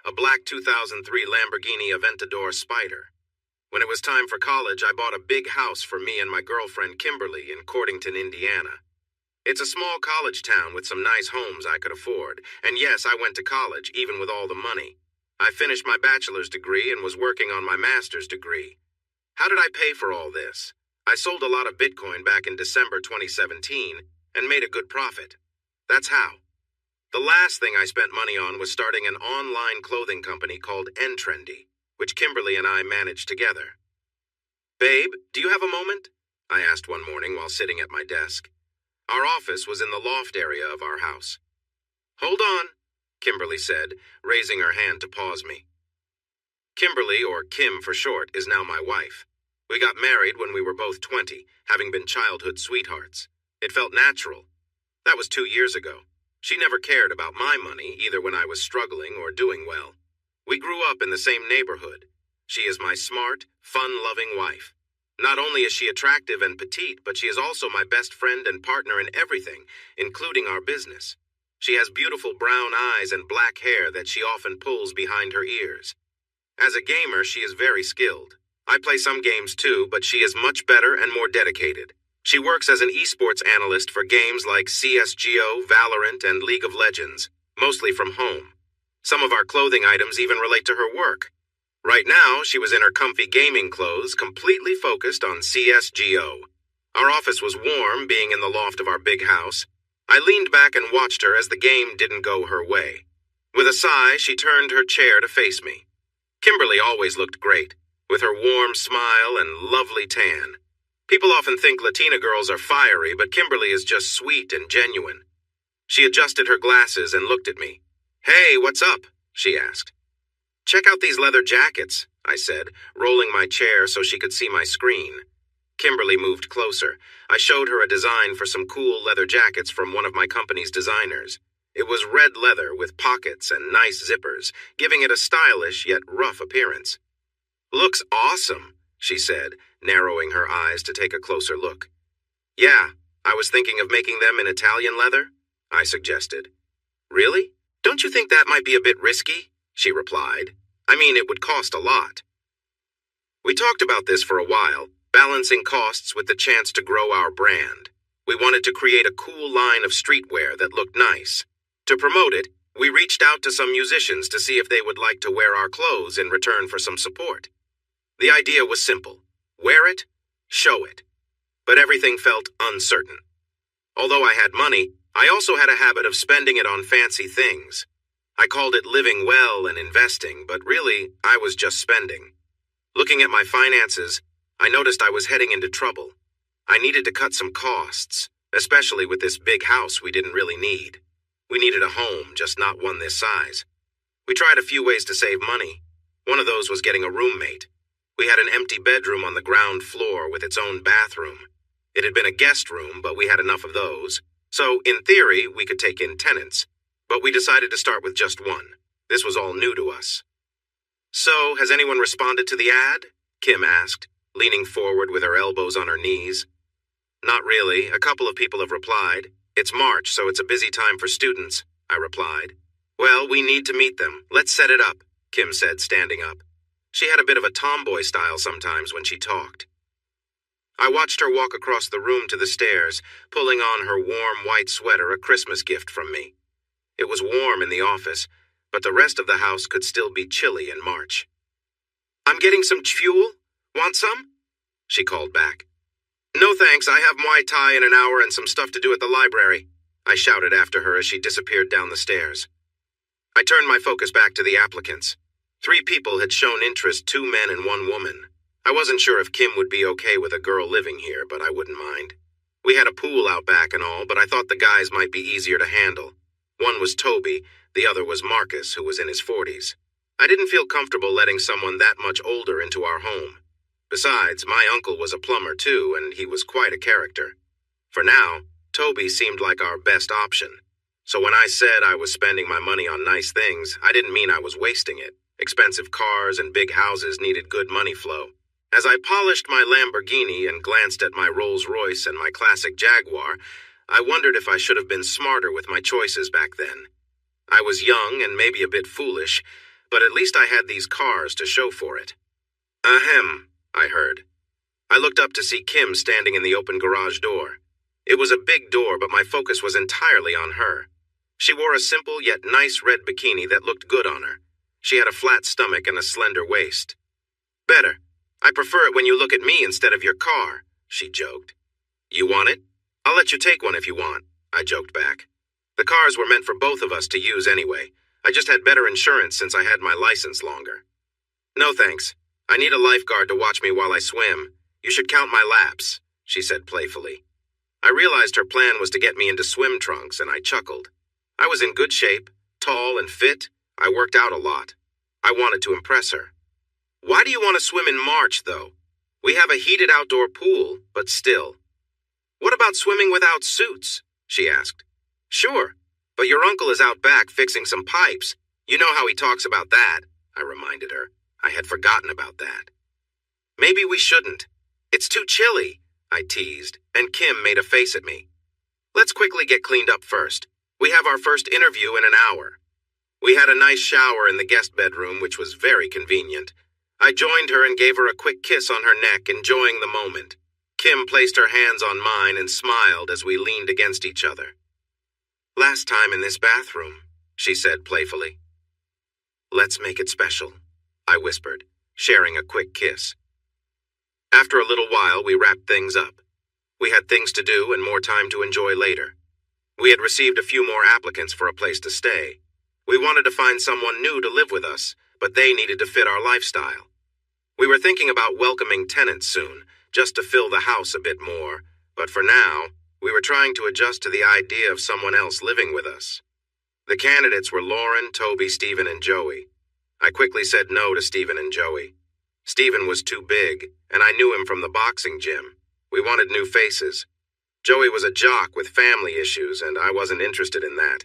a black 2003 Lamborghini Aventador Spider. When it was time for college, I bought a big house for me and my girlfriend Kimberly in Cordington, Indiana. It's a small college town with some nice homes I could afford, and yes, I went to college, even with all the money. I finished my bachelor's degree and was working on my master's degree. How did I pay for all this? I sold a lot of Bitcoin back in December 2017 and made a good profit. That's how. The last thing I spent money on was starting an online clothing company called N-Trendy, which Kimberly and I managed together. "Babe, do you have a moment?" I asked one morning while sitting at my desk. Our office was in the loft area of our house. "Hold on," Kimberly said, raising her hand to pause me. Kimberly, or Kim for short, is now my wife. We got married when we were both 20, having been childhood sweethearts. It felt natural. That was 2 years ago. She never cared about my money, either when I was struggling or doing well. We grew up in the same neighborhood. She is my smart, fun-loving wife. Not only is she attractive and petite, but she is also my best friend and partner in everything, including our business. She has beautiful brown eyes and black hair that she often pulls behind her ears. As a gamer, she is very skilled. I play some games too, but she is much better and more dedicated. She works as an esports analyst for games like CSGO, Valorant, and League of Legends, mostly from home. Some of our clothing items even relate to her work. Right now, she was in her comfy gaming clothes, completely focused on CSGO. Our office was warm, being in the loft of our big house. I leaned back and watched her as the game didn't go her way. With a sigh, she turned her chair to face me. Kimberly always looked great, with her warm smile and lovely tan. People often think Latina girls are fiery, but Kimberly is just sweet and genuine. She adjusted her glasses and looked at me. "Hey, what's up?" she asked. "Check out these leather jackets," I said, rolling my chair so she could see my screen. Kimberly moved closer. I showed her a design for some cool leather jackets from one of my company's designers. It was red leather with pockets and nice zippers, giving it a stylish yet rough appearance. "Looks awesome," she said, narrowing her eyes to take a closer look. "Yeah, I was thinking of making them in Italian leather," I suggested. "Really? Don't you think that might be a bit risky?" she replied. "I mean, it would cost a lot." We talked about this for a while, balancing costs with the chance to grow our brand. We wanted to create a cool line of streetwear that looked nice. To promote it, we reached out to some musicians to see if they would like to wear our clothes in return for some support. The idea was simple. Wear it, show it. But everything felt uncertain. Although I had money, I also had a habit of spending it on fancy things. I called it living well and investing, but really, I was just spending. Looking at my finances, I noticed I was heading into trouble. I needed to cut some costs, especially with this big house we didn't really need. We needed a home, just not one this size. We tried a few ways to save money. One of those was getting a roommate. We had an empty bedroom on the ground floor with its own bathroom. It had been a guest room, but we had enough of those. So, in theory, we could take in tenants. But we decided to start with just one. This was all new to us. "So, has anyone responded to the ad?" Kim asked, leaning forward with her elbows on her knees. "Not really. A couple of people have replied. It's March, so it's a busy time for students," I replied. "Well, we need to meet them. Let's set it up," Kim said, standing up. She had a bit of a tomboy style sometimes when she talked. I watched her walk across the room to the stairs, pulling on her warm white sweater, a Christmas gift from me. It was warm in the office, but the rest of the house could still be chilly in March. "I'm getting some fuel. Want some?" she called back. "No thanks, I have Muay Thai in an hour and some stuff to do at the library," I shouted after her as she disappeared down the stairs. I turned my focus back to the applicants. 3 people had shown interest, 2 men and 1 woman. I wasn't sure if Kim would be okay with a girl living here, but I wouldn't mind. We had a pool out back and all, but I thought the guys might be easier to handle. One was Toby, the other was Marcus, who was in his 40s. I didn't feel comfortable letting someone that much older into our home. Besides, my uncle was a plumber too, and he was quite a character. For now, Toby seemed like our best option. So when I said I was spending my money on nice things, I didn't mean I was wasting it. Expensive cars and big houses needed good money flow. As I polished my Lamborghini and glanced at my Rolls-Royce and my classic Jaguar, I wondered if I should have been smarter with my choices back then. I was young and maybe a bit foolish, but at least I had these cars to show for it. Ahem, I heard. I looked up to see Kim standing in the open garage door. It was a big door, but my focus was entirely on her. She wore a simple yet nice red bikini that looked good on her. She had a flat stomach and a slender waist. Better. I prefer it when you look at me instead of your car, she joked. You want it? I'll let you take one if you want, I joked back. The cars were meant for both of us to use anyway. I just had better insurance since I had my license longer. No thanks. I need a lifeguard to watch me while I swim. You should count my laps, she said playfully. I realized her plan was to get me into swim trunks, and I chuckled. I was in good shape, tall and fit. I worked out a lot. I wanted to impress her. Why do you want to swim in March, though? We have a heated outdoor pool, but still. What about swimming without suits? She asked. Sure, but your uncle is out back fixing some pipes. You know how he talks about that, I reminded her. I had forgotten about that. Maybe we shouldn't. It's too chilly, I teased, and Kim made a face at me. Let's quickly get cleaned up first. We have our first interview in an hour. We had a nice shower in the guest bedroom, which was very convenient. I joined her and gave her a quick kiss on her neck, enjoying the moment. Kim placed her hands on mine and smiled as we leaned against each other. Last time in this bathroom, she said playfully. Let's make it special, I whispered, sharing a quick kiss. After a little while, we wrapped things up. We had things to do and more time to enjoy later. We had received a few more applicants for a place to stay. We wanted to find someone new to live with us, but they needed to fit our lifestyle. We were thinking about welcoming tenants soon, just to fill the house a bit more, but for now, we were trying to adjust to the idea of someone else living with us. The candidates were Lauren, Toby, Stephen, and Joey. I quickly said no to Stephen and Joey. Stephen was too big, and I knew him from the boxing gym. We wanted new faces. Joey was a jock with family issues, and I wasn't interested in that.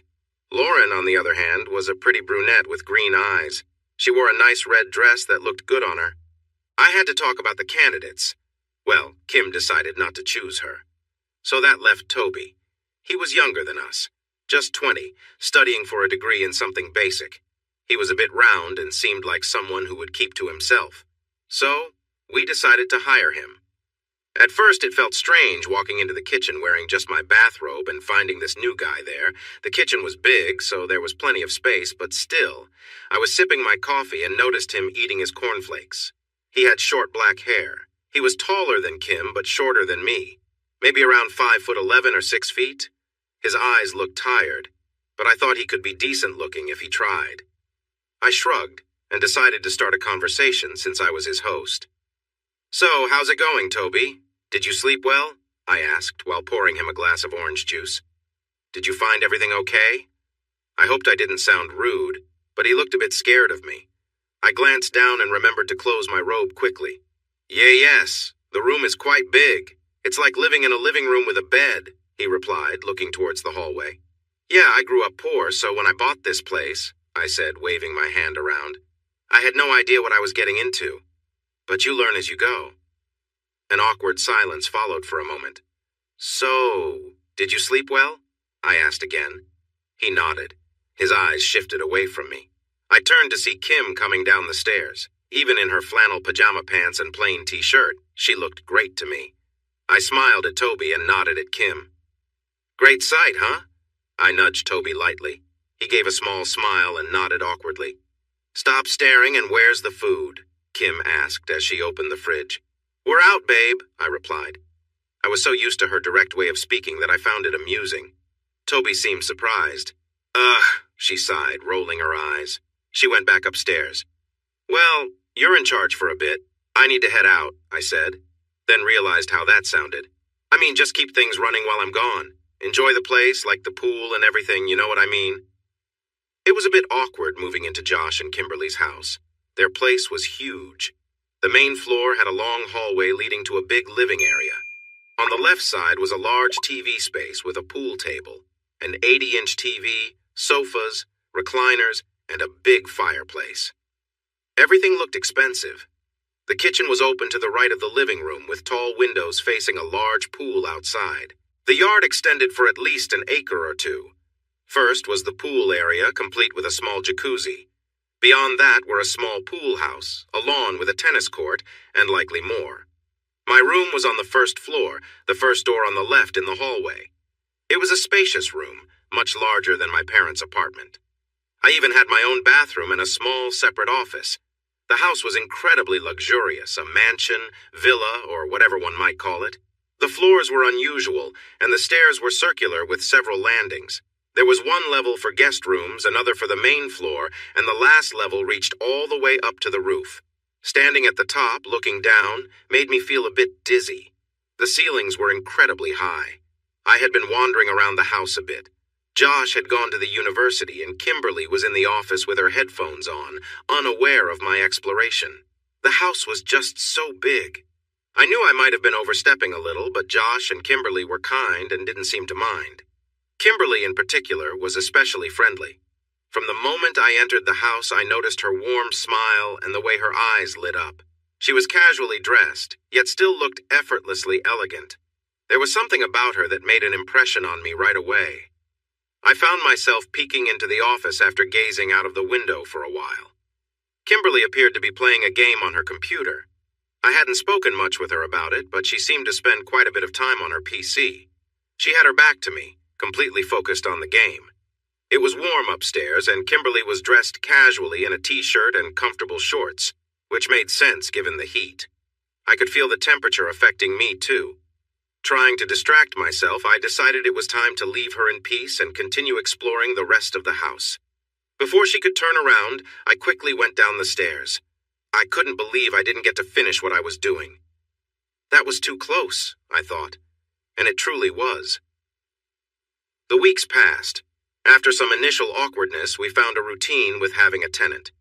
Lauren, on the other hand, was a pretty brunette with green eyes. She wore a nice red dress that looked good on her. I had to talk about the candidates. Well, Kim decided not to choose her. So that left Toby. He was younger than us, just 20, studying for a degree in something basic. He was a bit round and seemed like someone who would keep to himself. So, we decided to hire him. At first, it felt strange walking into the kitchen wearing just my bathrobe and finding this new guy there. The kitchen was big, so there was plenty of space, but still, I was sipping my coffee and noticed him eating his cornflakes. He had short black hair. He was taller than Kim, but shorter than me. Maybe around 5'11" or 6 feet. His eyes looked tired, but I thought he could be decent looking if he tried. I shrugged and decided to start a conversation since I was his host. So, how's it going, Toby? Did you sleep well? I asked while pouring him a glass of orange juice. Did you find everything okay? I hoped I didn't sound rude, but he looked a bit scared of me. I glanced down and remembered to close my robe quickly. Yes, the room is quite big. It's like living in a living room with a bed, he replied, looking towards the hallway. Yeah, I grew up poor, so when I bought this place, I said, waving my hand around, I had no idea what I was getting into. But you learn as you go. An awkward silence followed for a moment. So, did you sleep well? I asked again. He nodded. His eyes shifted away from me. I turned to see Kim coming down the stairs. Even in her flannel pajama pants and plain t-shirt, she looked great to me. I smiled at Toby and nodded at Kim. Great sight, huh? I nudged Toby lightly. He gave a small smile and nodded awkwardly. Stop staring and where's the food? Kim asked as she opened the fridge. We're out, babe, I replied. I was so used to her direct way of speaking that I found it amusing. Toby seemed surprised. Ugh, she sighed, rolling her eyes. She went back upstairs. Well, you're in charge for a bit. I need to head out, I said, then realized how that sounded. I mean, just keep things running while I'm gone. Enjoy the place, like the pool and everything, you know what I mean? It was a bit awkward moving into Josh and Kimberly's house. Their place was huge. The main floor had a long hallway leading to a big living area. On the left side was a large TV space with a pool table, an 80-inch TV, sofas, recliners, and a big fireplace. Everything looked expensive. The kitchen was open to the right of the living room with tall windows facing a large pool outside. The yard extended for at least an acre or two. First was the pool area, complete with a small jacuzzi. Beyond that were a small pool house, a lawn with a tennis court, and likely more. My room was on the first floor, the first door on the left in the hallway. It was a spacious room, much larger than my parents' apartment. I even had my own bathroom and a small, separate office. The house was incredibly luxurious, a mansion, villa, or whatever one might call it. The floors were unusual, and the stairs were circular with several landings. There was one level for guest rooms, another for the main floor, and the last level reached all the way up to the roof. Standing at the top, looking down, made me feel a bit dizzy. The ceilings were incredibly high. I had been wandering around the house a bit. Josh had gone to the university, and Kimberly was in the office with her headphones on, unaware of my exploration. The house was just so big. I knew I might have been overstepping a little, but Josh and Kimberly were kind and didn't seem to mind. Kimberly, in particular, was especially friendly. From the moment I entered the house, I noticed her warm smile and the way her eyes lit up. She was casually dressed, yet still looked effortlessly elegant. There was something about her that made an impression on me right away. I found myself peeking into the office after gazing out of the window for a while. Kimberly appeared to be playing a game on her computer. I hadn't spoken much with her about it, but she seemed to spend quite a bit of time on her PC. She had her back to me, completely focused on the game. It was warm upstairs, and Kimberly was dressed casually in a t-shirt and comfortable shorts, which made sense given the heat. I could feel the temperature affecting me, too. Trying to distract myself, I decided it was time to leave her in peace and continue exploring the rest of the house. Before she could turn around, I quickly went down the stairs. I couldn't believe I didn't get to finish what I was doing. That was too close, I thought, and it truly was. The weeks passed. After some initial awkwardness, we found a routine with having a tenant.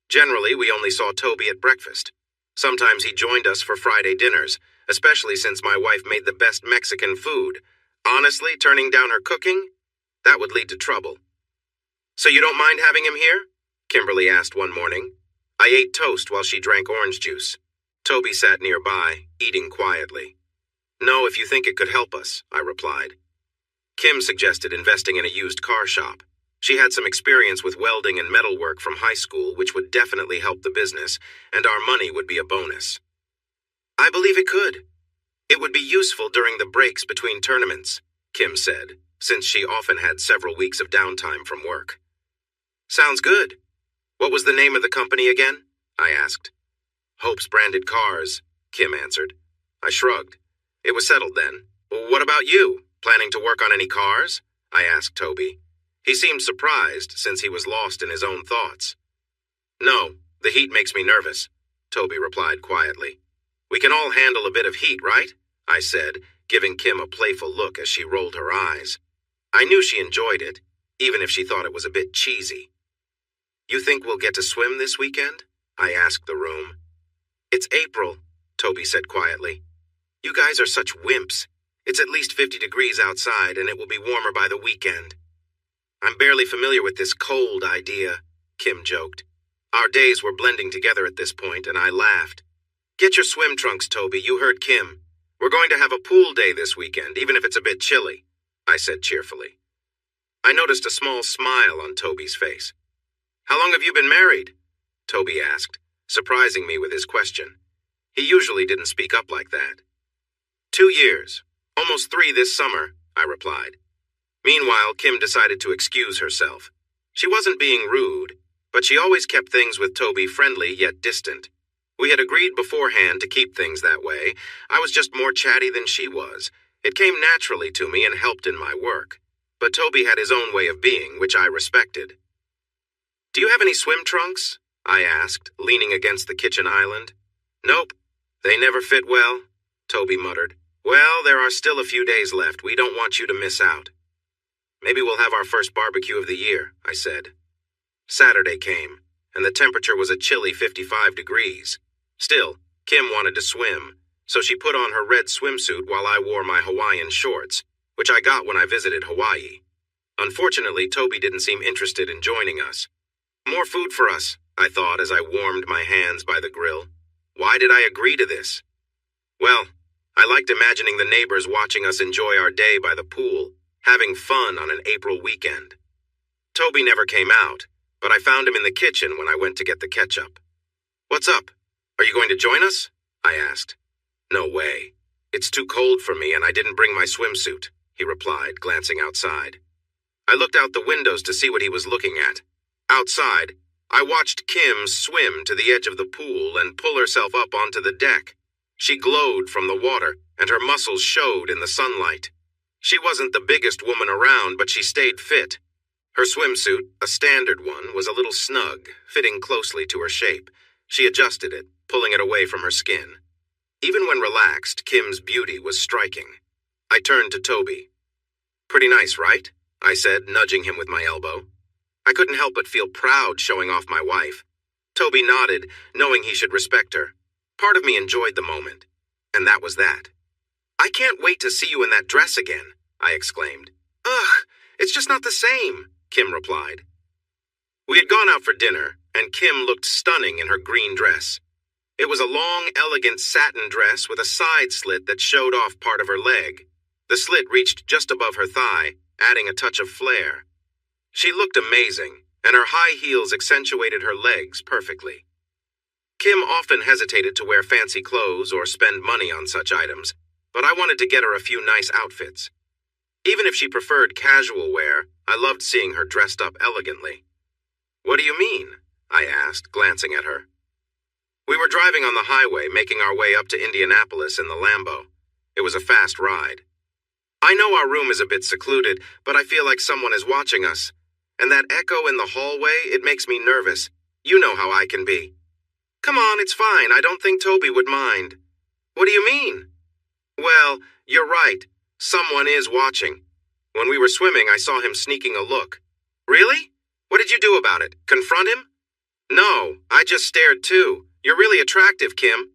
Generally, we only saw Toby at breakfast. Sometimes he joined us for Friday dinners, especially since my wife made the best Mexican food. Honestly, turning down her cooking? That would lead to trouble. "So you don't mind having him here?" Kimberly asked one morning. I ate toast while she drank orange juice. Toby sat nearby, eating quietly. "No, if you think it could help us," I replied. Kim suggested investing in a used car shop. She had some experience with welding and metalwork from high school, which would definitely help the business, and our money would be a bonus. "I believe it could. It would be useful during the breaks between tournaments," Kim said, since she often had several weeks of downtime from work. "Sounds good. What was the name of the company again?" I asked. "Hope's Branded Cars," Kim answered. I shrugged. It was settled then. "Well, what about you? Planning to work on any cars?" I asked Toby. He seemed surprised since he was lost in his own thoughts. "No, the heat makes me nervous," Toby replied quietly. "We can all handle a bit of heat, right?" I said, giving Kim a playful look as she rolled her eyes. I knew she enjoyed it, even if she thought it was a bit cheesy. "You think we'll get to swim this weekend?" I asked the room. "It's April," Toby said quietly. "You guys are such wimps. It's at least 50 degrees outside, and it will be warmer by the weekend." "I'm barely familiar with this cold idea," Kim joked. Our days were blending together at this point, and I laughed. "Get your swim trunks, Toby. You heard Kim. We're going to have a pool day this weekend, even if it's a bit chilly," I said cheerfully. I noticed a small smile on Toby's face. "How long have you been married?" Toby asked, surprising me with his question. He usually didn't speak up like that. 2 years. Almost 3 this summer," I replied. Meanwhile, Kim decided to excuse herself. She wasn't being rude, but she always kept things with Toby friendly yet distant. We had agreed beforehand to keep things that way. I was just more chatty than she was. It came naturally to me and helped in my work. But Toby had his own way of being, which I respected. "Do you have any swim trunks?" I asked, leaning against the kitchen island. "Nope. They never fit well," Toby muttered. "Well, there are still a few days left. We don't want you to miss out." "Maybe we'll have our first barbecue of the year," I said. Saturday came, and the temperature was a chilly 55 degrees. Still, Kim wanted to swim, so she put on her red swimsuit while I wore my Hawaiian shorts, which I got when I visited Hawaii. Unfortunately, Toby didn't seem interested in joining us. More food for us, I thought as I warmed my hands by the grill. Why did I agree to this? Well, I liked imagining the neighbors watching us enjoy our day by the pool, having fun on an April weekend. Toby never came out, but I found him in the kitchen when I went to get the ketchup. "What's up? Are you going to join us?" I asked. "No way. It's too cold for me and I didn't bring my swimsuit," he replied, glancing outside. I looked out the windows to see what he was looking at. Outside, I watched Kim swim to the edge of the pool and pull herself up onto the deck. She glowed from the water, and her muscles showed in the sunlight. She wasn't the biggest woman around, but she stayed fit. Her swimsuit, a standard one, was a little snug, fitting closely to her shape. She adjusted it, pulling it away from her skin. Even when relaxed, Kim's beauty was striking. I turned to Toby. "Pretty nice, right?" I said, nudging him with my elbow. I couldn't help but feel proud showing off my wife. Toby nodded, knowing he should respect her. Part of me enjoyed the moment, and that was that. "I can't wait to see you in that dress again," I exclaimed. "Ugh, it's just not the same," Kim replied. We had gone out for dinner, and Kim looked stunning in her green dress. It was a long, elegant satin dress with a side slit that showed off part of her leg. The slit reached just above her thigh, adding a touch of flair. She looked amazing, and her high heels accentuated her legs perfectly. Kim often hesitated to wear fancy clothes or spend money on such items, but I wanted to get her a few nice outfits. Even if she preferred casual wear, I loved seeing her dressed up elegantly. "What do you mean?" I asked, glancing at her. We were driving on the highway, making our way up to Indianapolis in the Lambo. It was a fast ride. "I know our room is a bit secluded, but I feel like someone is watching us. And that echo in the hallway, it makes me nervous. You know how I can be." "Come on, it's fine. I don't think Toby would mind." "What do you mean?" "Well, you're right. Someone is watching. When we were swimming, I saw him sneaking a look." "Really? What did you do about it? Confront him?" "No, I just stared too. You're really attractive, Kim."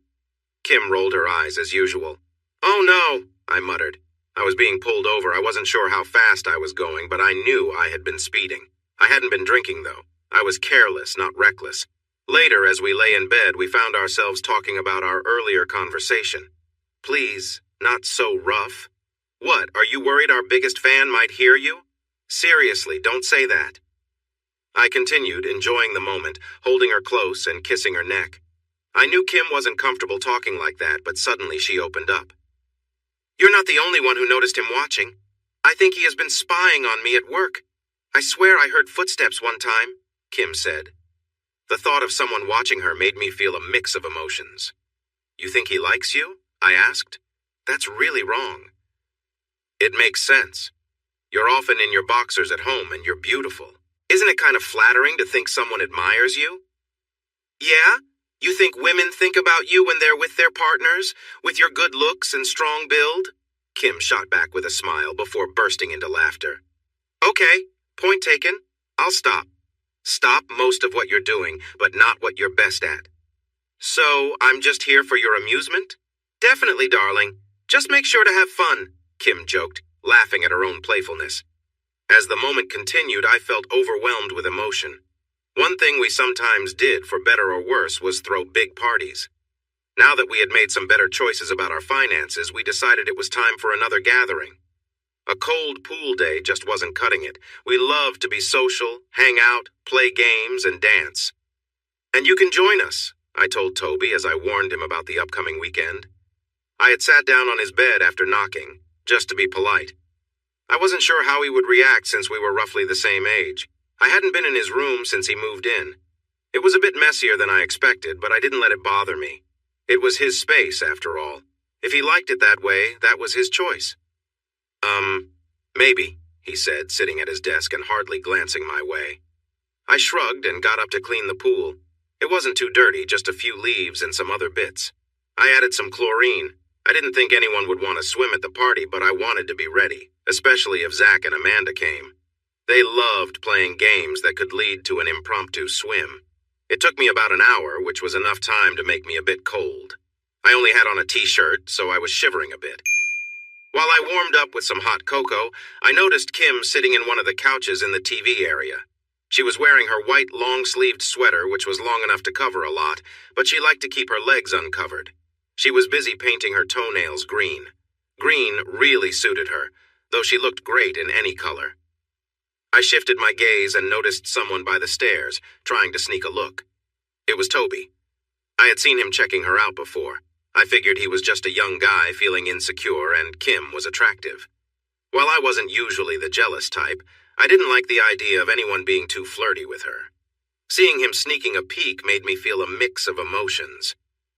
Kim rolled her eyes as usual. "Oh no," I muttered. I was being pulled over. I wasn't sure how fast I was going, but I knew I had been speeding. I hadn't been drinking, though. I was careless, not reckless. Later, as we lay in bed, we found ourselves talking about our earlier conversation. "Please, not so rough." "What, are you worried our biggest fan might hear you?" "Seriously, don't say that." I continued, enjoying the moment, holding her close and kissing her neck. I knew Kim wasn't comfortable talking like that, but suddenly she opened up. "You're not the only one who noticed him watching. I think he has been spying on me at work. I swear I heard footsteps one time," Kim said. The thought of someone watching her made me feel a mix of emotions. "You think he likes you?" I asked. "That's really wrong." "It makes sense. You're often in your boxers at home and you're beautiful. Isn't it kind of flattering to think someone admires you?" "Yeah? You think women think about you when they're with their partners, with your good looks and strong build?" Kim shot back with a smile before bursting into laughter. "Okay, point taken. I'll stop. Stop most of what you're doing, but not what you're best at." "So, I'm just here for your amusement?" "Definitely, darling. Just make sure to have fun," Kim joked, laughing at her own playfulness. As the moment continued, I felt overwhelmed with emotion. One thing we sometimes did, for better or worse, was throw big parties. Now that we had made some better choices about our finances, we decided it was time for another gathering. A cold pool day just wasn't cutting it. We loved to be social, hang out, play games, and dance. "And you can join us," I told Toby as I warned him about the upcoming weekend. I had sat down on his bed after knocking, just to be polite. I wasn't sure how he would react since we were roughly the same age. I hadn't been in his room since he moved in. It was a bit messier than I expected, but I didn't let it bother me. It was his space, after all. If he liked it that way, that was his choice. Maybe," he said, sitting at his desk and hardly glancing my way. I shrugged and got up to clean the pool. It wasn't too dirty, just a few leaves and some other bits. I added some chlorine. I didn't think anyone would want to swim at the party, but I wanted to be ready, especially if Zach and Amanda came. They loved playing games that could lead to an impromptu swim. It took me about an hour, which was enough time to make me a bit cold. I only had on a t-shirt, so I was shivering a bit. While I warmed up with some hot cocoa, I noticed Kim sitting in one of the couches in the TV area. She was wearing her white long-sleeved sweater, which was long enough to cover a lot, but she liked to keep her legs uncovered. She was busy painting her toenails green. Green really suited her, though she looked great in any color. I shifted my gaze and noticed someone by the stairs, trying to sneak a look. It was Toby. I had seen him checking her out before. I figured he was just a young guy feeling insecure and Kim was attractive. While I wasn't usually the jealous type, I didn't like the idea of anyone being too flirty with her. Seeing him sneaking a peek made me feel a mix of emotions.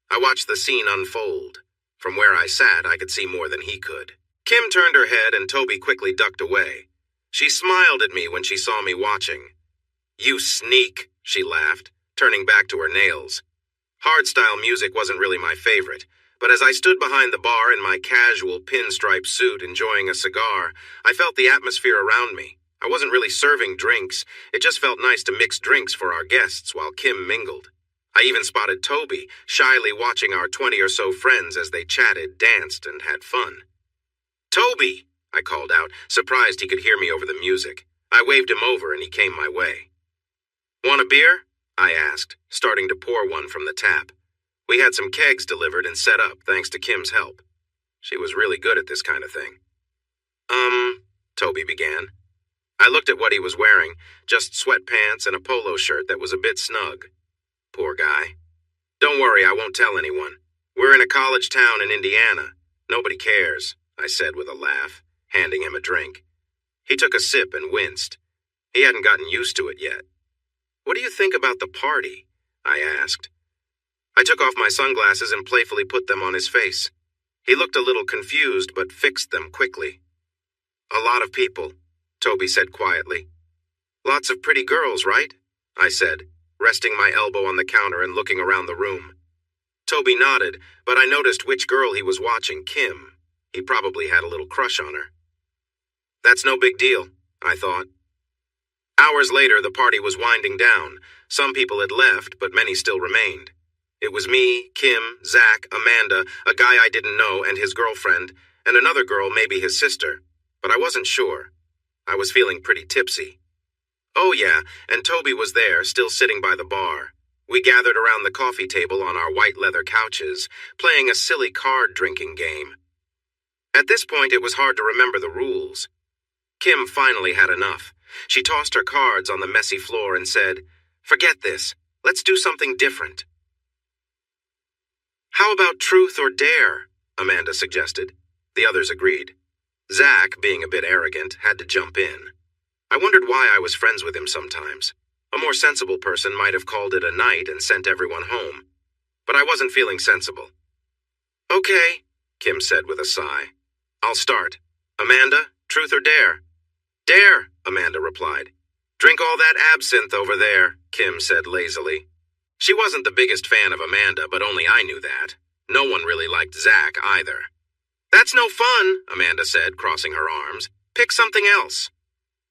I watched the scene unfold. From where I sat, I could see more than he could. Kim turned her head and Toby quickly ducked away. She smiled at me when she saw me watching. "You sneak," she laughed, turning back to her nails. Hardstyle music wasn't really my favorite, but as I stood behind the bar in my casual pinstripe suit enjoying a cigar, I felt the atmosphere around me. I wasn't really serving drinks. It just felt nice to mix drinks for our guests while Kim mingled. I even spotted Toby, shyly watching our 20 or so friends as they chatted, danced, and had fun. "Toby!" I called out, surprised he could hear me over the music. I waved him over and he came my way. "Want a beer?" I asked, starting to pour one from the tap. We had some kegs delivered and set up thanks to Kim's help. She was really good at this kind of thing. Toby began. I looked at what he was wearing, just sweatpants and a polo shirt that was a bit snug. Poor guy. "Don't worry, I won't tell anyone. We're in a college town in Indiana. Nobody cares," I said with a laugh, handing him a drink. He took a sip and winced. He hadn't gotten used to it yet. "What do you think about the party?" I asked. I took off my sunglasses and playfully put them on his face. He looked a little confused but fixed them quickly. "A lot of people," Toby said quietly. "Lots of pretty girls, right?" I said, resting my elbow on the counter and looking around the room. Toby nodded, but I noticed which girl he was watching, Kim. He probably had a little crush on her. That's no big deal, I thought. Hours later, the party was winding down. Some people had left, but many still remained. It was me, Kim, Zach, Amanda, a guy I didn't know, and his girlfriend, and another girl, maybe his sister. But I wasn't sure. I was feeling pretty tipsy. Oh yeah, and Toby was there, still sitting by the bar. We gathered around the coffee table on our white leather couches, playing a silly card-drinking game. At this point, it was hard to remember the rules. Kim finally had enough. She tossed her cards on the messy floor and said, "Forget this. Let's do something different." "How about truth or dare?" Amanda suggested. The others agreed. Zach, being a bit arrogant, had to jump in. I wondered why I was friends with him sometimes. A more sensible person might have called it a night and sent everyone home. But I wasn't feeling sensible. "Okay," Kim said with a sigh. "I'll start. Amanda, truth or dare?" "Dare," Amanda replied. "Drink all that absinthe over there," Kim said lazily. She wasn't the biggest fan of Amanda, but only I knew that. No one really liked Zach either. "That's no fun," Amanda said, crossing her arms. "Pick something else."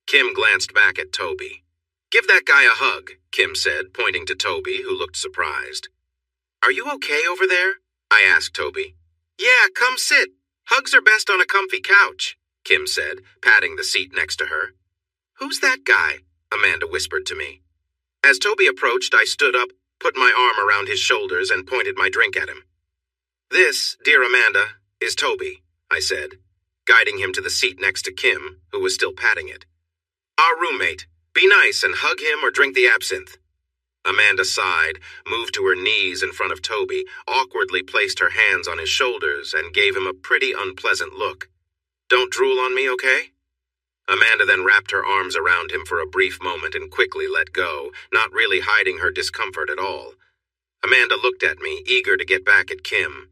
Kim glanced back at Toby. "Give that guy a hug," Kim said, pointing to Toby, who looked surprised. "Are you okay over there?" I asked Toby. "Yeah, come sit. Hugs are best on a comfy couch," Kim said, patting the seat next to her. "Who's that guy?" Amanda whispered to me. As Toby approached, I stood up, put my arm around his shoulders, and pointed my drink at him. "This, dear Amanda, is Toby," I said, guiding him to the seat next to Kim, who was still patting it. "Our roommate. Be nice and hug him or drink the absinthe." Amanda sighed, moved to her knees in front of Toby, awkwardly placed her hands on his shoulders, and gave him a pretty unpleasant look. "Don't drool on me, okay?" Amanda then wrapped her arms around him for a brief moment and quickly let go, not really hiding her discomfort at all. Amanda looked at me, eager to get back at Kim.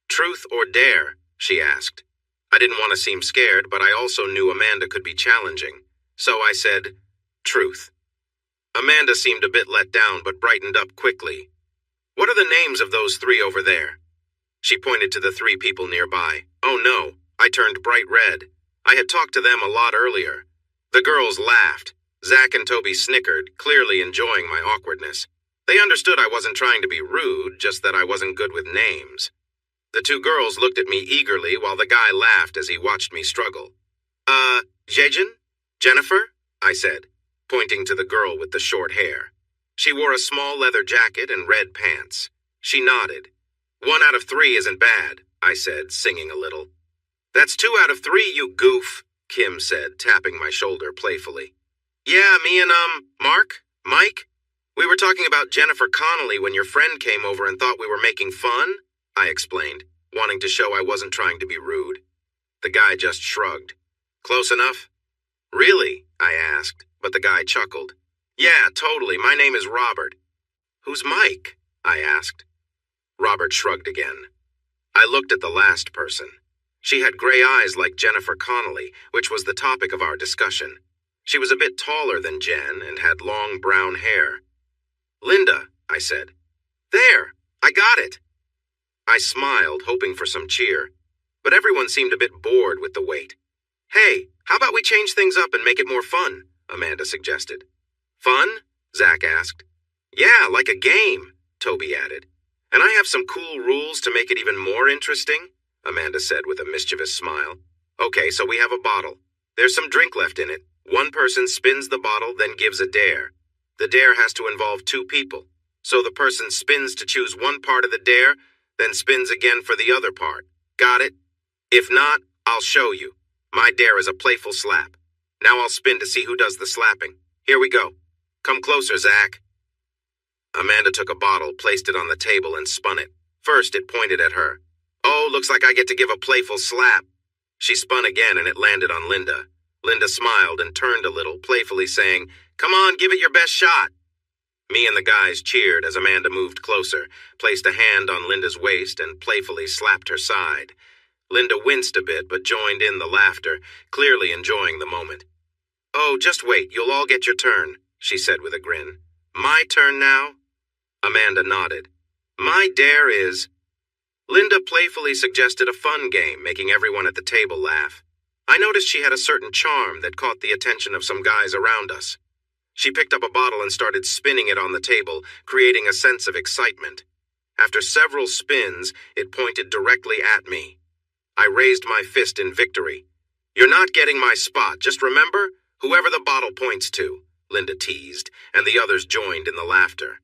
"Truth or dare?" she asked. I didn't want to seem scared, but I also knew Amanda could be challenging. So I said, "Truth." Amanda seemed a bit let down, but brightened up quickly. "What are the names of those three over there?" She pointed to the three people nearby. Oh no, I turned bright red. I had talked to them a lot earlier. The girls laughed. Zach and Toby snickered, clearly enjoying my awkwardness. They understood I wasn't trying to be rude, just that I wasn't good with names. The two girls looked at me eagerly while the guy laughed as he watched me struggle. Jejin? Jennifer?" I said, pointing to the girl with the short hair. She wore a small leather jacket and red pants. She nodded. "1 out of 3 isn't bad," I said, singing a little. "That's 2 out of 3, you goof," Kim said, tapping my shoulder playfully. Yeah, me and, Mike? We were talking about Jennifer Connelly when your friend came over and thought we were making fun, I explained, wanting to show I wasn't trying to be rude. The guy just shrugged. Close enough? Really? I asked, but the guy chuckled. Yeah, totally. My name is Robert. Who's Mike? I asked. Robert shrugged again. I looked at the last person. She had gray eyes like Jennifer Connelly, which was the topic of our discussion. She was a bit taller than Jen and had long brown hair. Linda, I said. There, I got it. I smiled, hoping for some cheer, but everyone seemed a bit bored with the wait. Hey, how about we change things up and make it more fun? Amanda suggested. Fun? Zach asked. Yeah, like a game, Toby added. And I have some cool rules to make it even more interesting, Amanda said with a mischievous smile. Okay, so we have a bottle. There's some drink left in it. One person spins the bottle, then gives a dare. The dare has to involve two people. So the person spins to choose one part of the dare, then spins again for the other part. Got it? If not, I'll show you. My dare is a playful slap. Now I'll spin to see who does the slapping. Here we go. Come closer, Zach. Amanda took a bottle, placed it on the table, and spun it. First, it pointed at her. Oh, looks like I get to give a playful slap. She spun again, and it landed on Linda. Linda smiled and turned a little, playfully saying, Come on, give it your best shot. Me and the guys cheered as Amanda moved closer, placed a hand on Linda's waist, and playfully slapped her side. Linda winced a bit, but joined in the laughter, clearly enjoying the moment. Oh, just wait, you'll all get your turn, she said with a grin. My turn now? Amanda nodded. My dare is... Linda playfully suggested a fun game, making everyone at the table laugh. I noticed she had a certain charm that caught the attention of some guys around us. She picked up a bottle and started spinning it on the table, creating a sense of excitement. After several spins, it pointed directly at me. I raised my fist in victory. You're not getting my spot, just remember, whoever the bottle points to, Linda teased, and the others joined in the laughter.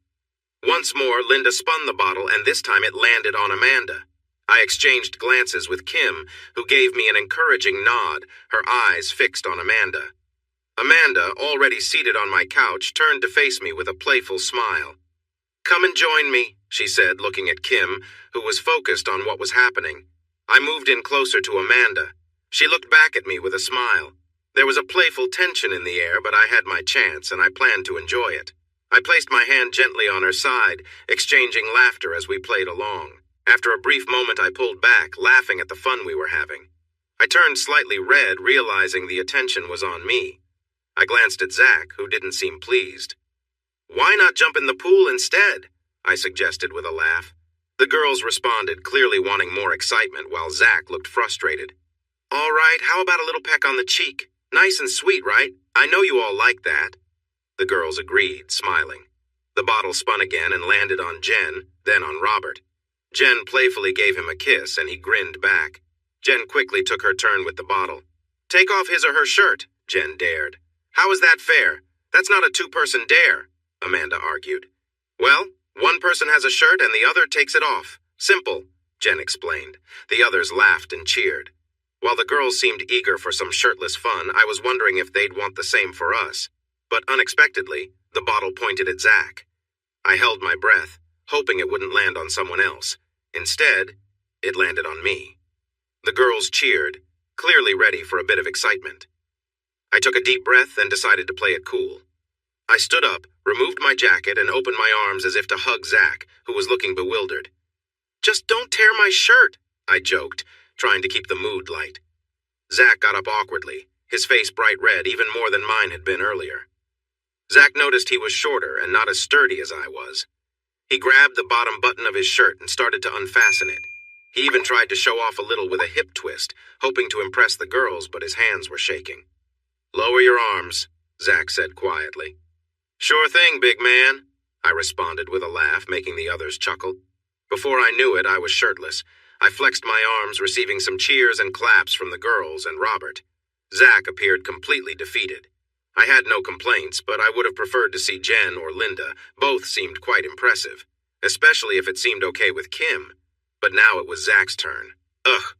Once more, Linda spun the bottle, and this time it landed on Amanda. I exchanged glances with Kim, who gave me an encouraging nod, her eyes fixed on Amanda. Amanda, already seated on my couch, turned to face me with a playful smile. Come and join me, she said, looking at Kim, who was focused on what was happening. I moved in closer to Amanda. She looked back at me with a smile. There was a playful tension in the air, but I had my chance, and I planned to enjoy it. I placed my hand gently on her side, exchanging laughter as we played along. After a brief moment, I pulled back, laughing at the fun we were having. I turned slightly red, realizing the attention was on me. I glanced at Zach, who didn't seem pleased. Why not jump in the pool instead? I suggested with a laugh. The girls responded, clearly wanting more excitement, while Zach looked frustrated. All right, how about a little peck on the cheek? Nice and sweet, right? I know you all like that. The girls agreed, smiling. The bottle spun again and landed on Jen, then on Robert. Jen playfully gave him a kiss, and he grinned back. Jen quickly took her turn with the bottle. Take off his or her shirt, Jen dared. How is that fair? That's not a two-person dare, Amanda argued. Well, one person has a shirt and the other takes it off. Simple, Jen explained. The others laughed and cheered. While the girls seemed eager for some shirtless fun, I was wondering if they'd want the same for us. But unexpectedly, the bottle pointed at Zach. I held my breath, hoping it wouldn't land on someone else. Instead, it landed on me. The girls cheered, clearly ready for a bit of excitement. I took a deep breath and decided to play it cool. I stood up, removed my jacket, and opened my arms as if to hug Zach, who was looking bewildered. Just don't tear my shirt, I joked, trying to keep the mood light. Zach got up awkwardly, his face bright red, even more than mine had been earlier. Zach noticed he was shorter and not as sturdy as I was. He grabbed the bottom button of his shirt and started to unfasten it. He even tried to show off a little with a hip twist, hoping to impress the girls, but his hands were shaking. Lower your arms, Zach said quietly. Sure thing, big man, I responded with a laugh, making the others chuckle. Before I knew it, I was shirtless. I flexed my arms, receiving some cheers and claps from the girls and Robert. Zach appeared completely defeated. I had no complaints, but I would have preferred to see Jen or Linda. Both seemed quite impressive, especially if it seemed okay with Kim. But now it was Zach's turn. Ugh.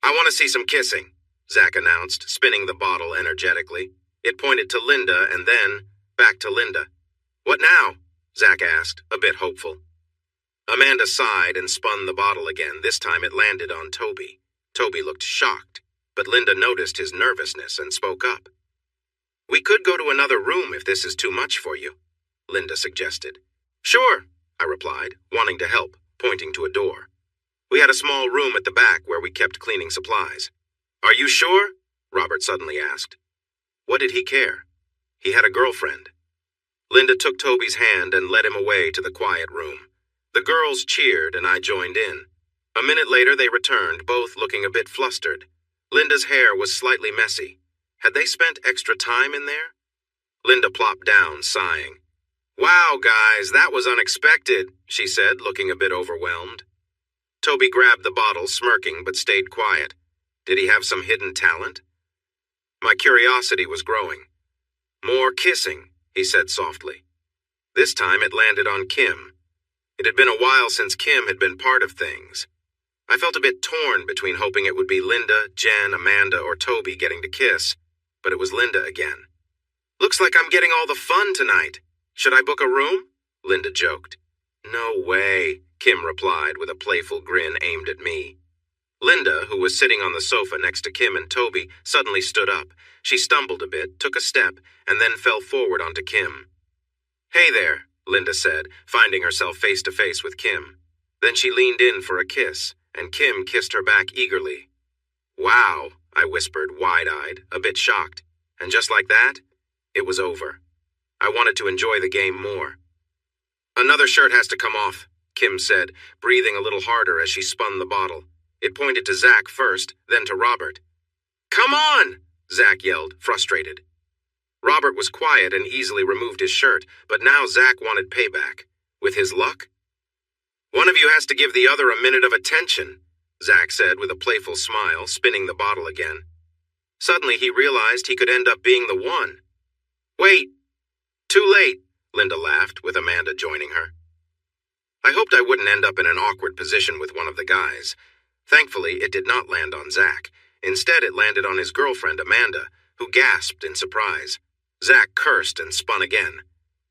I want to see some kissing, Zach announced, spinning the bottle energetically. It pointed to Linda and then back to Linda. "What now?" Zach asked, a bit hopeful. Amanda sighed and spun the bottle again. This time it landed on Toby. Toby looked shocked, but Linda noticed his nervousness and spoke up. "We could go to another room if this is too much for you," Linda suggested. "Sure," I replied, wanting to help, pointing to a door. We had a small room at the back where we kept cleaning supplies. "Are you sure?" Robert suddenly asked. What did he care? He had a girlfriend. Linda took Toby's hand and led him away to the quiet room. The girls cheered and I joined in. A minute later they returned, both looking a bit flustered. Linda's hair was slightly messy. Had they spent extra time in there? Linda plopped down, sighing. "Wow, guys, that was unexpected," she said, looking a bit overwhelmed. Toby grabbed the bottle, smirking, but stayed quiet. Did he have some hidden talent? My curiosity was growing. "More kissing," he said softly. This time it landed on Kim. It had been a while since Kim had been part of things. I felt a bit torn between hoping it would be Linda, Jen, Amanda, or Toby getting to kiss, but it was Linda again. "Looks like I'm getting all the fun tonight. Should I book a room?" Linda joked. "No way," Kim replied with a playful grin aimed at me. Linda, who was sitting on the sofa next to Kim and Toby, suddenly stood up. She stumbled a bit, took a step, and then fell forward onto Kim. "Hey there," Linda said, finding herself face to face with Kim. Then she leaned in for a kiss, and Kim kissed her back eagerly. "Wow," I whispered, wide-eyed, a bit shocked. And just like that, it was over. I wanted to enjoy the game more. "Another shirt has to come off," Kim said, breathing a little harder as she spun the bottle. It pointed to Zach first, then to Robert. "Come on!" Zach yelled, frustrated. Robert was quiet and easily removed his shirt, but now Zach wanted payback. With his luck? "One of you has to give the other a minute of attention," Zach said with a playful smile, spinning the bottle again. Suddenly he realized he could end up being the one. "Wait! Too late," Linda laughed, with Amanda joining her. I hoped I wouldn't end up in an awkward position with one of the guys. Thankfully, it did not land on Zach. Instead, it landed on his girlfriend, Amanda, who gasped in surprise. Zach cursed and spun again.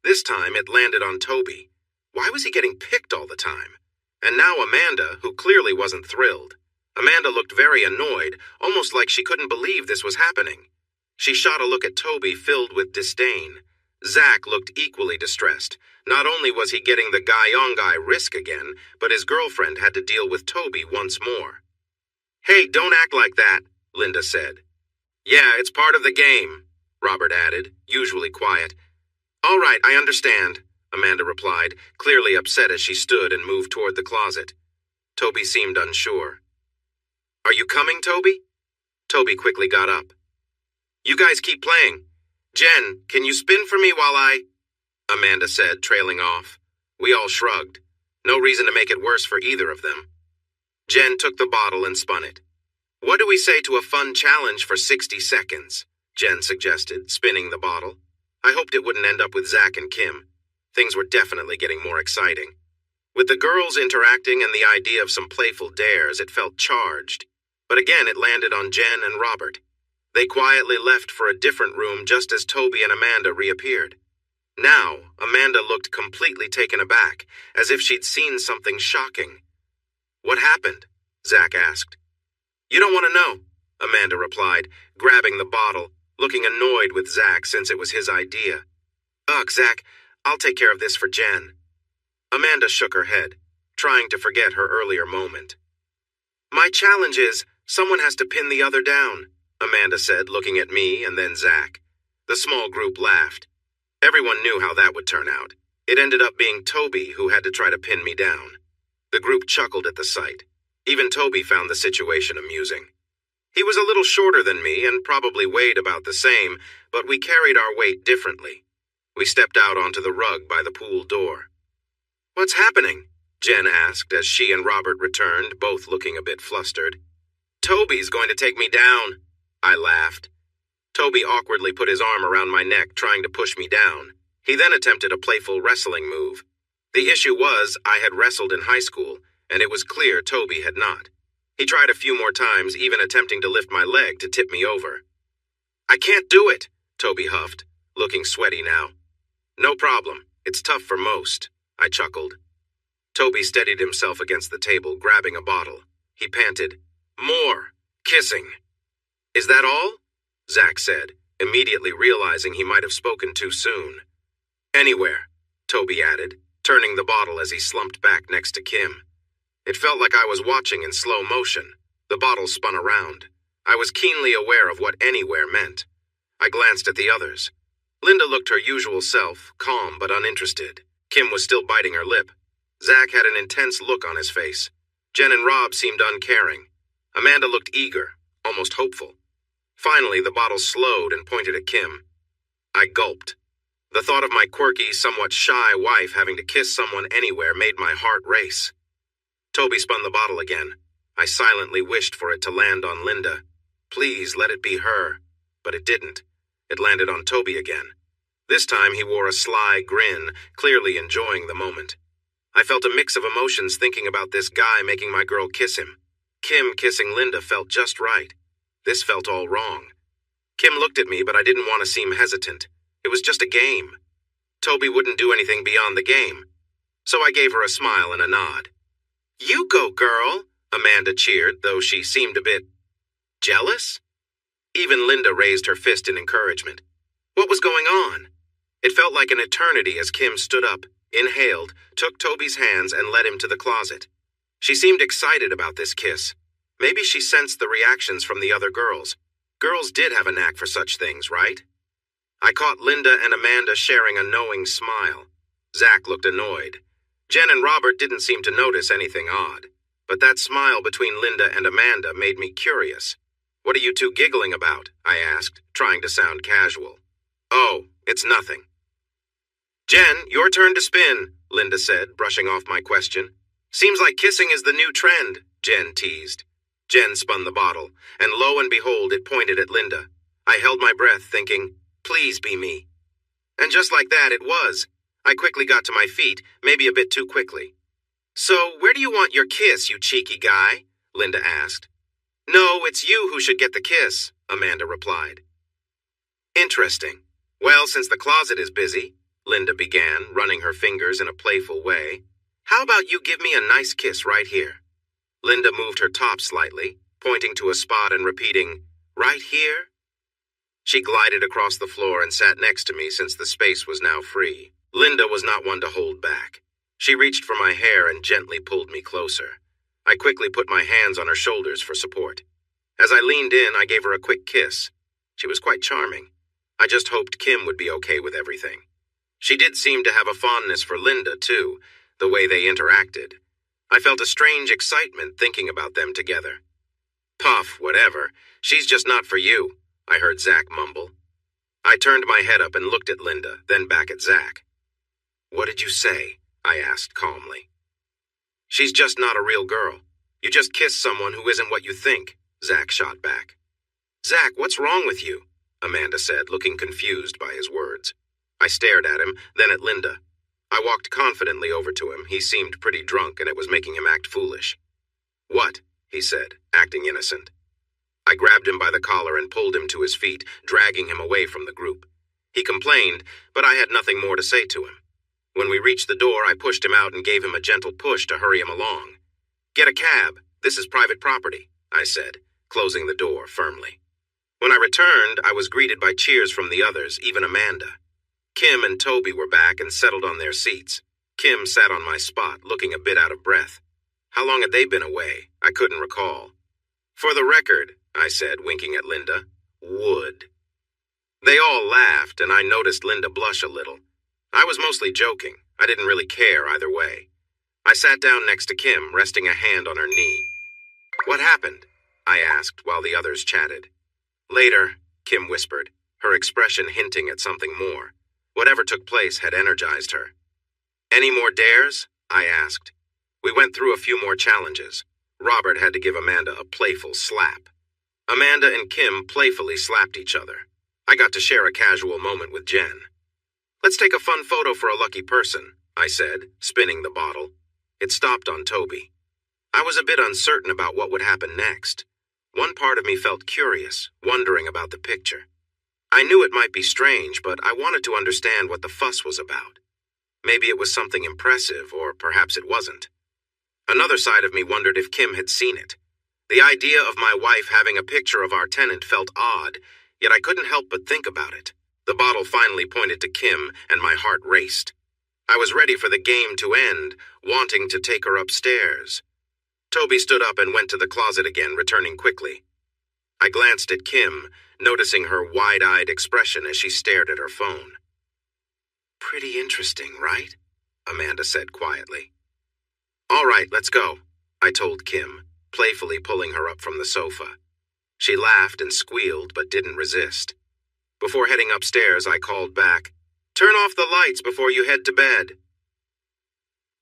This time, it landed on Toby. Why was he getting picked all the time? And now Amanda, who clearly wasn't thrilled. Amanda looked very annoyed, almost like she couldn't believe this was happening. She shot a look at Toby filled with disdain. Zach looked equally distressed. Not only was he getting the guy-on-guy risk again, but his girlfriend had to deal with Toby once more. "Hey, don't act like that," Linda said. "Yeah, it's part of the game," Robert added, usually quiet. "All right, I understand," Amanda replied, clearly upset as she stood and moved toward the closet. Toby seemed unsure. "Are you coming, Toby?" Toby quickly got up. "You guys keep playing. Jen, can you spin for me while I—" Amanda said, trailing off. We all shrugged. No reason to make it worse for either of them. Jen took the bottle and spun it. "What do we say to a fun challenge for 60 seconds? Jen suggested, spinning the bottle. I hoped it wouldn't end up with Zach and Kim. Things were definitely getting more exciting. With the girls interacting and the idea of some playful dares, it felt charged. But again, it landed on Jen and Robert. They quietly left for a different room just as Toby and Amanda reappeared. Now, Amanda looked completely taken aback, as if she'd seen something shocking. "What happened?" Zach asked. "You don't want to know," Amanda replied, grabbing the bottle, looking annoyed with Zach since it was his idea. "Ugh, Zach, I'll take care of this for Jen." Amanda shook her head, trying to forget her earlier moment. "My challenge is, someone has to pin the other down," Amanda said, looking at me and then Zach. The small group laughed. Everyone knew how that would turn out. It ended up being Toby who had to try to pin me down. The group chuckled at the sight. Even Toby found the situation amusing. He was a little shorter than me and probably weighed about the same, but we carried our weight differently. We stepped out onto the rug by the pool door. "What's happening?" Jen asked as she and Robert returned, both looking a bit flustered. "Toby's going to take me down," I laughed. Toby awkwardly put his arm around my neck, trying to push me down. He then attempted a playful wrestling move. The issue was, I had wrestled in high school, and it was clear Toby had not. He tried a few more times, even attempting to lift my leg to tip me over. "I can't do it," Toby huffed, looking sweaty now. No problem. It's tough for most, I chuckled. Toby steadied himself against the table, grabbing a bottle. He panted, More! Kissing! Is that all? Zach said, immediately realizing he might have spoken too soon. Anywhere, Toby added, turning the bottle as he slumped back next to Kim. It felt like I was watching in slow motion. The bottle spun around. I was keenly aware of what anywhere meant. I glanced at the others. Linda looked her usual self, calm but uninterested. Kim was still biting her lip. Zach had an intense look on his face. Jen and Rob seemed uncaring. Amanda looked eager, almost hopeful. Finally, the bottle slowed and pointed at Kim. I gulped. The thought of my quirky, somewhat shy wife having to kiss someone anywhere made my heart race. Toby spun the bottle again. I silently wished for it to land on Linda. Please let it be her. But it didn't. It landed on Toby again. This time he wore a sly grin, clearly enjoying the moment. I felt a mix of emotions thinking about this guy making my girl kiss him. Kim kissing Linda felt just right. This felt all wrong. Kim looked at me, but I didn't want to seem hesitant. It was just a game. Toby wouldn't do anything beyond the game. So I gave her a smile and a nod. You go, girl, Amanda cheered, though she seemed a bit jealous. Even Linda raised her fist in encouragement. What was going on? It felt like an eternity as Kim stood up, inhaled, took Toby's hands, and led him to the closet. She seemed excited about this kiss. Maybe she sensed the reactions from the other girls. Girls did have a knack for such things, right? I caught Linda and Amanda sharing a knowing smile. Zach looked annoyed. Jen and Robert didn't seem to notice anything odd. But that smile between Linda and Amanda made me curious. What are you two giggling about? I asked, trying to sound casual. Oh, it's nothing. Jen, your turn to spin, Linda said, brushing off my question. Seems like kissing is the new trend, Jen teased. Jen spun the bottle, and lo and behold, it pointed at Linda. I held my breath, thinking, please be me. And just like that, it was. I quickly got to my feet, maybe a bit too quickly. So, where do you want your kiss, you cheeky guy? Linda asked. No, it's you who should get the kiss, Amanda replied. Interesting. Well, since the closet is busy, Linda began, running her fingers in a playful way, how about you give me a nice kiss right here? Linda moved her top slightly, pointing to a spot and repeating, right here? She glided across the floor and sat next to me since the space was now free. Linda was not one to hold back. She reached for my hair and gently pulled me closer. I quickly put my hands on her shoulders for support. As I leaned in, I gave her a quick kiss. She was quite charming. I just hoped Kim would be okay with everything. She did seem to have a fondness for Linda, too, the way they interacted. I felt a strange excitement thinking about them together. Puff, whatever. She's just not for you, I heard Zach mumble. I turned my head up and looked at Linda, then back at Zach. What did you say? I asked calmly. She's just not a real girl. You just kiss someone who isn't what you think, Zach shot back. Zach, what's wrong with you? Amanda said, looking confused by his words. I stared at him, then at Linda. I walked confidently over to him. He seemed pretty drunk, and it was making him act foolish. What? He said, acting innocent. I grabbed him by the collar and pulled him to his feet, dragging him away from the group. He complained, but I had nothing more to say to him. When we reached the door, I pushed him out and gave him a gentle push to hurry him along. Get a cab. This is private property, I said, closing the door firmly. When I returned, I was greeted by cheers from the others, even Amanda. Kim and Toby were back and settled on their seats. Kim sat on my spot, looking a bit out of breath. How long had they been away? I couldn't recall. For the record, I said, winking at Linda, would. They all laughed, and I noticed Linda blush a little. I was mostly joking. I didn't really care either way. I sat down next to Kim, resting a hand on her knee. What happened? I asked while the others chatted. Later, Kim whispered, her expression hinting at something more. Whatever took place had energized her. Any more dares? I asked. We went through a few more challenges. Robert had to give Amanda a playful slap. Amanda and Kim playfully slapped each other. I got to share a casual moment with Jen. Let's take a fun photo for a lucky person, I said, spinning the bottle. It stopped on Toby. I was a bit uncertain about what would happen next. One part of me felt curious, wondering about the picture. I knew it might be strange, but I wanted to understand what the fuss was about. Maybe it was something impressive, or perhaps it wasn't. Another side of me wondered if Kim had seen it. The idea of my wife having a picture of our tenant felt odd, yet I couldn't help but think about it. The bottle finally pointed to Kim, and my heart raced. I was ready for the game to end, wanting to take her upstairs. Toby stood up and went to the closet again, returning quickly. I glanced at Kim, noticing her wide-eyed expression as she stared at her phone. "Pretty interesting, right?" Amanda said quietly. "All right, let's go," I told Kim, playfully pulling her up from the sofa. She laughed and squealed, but didn't resist. Before heading upstairs, I called back, "Turn off the lights before you head to bed."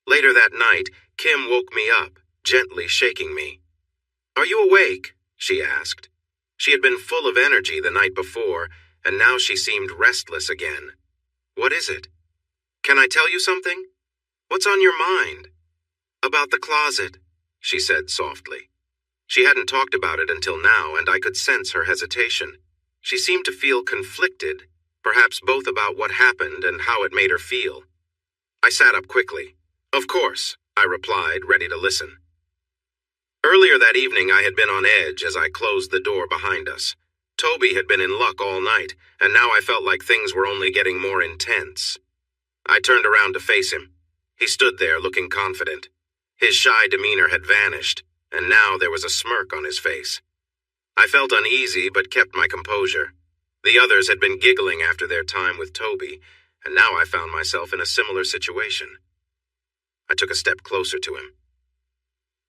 Later that night, Kim woke me up, gently shaking me. "Are you awake?" she asked. She had been full of energy the night before, and now she seemed restless again. "What is it?" "Can I tell you something?" "What's on your mind?" "About the closet," she said softly. She hadn't talked about it until now, and I could sense her hesitation. She seemed to feel conflicted, perhaps both about what happened and how it made her feel. I sat up quickly. "Of course," I replied, ready to listen. Earlier that evening, I had been on edge as I closed the door behind us. Toby had been in luck all night, and now I felt like things were only getting more intense. I turned around to face him. He stood there looking confident. His shy demeanor had vanished, and now there was a smirk on his face. I felt uneasy but kept my composure. The others had been giggling after their time with Toby, and now I found myself in a similar situation. I took a step closer to him.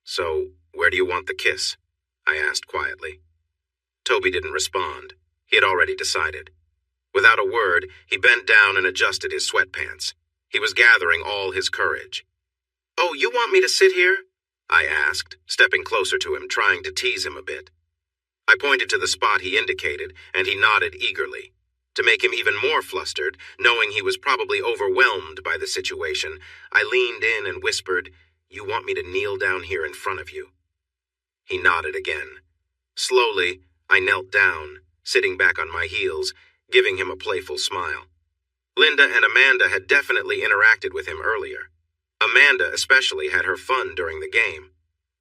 "So, where do you want the kiss?" I asked quietly. Toby didn't respond. He had already decided. Without a word, he bent down and adjusted his sweatpants. He was gathering all his courage. "Oh, you want me to sit here?" I asked, stepping closer to him, trying to tease him a bit. I pointed to the spot he indicated, and he nodded eagerly. To make him even more flustered, knowing he was probably overwhelmed by the situation, I leaned in and whispered, "You want me to kneel down here in front of you?" He nodded again. Slowly, I knelt down, sitting back on my heels, giving him a playful smile. Linda and Amanda had definitely interacted with him earlier. Amanda especially had her fun during the game.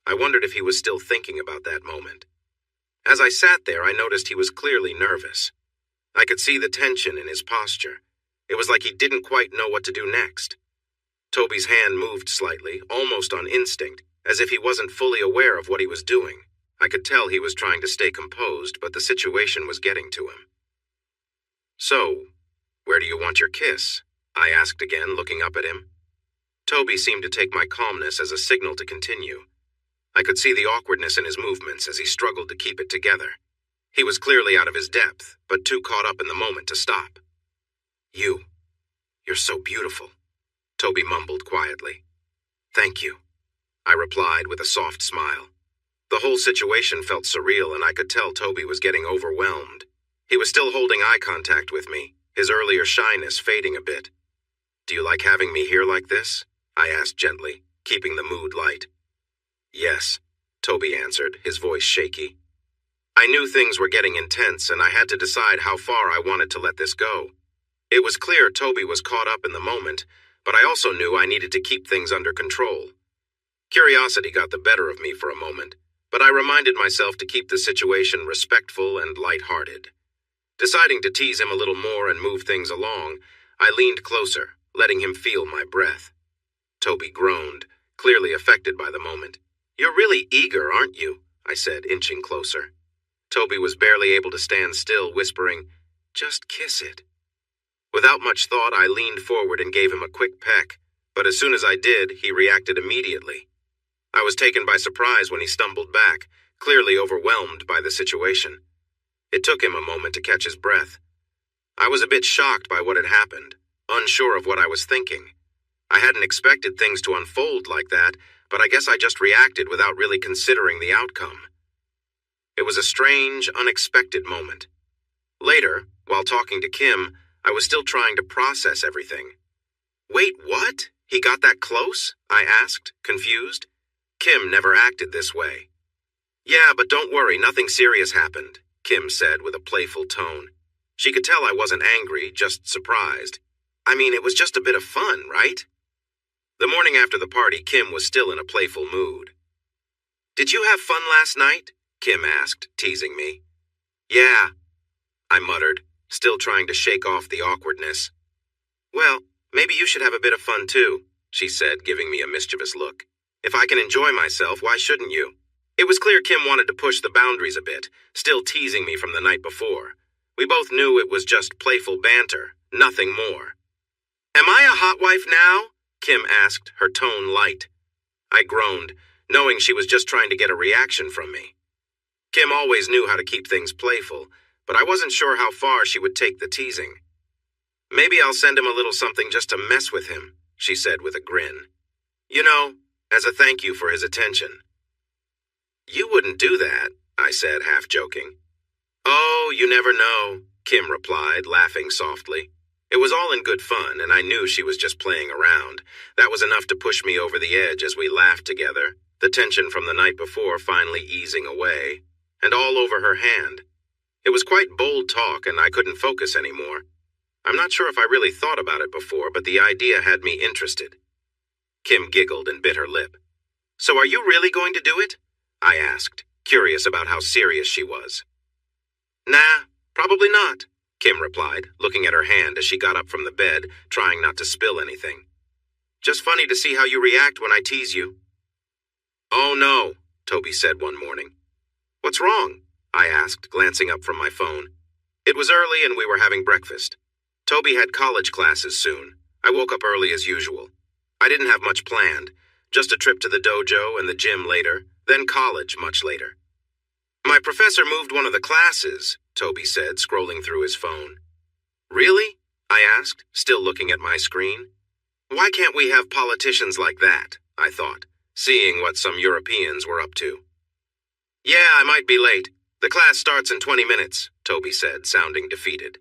I wondered if he was still thinking about that moment. As I sat there, I noticed he was clearly nervous. I could see the tension in his posture. It was like he didn't quite know what to do next. Toby's hand moved slightly, almost on instinct, as if he wasn't fully aware of what he was doing. I could tell he was trying to stay composed, but the situation was getting to him. "So, where do you want your kiss?" I asked again, looking up at him. Toby seemed to take my calmness as a signal to continue. I could see the awkwardness in his movements as he struggled to keep it together. He was clearly out of his depth, but too caught up in the moment to stop. You're so beautiful," Toby mumbled quietly. "Thank you," I replied with a soft smile. The whole situation felt surreal, and I could tell Toby was getting overwhelmed. He was still holding eye contact with me, his earlier shyness fading a bit. "Do you like having me here like this?" I asked gently, keeping the mood light. "Yes," Toby answered, his voice shaky. I knew things were getting intense, and I had to decide how far I wanted to let this go. It was clear Toby was caught up in the moment, but I also knew I needed to keep things under control. Curiosity got the better of me for a moment, but I reminded myself to keep the situation respectful and light-hearted. Deciding to tease him a little more and move things along, I leaned closer, letting him feel my breath. Toby groaned, clearly affected by the moment. "You're really eager, aren't you?" I said, inching closer. Toby was barely able to stand still, whispering, "Just kiss it." Without much thought, I leaned forward and gave him a quick peck, but as soon as I did, he reacted immediately. I was taken by surprise when he stumbled back, clearly overwhelmed by the situation. It took him a moment to catch his breath. I was a bit shocked by what had happened, unsure of what I was thinking. I hadn't expected things to unfold like that, but I guess I just reacted without really considering the outcome. It was a strange, unexpected moment. Later, while talking to Kim, I was still trying to process everything. "Wait, what? He got that close?" I asked, confused. Kim never acted this way. "Yeah, but don't worry, nothing serious happened," Kim said with a playful tone. She could tell I wasn't angry, just surprised. I mean, it was just a bit of fun, right? The morning after the party, Kim was still in a playful mood. "Did you have fun last night?" Kim asked, teasing me. "Yeah," I muttered, still trying to shake off the awkwardness. "Well, maybe you should have a bit of fun too," she said, giving me a mischievous look. "If I can enjoy myself, why shouldn't you?" It was clear Kim wanted to push the boundaries a bit, still teasing me from the night before. We both knew it was just playful banter, nothing more. "Am I a hot wife now?" Kim asked, her tone light. I groaned, knowing she was just trying to get a reaction from me. Kim always knew how to keep things playful, but I wasn't sure how far she would take the teasing. "Maybe I'll send him a little something just to mess with him," she said with a grin. "You know, as a thank you for his attention." "You wouldn't do that," I said, half joking. "Oh, you never know," Kim replied, laughing softly. It was all in good fun, and I knew she was just playing around. That was enough to push me over the edge as we laughed together, the tension from the night before finally easing away, and all over her hand. It was quite bold talk, and I couldn't focus anymore. I'm not sure if I really thought about it before, but the idea had me interested. Kim giggled and bit her lip. "So are you really going to do it?" I asked, curious about how serious she was. "Nah, probably not," Kim replied, looking at her hand as she got up from the bed, trying not to spill anything. "Just funny to see how you react when I tease you." "Oh no," Toby said one morning. "What's wrong?" I asked, glancing up from my phone. It was early and we were having breakfast. Toby had college classes soon. I woke up early as usual. I didn't have much planned, just a trip to the dojo and the gym later, then college much later. "My professor moved one of the classes," Toby said, scrolling through his phone. "Really?" I asked, still looking at my screen. Why can't we have politicians like that, I thought, seeing what some Europeans were up to. "Yeah, I might be late. The class starts in 20 minutes, Toby said, sounding defeated.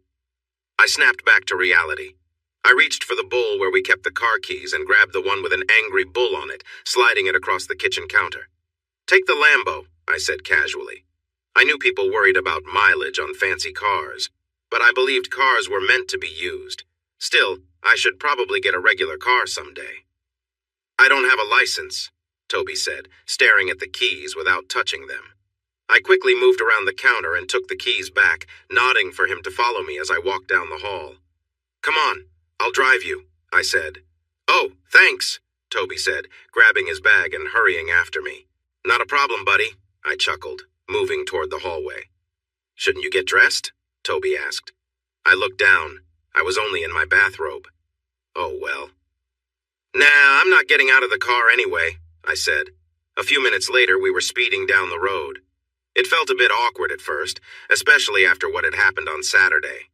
I snapped back to reality. I reached for the bowl where we kept the car keys and grabbed the one with an angry bull on it, sliding it across the kitchen counter. "Take the Lambo," I said casually. I knew people worried about mileage on fancy cars, but I believed cars were meant to be used. Still, I should probably get a regular car someday. "I don't have a license," Toby said, staring at the keys without touching them. I quickly moved around the counter and took the keys back, nodding for him to follow me as I walked down the hall. "Come on, I'll drive you," I said. "Oh, thanks," Toby said, grabbing his bag and hurrying after me. "Not a problem, buddy," I chuckled, moving toward the hallway. "Shouldn't you get dressed?" Toby asked. I looked down. I was only in my bathrobe. Oh, well. "Nah, I'm not getting out of the car anyway," I said. A few minutes later, we were speeding down the road. It felt a bit awkward at first, especially after what had happened on Saturday.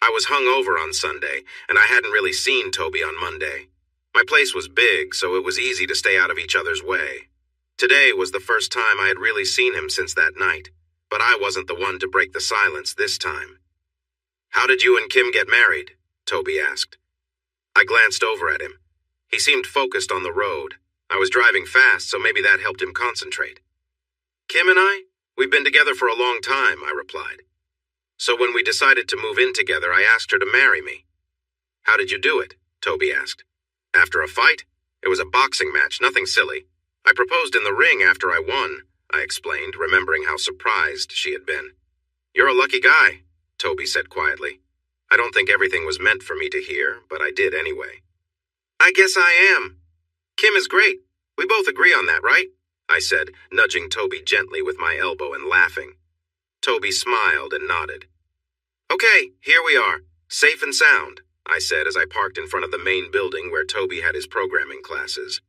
I was hungover on Sunday, and I hadn't really seen Toby on Monday. My place was big, so it was easy to stay out of each other's way. Today was the first time I had really seen him since that night, but I wasn't the one to break the silence this time. "How did you and Kim get married?" Toby asked. I glanced over at him. He seemed focused on the road. I was driving fast, so maybe that helped him concentrate. "Kim and I? We've been together for a long time," I replied. "So when we decided to move in together, I asked her to marry me." "How did you do it?" Toby asked. "After a fight? It was a boxing match, nothing silly. I proposed in the ring after I won," I explained, remembering how surprised she had been. "You're a lucky guy," Toby said quietly. I don't think everything was meant for me to hear, but I did anyway. "I guess I am. Kim is great. We both agree on that, right?" I said, nudging Toby gently with my elbow and laughing. Toby smiled and nodded. "Okay, here we are, safe and sound," I said as I parked in front of the main building where Toby had his programming classes.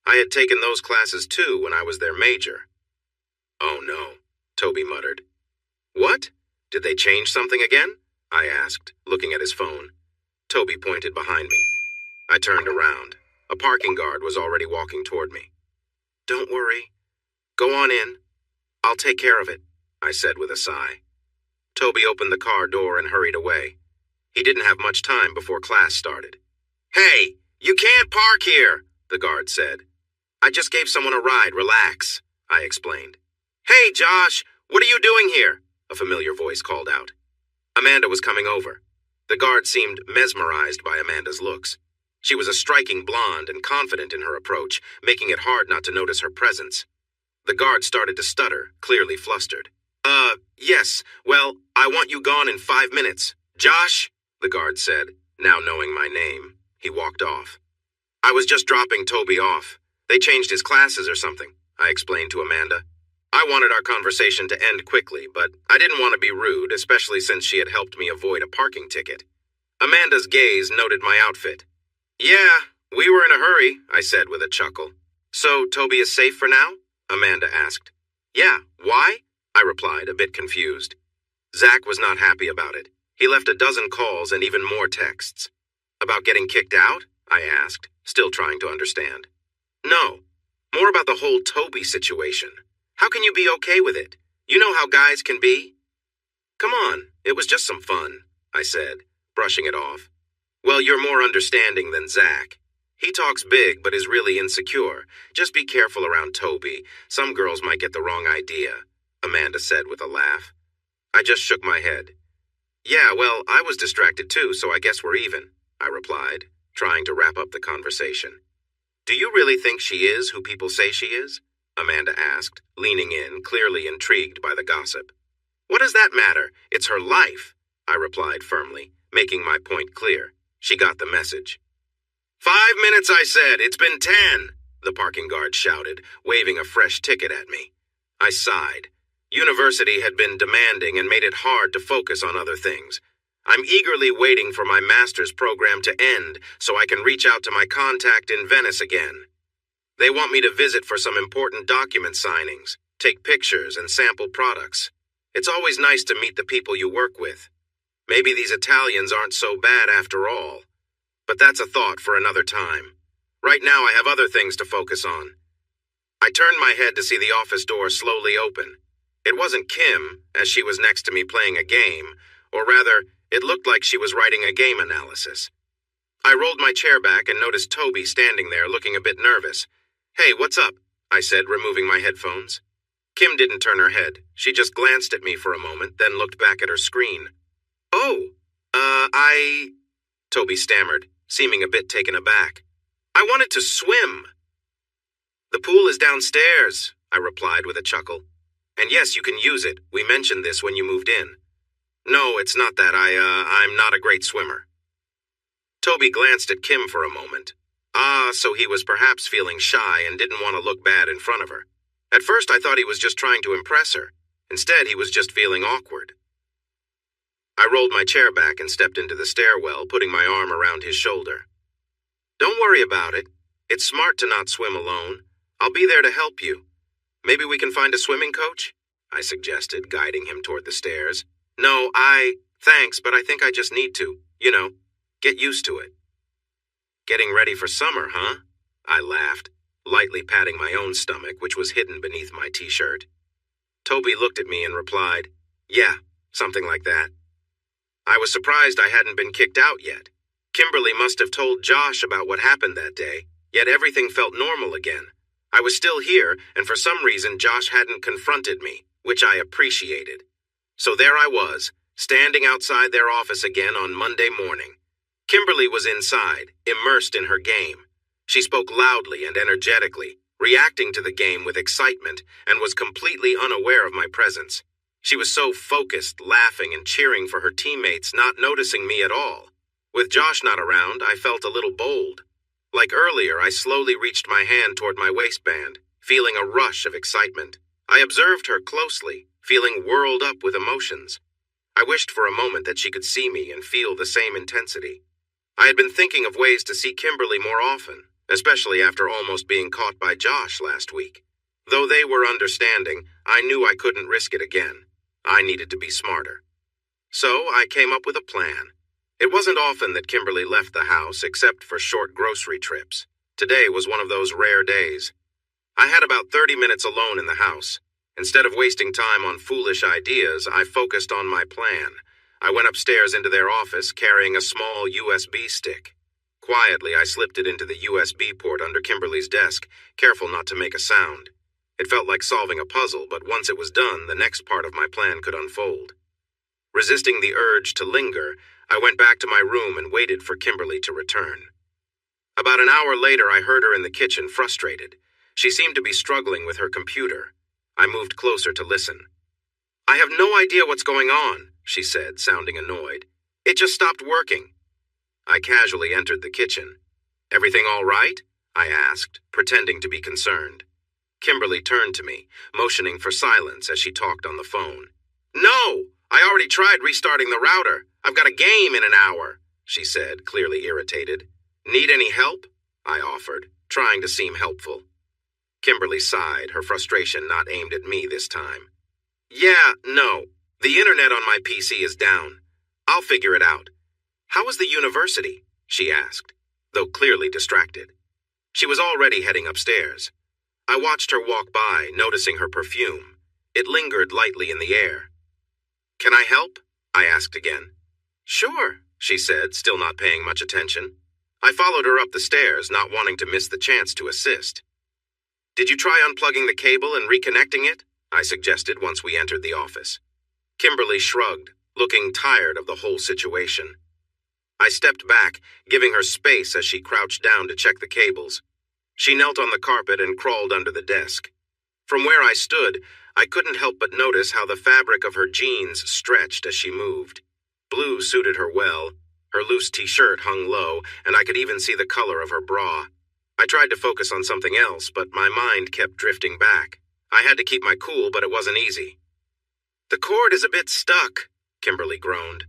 I had taken those classes too when I was their major. "Oh no," Toby muttered. "What? Did they change something again?" I asked, looking at his phone. Toby pointed behind me. I turned around. A parking guard was already walking toward me. "Don't worry. Go on in. I'll take care of it," I said with a sigh. Toby opened the car door and hurried away. He didn't have much time before class started. "Hey, you can't park here," the guard said. "I just gave someone a ride, relax," I explained. "Hey, Josh, what are you doing here?" a familiar voice called out. Amanda was coming over. The guard seemed mesmerized by Amanda's looks. She was a striking blonde and confident in her approach, making it hard not to notice her presence. The guard started to stutter, clearly flustered. Yes, well, I want you gone in 5 minutes. Josh, the guard said, now knowing my name. He walked off. I was just dropping Toby off. They changed his classes or something, I explained to Amanda. I wanted our conversation to end quickly, but I didn't want to be rude, especially since she had helped me avoid a parking ticket. Amanda's gaze noted my outfit. Yeah, we were in a hurry, I said with a chuckle. So Toby is safe for now? Amanda asked. Yeah, why? I replied, a bit confused. Zach was not happy about it. He left a dozen calls and even more texts. About getting kicked out? I asked, still trying to understand. No, more about the whole Toby situation. How can you be okay with it? You know how guys can be? Come on, it was just some fun, I said, brushing it off. Well, you're more understanding than Zach. He talks big but is really insecure. Just be careful around Toby. Some girls might get the wrong idea, Amanda said with a laugh. I just shook my head. Yeah, well, I was distracted too, so I guess we're even, I replied, trying to wrap up the conversation. Do you really think she is who people say she is? Amanda asked, leaning in, clearly intrigued by the gossip. What does that matter? It's her life, I replied firmly, making my point clear. She got the message. 5 minutes, I said. It's been 10, the parking guard shouted, waving a fresh ticket at me. I sighed. University had been demanding and made it hard to focus on other things. I'm eagerly waiting for my master's program to end so I can reach out to my contact in Venice again. They want me to visit for some important document signings, take pictures, and sample products. It's always nice to meet the people you work with. Maybe these Italians aren't so bad after all. But that's a thought for another time. Right now I have other things to focus on. I turned my head to see the office door slowly open. It wasn't Kim, as she was next to me playing a game, or rather, it looked like she was writing a game analysis. I rolled my chair back and noticed Toby standing there looking a bit nervous. Hey, what's up? I said, removing my headphones. Kim didn't turn her head. She just glanced at me for a moment, then looked back at her screen. Oh, Toby stammered, seeming a bit taken aback. I wanted to swim. The pool is downstairs, I replied with a chuckle. And yes, you can use it. We mentioned this when you moved in. No, it's not that. I'm not a great swimmer. Toby glanced at Kim for a moment. So he was perhaps feeling shy and didn't want to look bad in front of her. At first I thought he was just trying to impress her. Instead, he was just feeling awkward. I rolled my chair back and stepped into the stairwell, putting my arm around his shoulder. Don't worry about it. It's smart to not swim alone. I'll be there to help you. Maybe we can find a swimming coach? I suggested, guiding him toward the stairs. No, thanks, but I think I just need to, get used to it. Getting ready for summer, huh? I laughed, lightly patting my own stomach, which was hidden beneath my t-shirt. Toby looked at me and replied, yeah, something like that. I was surprised I hadn't been kicked out yet. Kimberly must have told Josh about what happened that day, yet everything felt normal again. I was still here, and for some reason Josh hadn't confronted me, which I appreciated. So there I was, standing outside their office again on Monday morning. Kimberly was inside, immersed in her game. She spoke loudly and energetically, reacting to the game with excitement, and was completely unaware of my presence. She was so focused, laughing and cheering for her teammates, not noticing me at all. With Josh not around, I felt a little bold. Like earlier, I slowly reached my hand toward my waistband, feeling a rush of excitement. I observed her closely, feeling whirled up with emotions. I wished for a moment that she could see me and feel the same intensity. I had been thinking of ways to see Kimberly more often, especially after almost being caught by Josh last week. Though they were understanding, I knew I couldn't risk it again. I needed to be smarter. So I came up with a plan. It wasn't often that Kimberly left the house except for short grocery trips. Today was one of those rare days. I had about 30 minutes alone in the house. Instead of wasting time on foolish ideas, I focused on my plan. I went upstairs into their office carrying a small USB stick. Quietly, I slipped it into the USB port under Kimberly's desk, careful not to make a sound. It felt like solving a puzzle, but once it was done, the next part of my plan could unfold. Resisting the urge to linger, I went back to my room and waited for Kimberly to return. About an hour later, I heard her in the kitchen, frustrated. She seemed to be struggling with her computer. I moved closer to listen. "I have no idea what's going on," she said, sounding annoyed. "It just stopped working." I casually entered the kitchen. "Everything all right?" I asked, pretending to be concerned. Kimberly turned to me, motioning for silence as she talked on the phone. "No! I already tried restarting the router. I've got a game in an hour," she said, clearly irritated. "Need any help?" I offered, trying to seem helpful. Kimberly sighed, her frustration not aimed at me this time. "Yeah, no. The internet on my PC is down. I'll figure it out. How was the university?" she asked, though clearly distracted. She was already heading upstairs. I watched her walk by, noticing her perfume. It lingered lightly in the air. "Can I help?" I asked again. "Sure," she said, still not paying much attention. I followed her up the stairs, not wanting to miss the chance to assist. "Did you try unplugging the cable and reconnecting it?" I suggested once we entered the office. Kimberly shrugged, looking tired of the whole situation. I stepped back, giving her space as she crouched down to check the cables. She knelt on the carpet and crawled under the desk. From where I stood, I couldn't help but notice how the fabric of her jeans stretched as she moved. Blue suited her well. Her loose t-shirt hung low, and I could even see the color of her bra. I tried to focus on something else, but my mind kept drifting back. I had to keep my cool, but it wasn't easy. "The cord is a bit stuck," Kimberly groaned.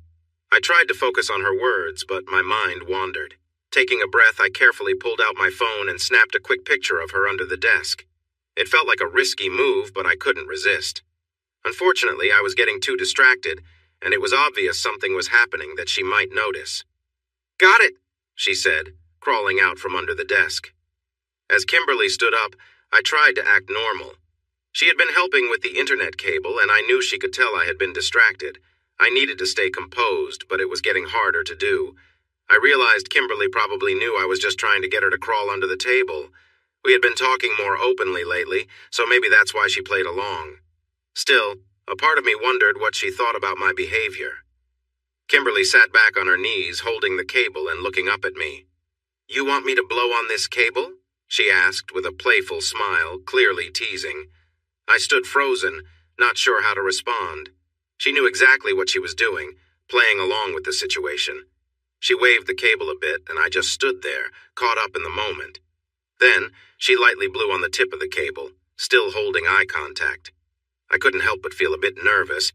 I tried to focus on her words, but my mind wandered. Taking a breath, I carefully pulled out my phone and snapped a quick picture of her under the desk. It felt like a risky move, but I couldn't resist. Unfortunately, I was getting too distracted, and it was obvious something was happening that she might notice. "Got it," she said, crawling out from under the desk. As Kimberly stood up, I tried to act normal. She had been helping with the internet cable, and I knew she could tell I had been distracted. I needed to stay composed, but it was getting harder to do. I realized Kimberly probably knew I was just trying to get her to crawl under the table. We had been talking more openly lately, so maybe that's why she played along. Still, a part of me wondered what she thought about my behavior. Kimberly sat back on her knees, holding the cable and looking up at me. "You want me to blow on this cable?" she asked with a playful smile, clearly teasing. I stood frozen, not sure how to respond. She knew exactly what she was doing, playing along with the situation. She waved the cable a bit, and I just stood there, caught up in the moment. Then, she lightly blew on the tip of the cable, still holding eye contact. I couldn't help but feel a bit nervous,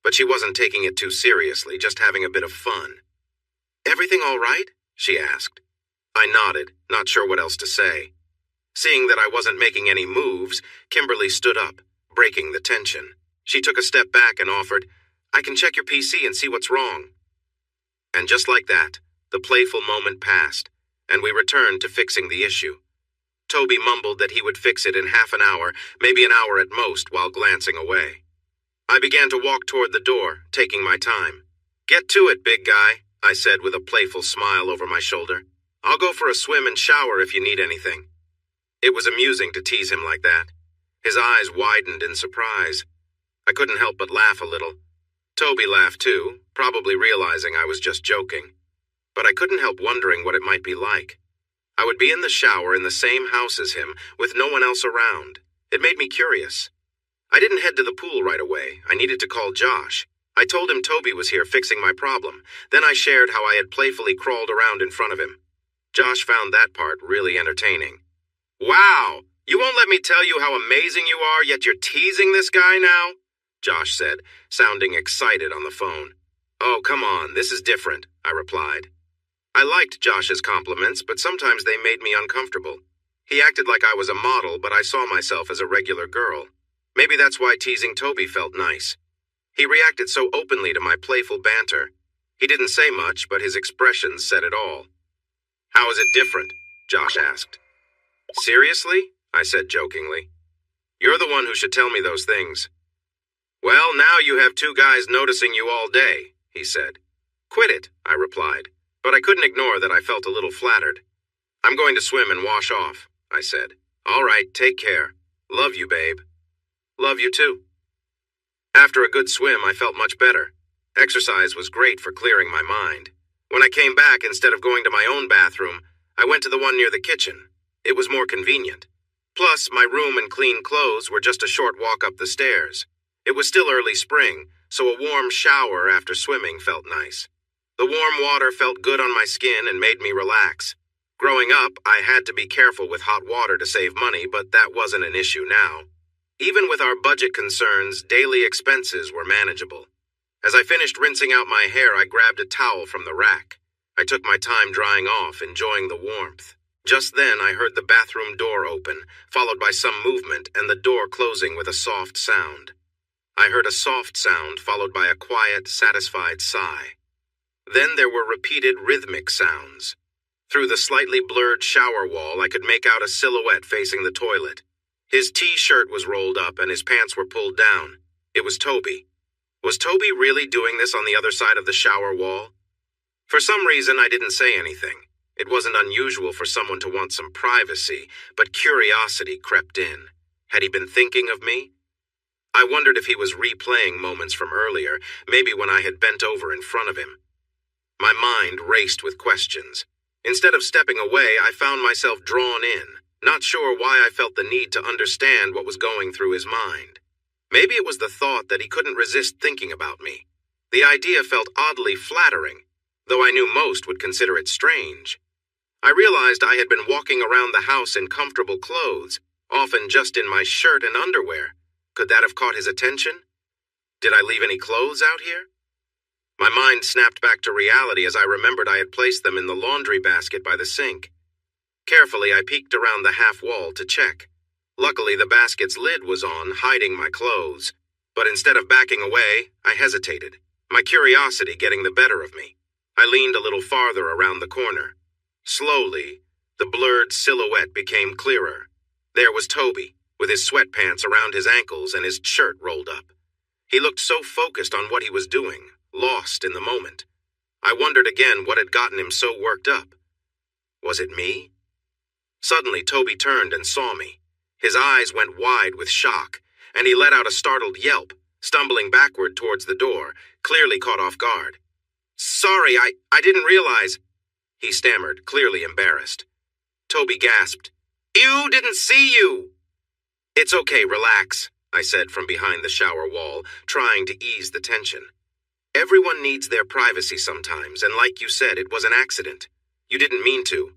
but she wasn't taking it too seriously, just having a bit of fun. "Everything all right?" she asked. I nodded, not sure what else to say. Seeing that I wasn't making any moves, Kimberly stood up, breaking the tension. She took a step back and offered, "I can check your PC and see what's wrong." And just like that, the playful moment passed, and we returned to fixing the issue. Toby mumbled that he would fix it in half an hour, maybe an hour at most, while glancing away. I began to walk toward the door, taking my time. "Get to it, big guy," I said with a playful smile over my shoulder. "I'll go for a swim and shower if you need anything." It was amusing to tease him like that. His eyes widened in surprise. I couldn't help but laugh a little. Toby laughed too, probably realizing I was just joking. But I couldn't help wondering what it might be like. I would be in the shower in the same house as him, with no one else around. It made me curious. I didn't head to the pool right away. I needed to call Josh. I told him Toby was here fixing my problem. Then I shared how I had playfully crawled around in front of him. Josh found that part really entertaining. "Wow! You won't let me tell you how amazing you are, yet you're teasing this guy now?" Josh said, sounding excited on the phone. "Oh, come on, this is different," I replied. I liked Josh's compliments, but sometimes they made me uncomfortable. He acted like I was a model, but I saw myself as a regular girl. Maybe that's why teasing Toby felt nice. He reacted so openly to my playful banter. He didn't say much, but his expressions said it all. "How is it different?" Josh asked. "Seriously?" I said jokingly. "You're the one who should tell me those things." "Well, now you have two guys noticing you all day," he said. "Quit it," I replied, but I couldn't ignore that I felt a little flattered. "I'm going to swim and wash off," I said. "All right, take care. Love you, babe." "Love you too." After a good swim, I felt much better. Exercise was great for clearing my mind. When I came back, instead of going to my own bathroom, I went to the one near the kitchen. It was more convenient. Plus, my room and clean clothes were just a short walk up the stairs. It was still early spring, so a warm shower after swimming felt nice. The warm water felt good on my skin and made me relax. Growing up, I had to be careful with hot water to save money, but that wasn't an issue now. Even with our budget concerns, daily expenses were manageable. As I finished rinsing out my hair, I grabbed a towel from the rack. I took my time drying off, enjoying the warmth. Just then, I heard the bathroom door open, followed by some movement and the door closing with a soft sound. I heard a soft sound followed by a quiet, satisfied sigh. Then there were repeated rhythmic sounds. Through the slightly blurred shower wall, I could make out a silhouette facing the toilet. His t-shirt was rolled up and his pants were pulled down. It was Toby. Was Toby really doing this on the other side of the shower wall? For some reason, I didn't say anything. It wasn't unusual for someone to want some privacy, but curiosity crept in. Had he been thinking of me? I wondered if he was replaying moments from earlier, maybe when I had bent over in front of him. My mind raced with questions. Instead of stepping away, I found myself drawn in, not sure why I felt the need to understand what was going through his mind. Maybe it was the thought that he couldn't resist thinking about me. The idea felt oddly flattering, though I knew most would consider it strange. I realized I had been walking around the house in comfortable clothes, often just in my shirt and underwear. Could that have caught his attention? Did I leave any clothes out here? My mind snapped back to reality as I remembered I had placed them in the laundry basket by the sink. Carefully, I peeked around the half wall to check. Luckily, the basket's lid was on, hiding my clothes. But instead of backing away, I hesitated, my curiosity getting the better of me. I leaned a little farther around the corner. Slowly, the blurred silhouette became clearer. There was Toby, with his sweatpants around his ankles and his shirt rolled up. He looked so focused on what he was doing, lost in the moment. I wondered again what had gotten him so worked up. Was it me? Suddenly, Toby turned and saw me. His eyes went wide with shock, and he let out a startled yelp, stumbling backward towards the door, clearly caught off guard. "Sorry, I didn't realize," he stammered, clearly embarrassed. Toby gasped, "Ew, didn't see you!" "It's okay, relax," I said from behind the shower wall, trying to ease the tension. "Everyone needs their privacy sometimes, and like you said, it was an accident. You didn't mean to."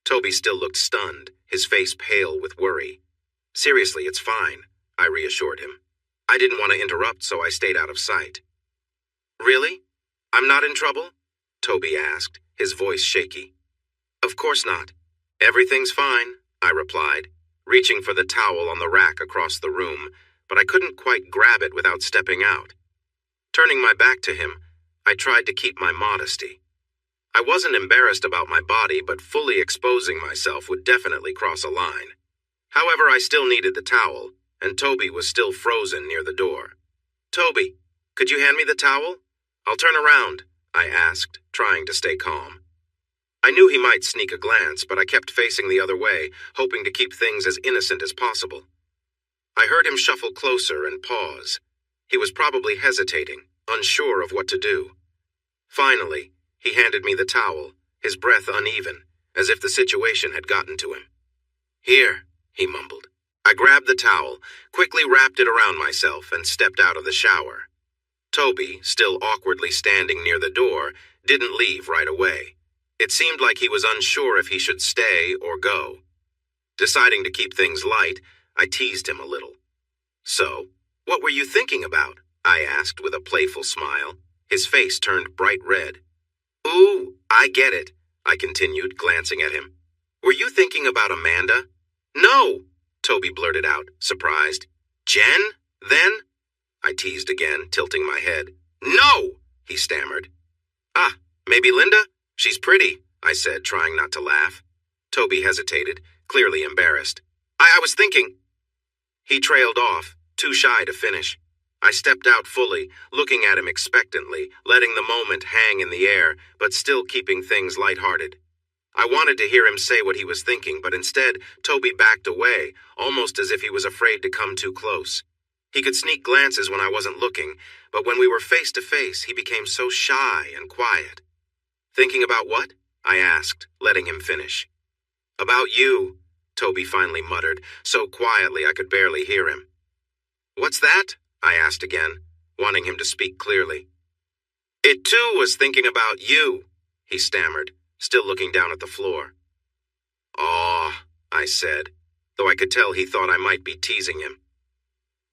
Toby still looked stunned, his face pale with worry. "Seriously, it's fine," I reassured him. I didn't want to interrupt, so I stayed out of sight. "Really? I'm not in trouble?" Toby asked, his voice shaky. "Of course not. Everything's fine," I replied, reaching for the towel on the rack across the room, but I couldn't quite grab it without stepping out. Turning my back to him, I tried to keep my modesty. I wasn't embarrassed about my body, but fully exposing myself would definitely cross a line. However, I still needed the towel, and Toby was still frozen near the door. "Toby, could you hand me the towel? I'll turn around," I asked, trying to stay calm. I knew he might sneak a glance, but I kept facing the other way, hoping to keep things as innocent as possible. I heard him shuffle closer and pause. He was probably hesitating, unsure of what to do. Finally, he handed me the towel, his breath uneven, as if the situation had gotten to him. "Here," he mumbled. I grabbed the towel, quickly wrapped it around myself, and stepped out of the shower. Toby, still awkwardly standing near the door, didn't leave right away. It seemed like he was unsure if he should stay or go. Deciding to keep things light, I teased him a little. "So, what were you thinking about?" I asked with a playful smile. His face turned bright red. "Ooh, I get it," I continued, glancing at him. "Were you thinking about Amanda?" "No," Toby blurted out, surprised. "Jen, then?" I teased again, tilting my head. "No," he stammered. "Ah, maybe Linda? She's pretty," I said, trying not to laugh. Toby hesitated, clearly embarrassed. I was thinking." He trailed off, too shy to finish. I stepped out fully, looking at him expectantly, letting the moment hang in the air, but still keeping things lighthearted. I wanted to hear him say what he was thinking, but instead, Toby backed away, almost as if he was afraid to come too close. He could sneak glances when I wasn't looking, but when we were face to face, he became so shy and quiet. Thinking about what? I asked, letting him finish. About you, Toby finally muttered, so quietly I could barely hear him. What's that? I asked again, wanting him to speak clearly. It too was thinking about you, he stammered, still looking down at the floor. Aw, I said, though I could tell he thought I might be teasing him.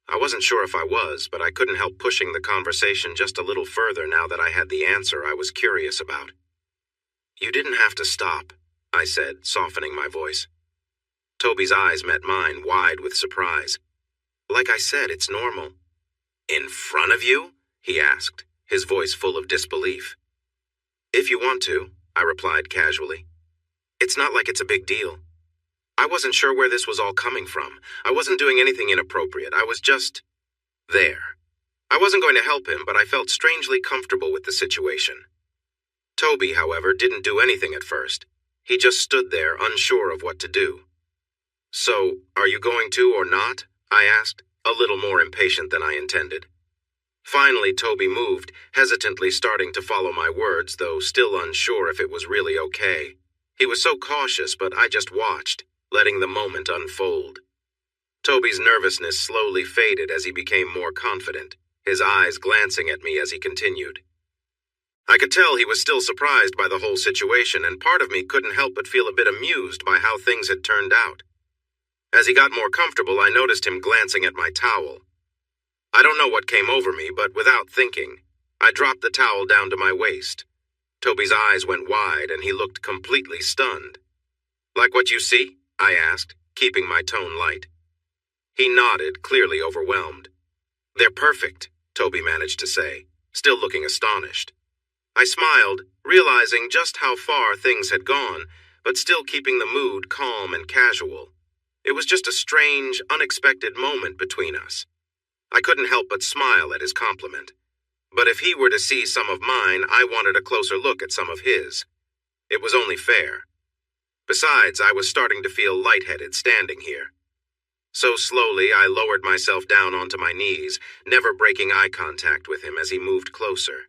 I wasn't sure if I was, but I couldn't help pushing the conversation just a little further now that I had the answer I was curious about. You didn't have to stop, I said, softening my voice. Toby's eyes met mine, wide with surprise. Like I said, it's normal. In front of you? He asked, his voice full of disbelief. If you want to, I replied casually. It's not like it's a big deal. I wasn't sure where this was all coming from. I wasn't doing anything inappropriate. I was just there. I wasn't going to help him, but I felt strangely comfortable with the situation. Toby, however, didn't do anything at first. He just stood there, unsure of what to do. So, are you going to or not? I asked, a little more impatient than I intended. Finally, Toby moved, hesitantly starting to follow my words, though still unsure if it was really okay. He was so cautious, but I just watched, letting the moment unfold. Toby's nervousness slowly faded as he became more confident, his eyes glancing at me as he continued. I could tell he was still surprised by the whole situation, and part of me couldn't help but feel a bit amused by how things had turned out. As he got more comfortable, I noticed him glancing at my towel. I don't know what came over me, but without thinking, I dropped the towel down to my waist. Toby's eyes went wide, and he looked completely stunned. Like what you see? I asked, keeping my tone light. He nodded, clearly overwhelmed. They're perfect, Toby managed to say, still looking astonished. I smiled, realizing just how far things had gone, but still keeping the mood calm and casual. It was just a strange, unexpected moment between us. I couldn't help but smile at his compliment. But if he were to see some of mine, I wanted a closer look at some of his. It was only fair. Besides, I was starting to feel lightheaded standing here. So slowly, I lowered myself down onto my knees, never breaking eye contact with him as he moved closer.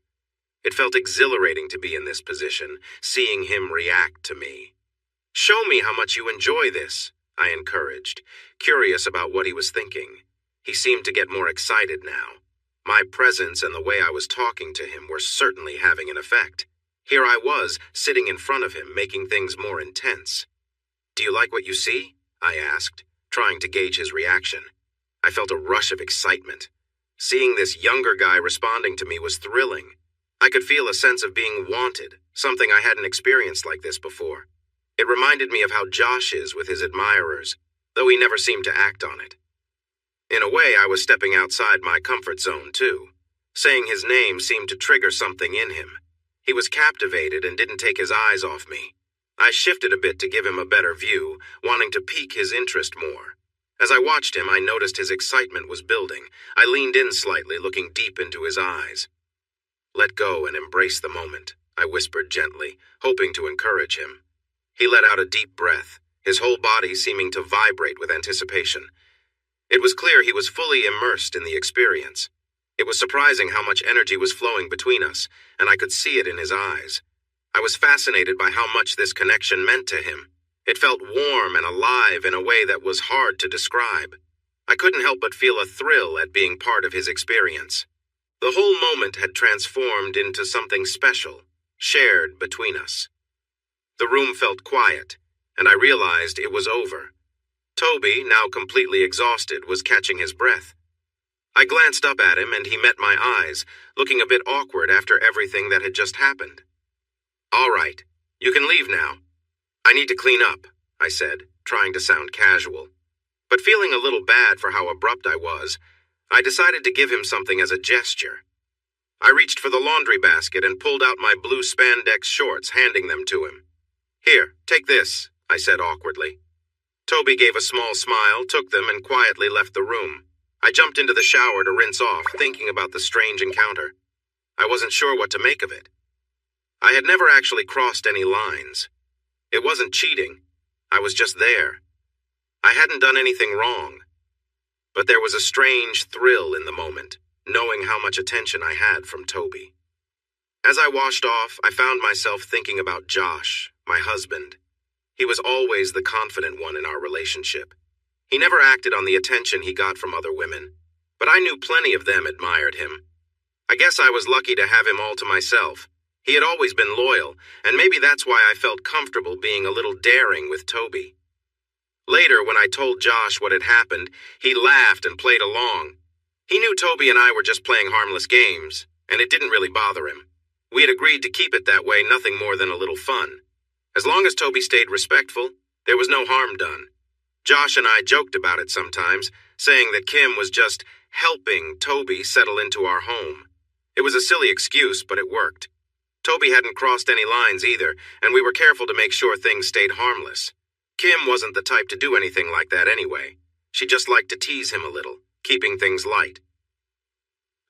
It felt exhilarating to be in this position, seeing him react to me. Show me how much you enjoy this, I encouraged, curious about what he was thinking. He seemed to get more excited now. My presence and the way I was talking to him were certainly having an effect. Here I was, sitting in front of him, making things more intense. Do you like what you see? I asked, trying to gauge his reaction. I felt a rush of excitement. Seeing this younger guy responding to me was thrilling. I could feel a sense of being wanted, something I hadn't experienced like this before. It reminded me of how Josh is with his admirers, though he never seemed to act on it. In a way, I was stepping outside my comfort zone, too. Saying his name seemed to trigger something in him. He was captivated and didn't take his eyes off me. I shifted a bit to give him a better view, wanting to pique his interest more. As I watched him, I noticed his excitement was building. I leaned in slightly, looking deep into his eyes. Let go and embrace the moment, I whispered gently, hoping to encourage him. He let out a deep breath, his whole body seeming to vibrate with anticipation. It was clear he was fully immersed in the experience. It was surprising how much energy was flowing between us, and I could see it in his eyes. I was fascinated by how much this connection meant to him. It felt warm and alive in a way that was hard to describe. I couldn't help but feel a thrill at being part of his experience. The whole moment had transformed into something special, shared between us. The room felt quiet, and I realized it was over. Toby, now completely exhausted, was catching his breath. I glanced up at him and he met my eyes, looking a bit awkward after everything that had just happened. All right, you can leave now. I need to clean up, I said, trying to sound casual. But feeling a little bad for how abrupt I was, I decided to give him something as a gesture. I reached for the laundry basket and pulled out my blue spandex shorts, handing them to him. Here, take this, I said awkwardly. Toby gave a small smile, took them, and quietly left the room. I jumped into the shower to rinse off, thinking about the strange encounter. I wasn't sure what to make of it. I had never actually crossed any lines. It wasn't cheating. I was just there. I hadn't done anything wrong. but there was a strange thrill in the moment, knowing how much attention I had from Toby. As I washed off, I found myself thinking about Josh, my husband. He was always the confident one in our relationship. He never acted on the attention he got from other women, but I knew plenty of them admired him. I guess I was lucky to have him all to myself. He had always been loyal, and maybe that's why I felt comfortable being a little daring with Toby. Later, when I told Josh what had happened, he laughed and played along. He knew Toby and I were just playing harmless games, and it didn't really bother him. We had agreed to keep it that way, nothing more than a little fun. As long as Toby stayed respectful, there was no harm done. Josh and I joked about it sometimes, saying that Kim was just helping Toby settle into our home. It was a silly excuse, but it worked. Toby hadn't crossed any lines either, and we were careful to make sure things stayed harmless. Kim wasn't the type to do anything like that anyway. She just liked to tease him a little, keeping things light.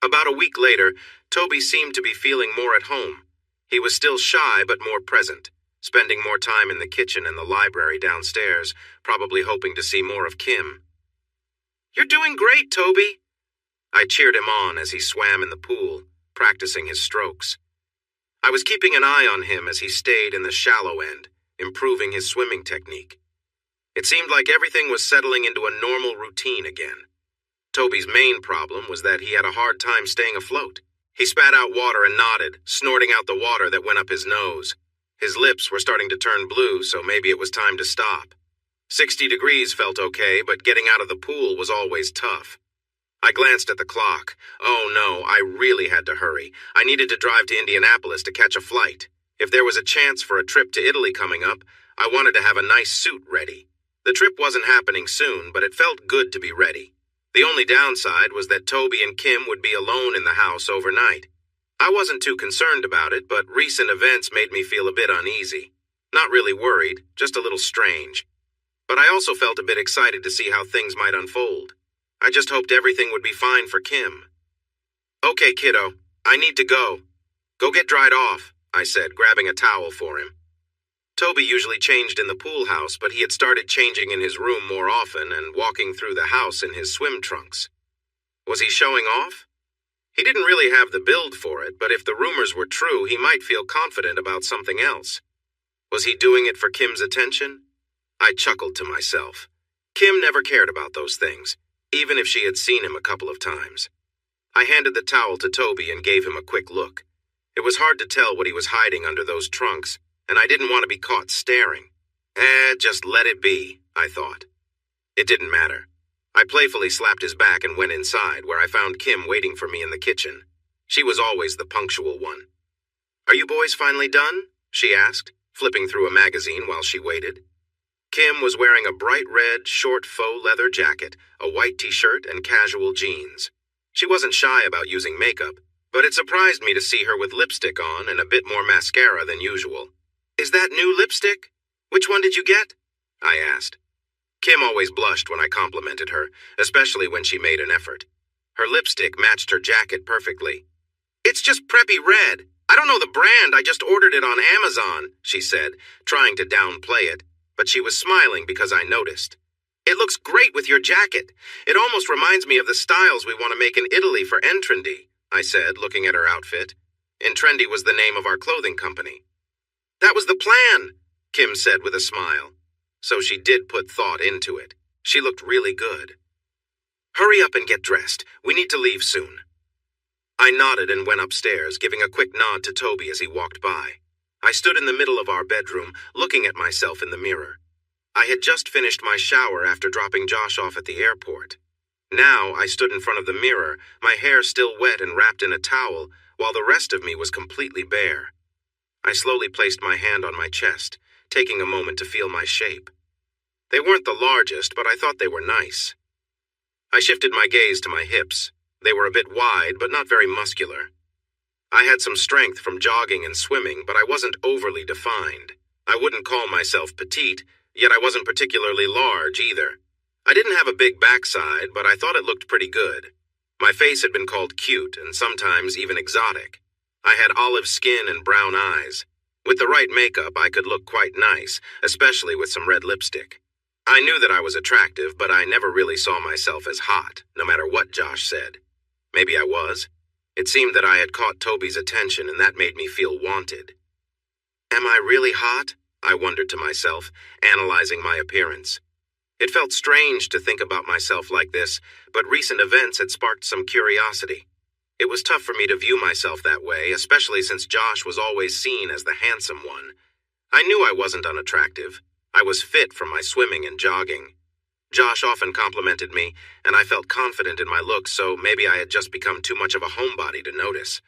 About a week later, Toby seemed to be feeling more at home. He was still shy but more present, spending more time in the kitchen and the library downstairs, probably hoping to see more of Kim. "You're doing great, Toby." I cheered him on as he swam in the pool, practicing his strokes. I was keeping an eye on him as he stayed in the shallow end, improving his swimming technique. It seemed like everything was settling into a normal routine again. Toby's main problem was that he had a hard time staying afloat. He spat out water and nodded, snorting out the water that went up his nose. His lips were starting to turn blue, so maybe it was time to stop. 60 degrees felt okay, but getting out of the pool was always tough. I glanced at the clock. Oh no, I really had to hurry. I needed to drive to Indianapolis to catch a flight. If there was a chance for a trip to Italy coming up, I wanted to have a nice suit ready. The trip wasn't happening soon, but it felt good to be ready. The only downside was that Toby and Kim would be alone in the house overnight. I wasn't too concerned about it, but recent events made me feel a bit uneasy. Not really worried, just a little strange. But I also felt a bit excited to see how things might unfold. I just hoped everything would be fine for Kim. "Okay, kiddo, I need to go." "Go get dried off," I said, grabbing a towel for him. Toby usually changed in the pool house, but he had started changing in his room more often and walking through the house in his swim trunks. Was he showing off? He didn't really have the build for it, but if the rumors were true, he might feel confident about something else. Was he doing it for Kim's attention? I chuckled to myself. Kim never cared about those things, even if she had seen him a couple of times. I handed the towel to Toby and gave him a quick look. It was hard to tell what he was hiding under those trunks, and I didn't want to be caught staring. Just let it be, I thought. It didn't matter. I playfully slapped his back and went inside, where I found Kim waiting for me in the kitchen. She was always the punctual one. "Are you boys finally done?" she asked, flipping through a magazine while she waited. Kim was wearing a bright red, short faux leather jacket, a white t-shirt, and casual jeans. She wasn't shy about using makeup, but it surprised me to see her with lipstick on and a bit more mascara than usual. "Is that new lipstick? Which one did you get?" I asked. Kim always blushed when I complimented her, especially when she made an effort. Her lipstick matched her jacket perfectly. "It's just preppy red. I don't know the brand, I just ordered it on Amazon," she said, trying to downplay it, but she was smiling because I noticed. "It looks great with your jacket. It almost reminds me of the styles we want to make in Italy for Entrendy," I said, looking at her outfit. Entrendy was the name of our clothing company. "That was the plan," Kim said with a smile. So she did put thought into it. She looked really good. "Hurry up and get dressed. We need to leave soon." I nodded and went upstairs, giving a quick nod to Toby as he walked by. I stood in the middle of our bedroom, looking at myself in the mirror. I had just finished my shower after dropping Josh off at the airport. Now I stood in front of the mirror, my hair still wet and wrapped in a towel, while the rest of me was completely bare. I slowly placed my hand on my chest, taking a moment to feel my shape. They weren't the largest, but I thought they were nice. I shifted my gaze to my hips. They were a bit wide, but not very muscular. I had some strength from jogging and swimming, but I wasn't overly defined. I wouldn't call myself petite, yet I wasn't particularly large either. I didn't have a big backside, but I thought it looked pretty good. My face had been called cute and sometimes even exotic. I had olive skin and brown eyes. With the right makeup, I could look quite nice, especially with some red lipstick. I knew that I was attractive, but I never really saw myself as hot, no matter what Josh said. Maybe I was. It seemed that I had caught Toby's attention, and that made me feel wanted. Am I really hot? I wondered to myself, analyzing my appearance. It felt strange to think about myself like this, but recent events had sparked some curiosity. It was tough for me to view myself that way, especially since Josh was always seen as the handsome one. I knew I wasn't unattractive. I was fit from my swimming and jogging. Josh often complimented me, and I felt confident in my looks, so maybe I had just become too much of a homebody to notice.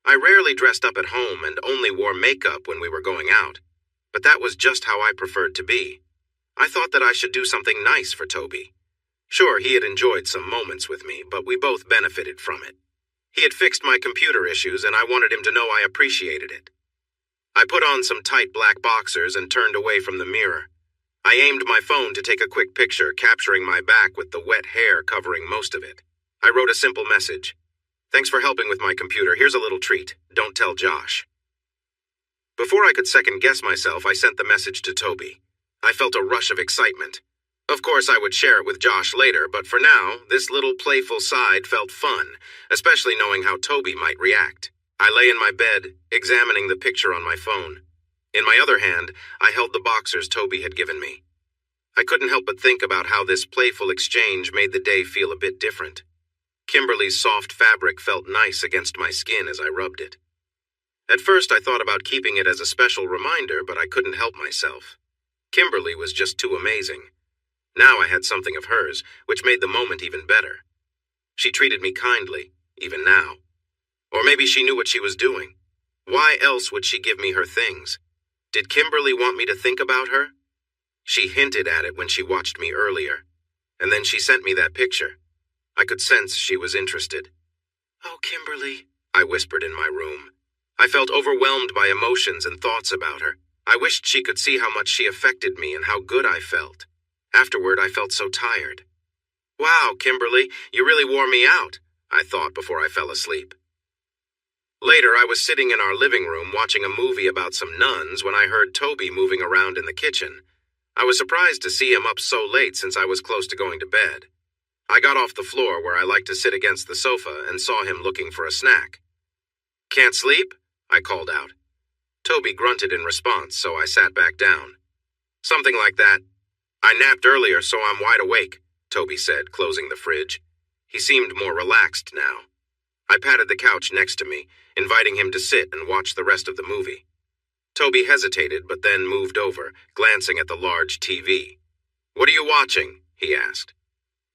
I rarely dressed up at home and only wore makeup when we were going out, but that was just how I preferred to be. I thought that I should do something nice for Toby. Sure, he had enjoyed some moments with me, but we both benefited from it. He had fixed my computer issues, and I wanted him to know I appreciated it. I put on some tight black boxers and turned away from the mirror. I aimed my phone to take a quick picture, capturing my back with the wet hair covering most of it. I wrote a simple message. Thanks for helping with my computer. Here's a little treat. Don't tell Josh. Before I could second-guess myself, I sent the message to Toby. I felt a rush of excitement. Of course, I would share it with Josh later, but for now, this little playful side felt fun, especially knowing how Toby might react. I lay in my bed, examining the picture on my phone. In my other hand, I held the boxers Toby had given me. I couldn't help but think about how this playful exchange made the day feel a bit different. Kimberly's soft fabric felt nice against my skin as I rubbed it. At first, I thought about keeping it as a special reminder, but I couldn't help myself. Kimberly was just too amazing. Now I had something of hers, which made the moment even better. She treated me kindly, even now. Or maybe she knew what she was doing. Why else would she give me her things? Did Kimberly want me to think about her? She hinted at it when she watched me earlier, and then she sent me that picture. I could sense she was interested. "Oh, Kimberly," I whispered in my room. I felt overwhelmed by emotions and thoughts about her. I wished she could see how much she affected me and how good I felt. Afterward, I felt so tired. Wow, Kimberly, you really wore me out, I thought before I fell asleep. Later, I was sitting in our living room watching a movie about some nuns when I heard Toby moving around in the kitchen. I was surprised to see him up so late since I was close to going to bed. I got off the floor where I like to sit against the sofa and saw him looking for a snack. "Can't sleep?" I called out. Toby grunted in response, so I sat back down. "Something like that. I napped earlier, so I'm wide awake," Toby said, closing the fridge. He seemed more relaxed now. I patted the couch next to me, inviting him to sit and watch the rest of the movie. Toby hesitated, but then moved over, glancing at the large TV. "What are you watching?" he asked.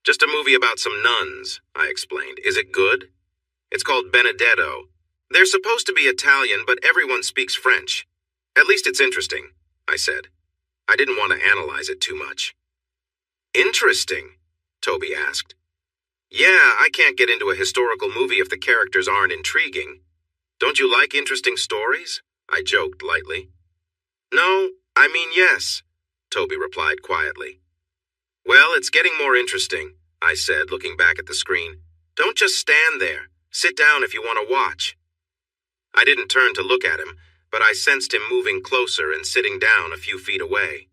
"Just a movie about some nuns," I explained. "Is it good?" "It's called Benedetto. They're supposed to be Italian, but everyone speaks French. At least it's interesting," I said. I didn't want to analyze it too much. "Interesting?" Toby asked. "Yeah, I can't get into a historical movie if the characters aren't intriguing. Don't you like interesting stories?" I joked lightly. "No, I mean yes," Toby replied quietly. "Well, it's getting more interesting," I said, looking back at the screen. "Don't just stand there. Sit down if you want to watch." I didn't turn to look at him, but I sensed him moving closer and sitting down a few feet away.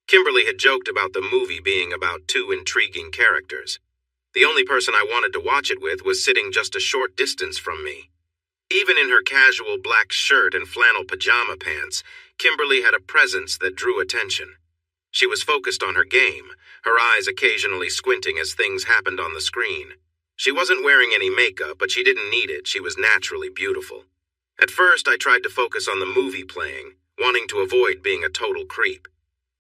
Kimberly had joked about the movie being about two intriguing characters. The only person I wanted to watch it with was sitting just a short distance from me. Even in her casual black shirt and flannel pajama pants, Kimberly had a presence that drew attention. She was focused on her game, her eyes occasionally squinting as things happened on the screen. She wasn't wearing any makeup, but she didn't need it. She was naturally beautiful. At first, I tried to focus on the movie playing, wanting to avoid being a total creep.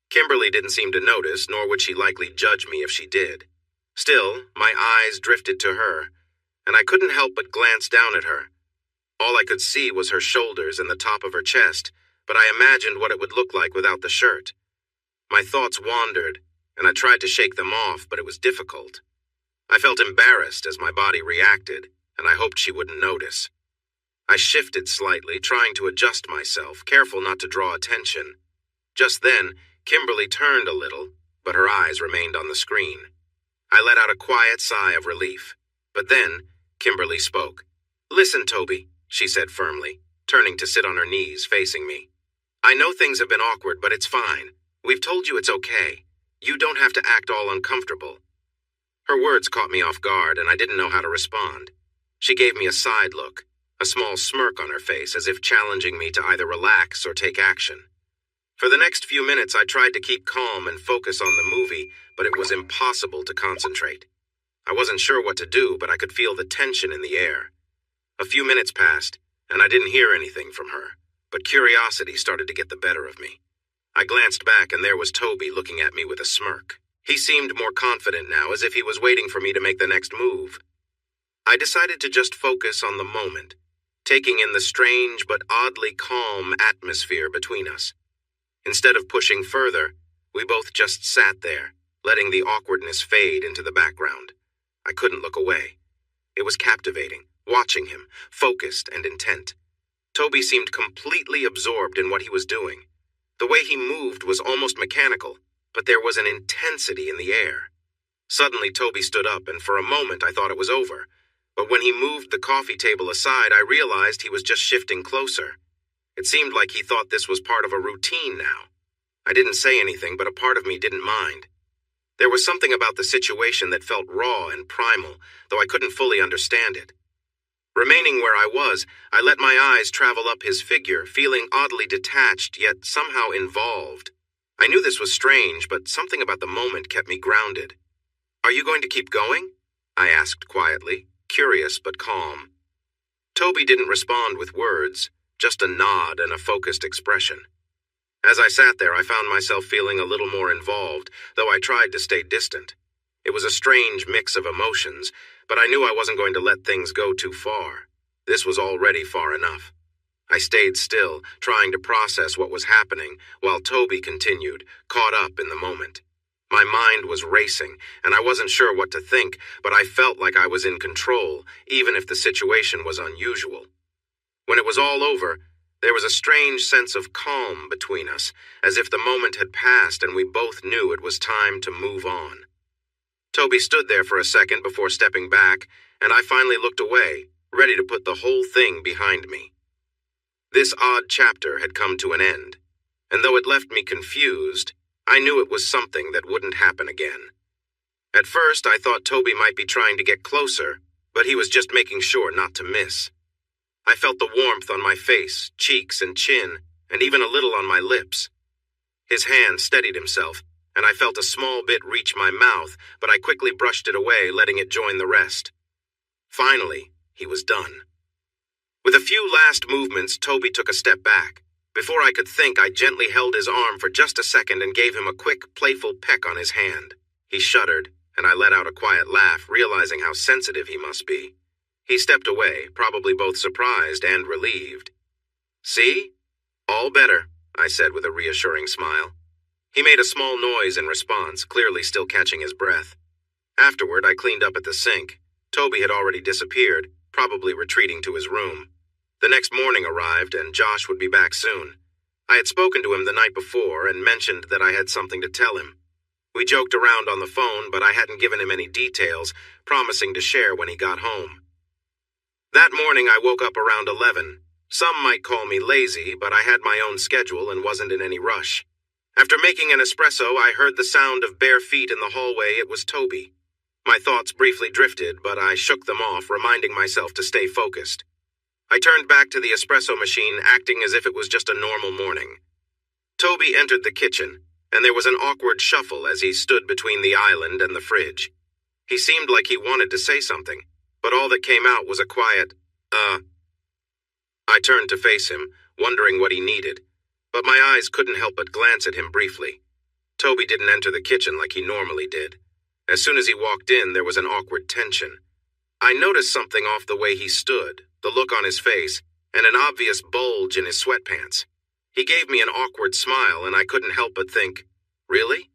Kimberly didn't seem to notice, nor would she likely judge me if she did. Still, my eyes drifted to her, and I couldn't help but glance down at her. All I could see was her shoulders and the top of her chest, but I imagined what it would look like without the shirt. My thoughts wandered, and I tried to shake them off, but it was difficult. I felt embarrassed as my body reacted, and I hoped she wouldn't notice. I shifted slightly, trying to adjust myself, careful not to draw attention. Just then, Kimberly turned a little, but her eyes remained on the screen. I let out a quiet sigh of relief. But then, Kimberly spoke. "Listen, Toby," she said firmly, turning to sit on her knees facing me. "I know things have been awkward, but it's fine. We've told you it's okay. You don't have to act all uncomfortable." Her words caught me off guard, and I didn't know how to respond. She gave me a side look, a small smirk on her face, as if challenging me to either relax or take action. For the next few minutes, I tried to keep calm and focus on the movie, but it was impossible to concentrate. I wasn't sure what to do, but I could feel the tension in the air. A few minutes passed, and I didn't hear anything from her, but curiosity started to get the better of me. I glanced back, and there was Toby looking at me with a smirk. He seemed more confident now, as if he was waiting for me to make the next move. I decided to just focus on the moment, taking in the strange but oddly calm atmosphere between us. Instead of pushing further, we both just sat there, letting the awkwardness fade into the background. I couldn't look away. It was captivating, watching him, focused and intent. Toby seemed completely absorbed in what he was doing. The way he moved was almost mechanical, but there was an intensity in the air. Suddenly, Toby stood up, and for a moment I thought it was over. But when he moved the coffee table aside, I realized he was just shifting closer. It seemed like he thought this was part of a routine now. I didn't say anything, but a part of me didn't mind. There was something about the situation that felt raw and primal, though I couldn't fully understand it. Remaining where I was, I let my eyes travel up his figure, feeling oddly detached, yet somehow involved. I knew this was strange, but something about the moment kept me grounded. "Are you going to keep going?" I asked quietly, curious but calm. Toby didn't respond with words, just a nod and a focused expression. As I sat there, I found myself feeling a little more involved, though I tried to stay distant. It was a strange mix of emotions, but I knew I wasn't going to let things go too far. This was already far enough. I stayed still, trying to process what was happening, while Toby continued, caught up in the moment. My mind was racing, and I wasn't sure what to think, but I felt like I was in control, even if the situation was unusual. When it was all over, there was a strange sense of calm between us, as if the moment had passed and we both knew it was time to move on. Toby stood there for a second before stepping back, and I finally looked away, ready to put the whole thing behind me. This odd chapter had come to an end, and though it left me confused, I knew it was something that wouldn't happen again. At first, I thought Toby might be trying to get closer, but he was just making sure not to miss. I felt the warmth on my face, cheeks, and chin, and even a little on my lips. His hand steadied himself, and I felt a small bit reach my mouth, but I quickly brushed it away, letting it join the rest. Finally, he was done. With a few last movements, Toby took a step back. Before I could think, I gently held his arm for just a second and gave him a quick, playful peck on his hand. He shuddered, and I let out a quiet laugh, realizing how sensitive he must be. He stepped away, probably both surprised and relieved. "See? All better," I said with a reassuring smile. He made a small noise in response, clearly still catching his breath. Afterward, I cleaned up at the sink. Toby had already disappeared, probably retreating to his room. The next morning arrived, and Josh would be back soon. I had spoken to him the night before and mentioned that I had something to tell him. We joked around on the phone, but I hadn't given him any details, promising to share when he got home. That morning, I woke up around 11. Some might call me lazy, but I had my own schedule and wasn't in any rush. After making an espresso, I heard the sound of bare feet in the hallway. It was Toby. My thoughts briefly drifted, but I shook them off, reminding myself to stay focused. I turned back to the espresso machine, acting as if it was just a normal morning. Toby entered the kitchen, and there was an awkward shuffle as he stood between the island and the fridge. He seemed like he wanted to say something, but all that came out was a quiet, I turned to face him, wondering what he needed, but my eyes couldn't help but glance at him briefly. Toby didn't enter the kitchen like he normally did. As soon as he walked in, there was an awkward tension. I noticed something off the way he stood, the look on his face, and an obvious bulge in his sweatpants. He gave me an awkward smile, and I couldn't help but think, "Really?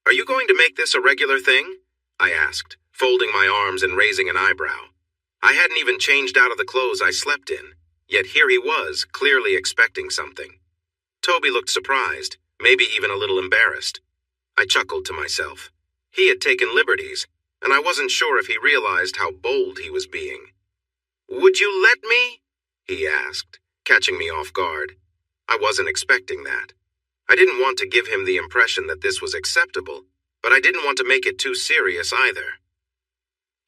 Are you going to make this a regular thing?" I asked, folding my arms and raising an eyebrow. I hadn't even changed out of the clothes I slept in, yet here he was, clearly expecting something. Toby looked surprised, maybe even a little embarrassed. I chuckled to myself. He had taken liberties, and I wasn't sure if he realized how bold he was being. "Would you let me?" he asked, catching me off guard. I wasn't expecting that. I didn't want to give him the impression that this was acceptable, but I didn't want to make it too serious either.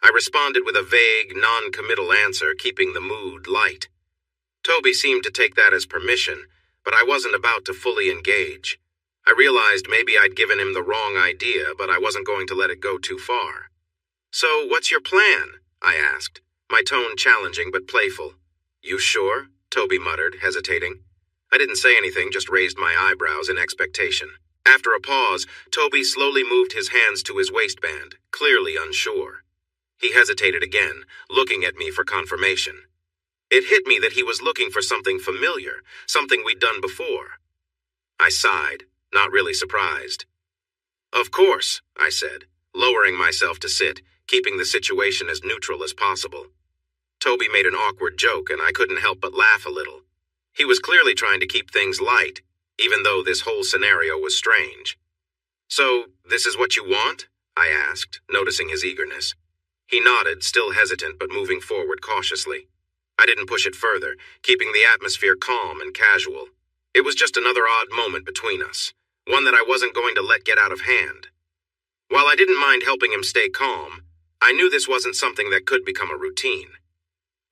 I responded with a vague, non-committal answer, keeping the mood light. Toby seemed to take that as permission, but I wasn't about to fully engage. I realized maybe I'd given him the wrong idea, but I wasn't going to let it go too far. "So, what's your plan?" I asked, my tone challenging but playful. "You sure?" Toby muttered, hesitating. I didn't say anything, just raised my eyebrows in expectation. After a pause, Toby slowly moved his hands to his waistband, clearly unsure. He hesitated again, looking at me for confirmation. It hit me that he was looking for something familiar, something we'd done before. I sighed, not really surprised. "Of course," I said, lowering myself to sit, keeping the situation as neutral as possible. Toby made an awkward joke, and I couldn't help but laugh a little. He was clearly trying to keep things light, even though this whole scenario was strange. "So, this is what you want?" I asked, noticing his eagerness. He nodded, still hesitant but moving forward cautiously. I didn't push it further, keeping the atmosphere calm and casual. It was just another odd moment between us, one that I wasn't going to let get out of hand. While I didn't mind helping him stay calm, I knew this wasn't something that could become a routine.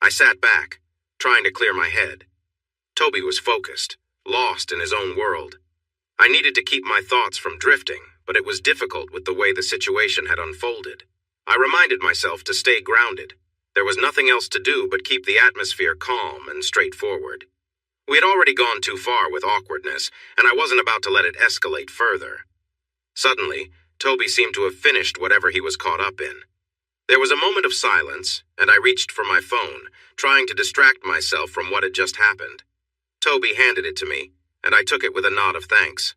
I sat back, trying to clear my head. Toby was focused, lost in his own world. I needed to keep my thoughts from drifting, but it was difficult with the way the situation had unfolded. I reminded myself to stay grounded. There was nothing else to do but keep the atmosphere calm and straightforward. We had already gone too far with awkwardness, and I wasn't about to let it escalate further. Suddenly, Toby seemed to have finished whatever he was caught up in. There was a moment of silence, and I reached for my phone, trying to distract myself from what had just happened. Toby handed it to me, and I took it with a nod of thanks.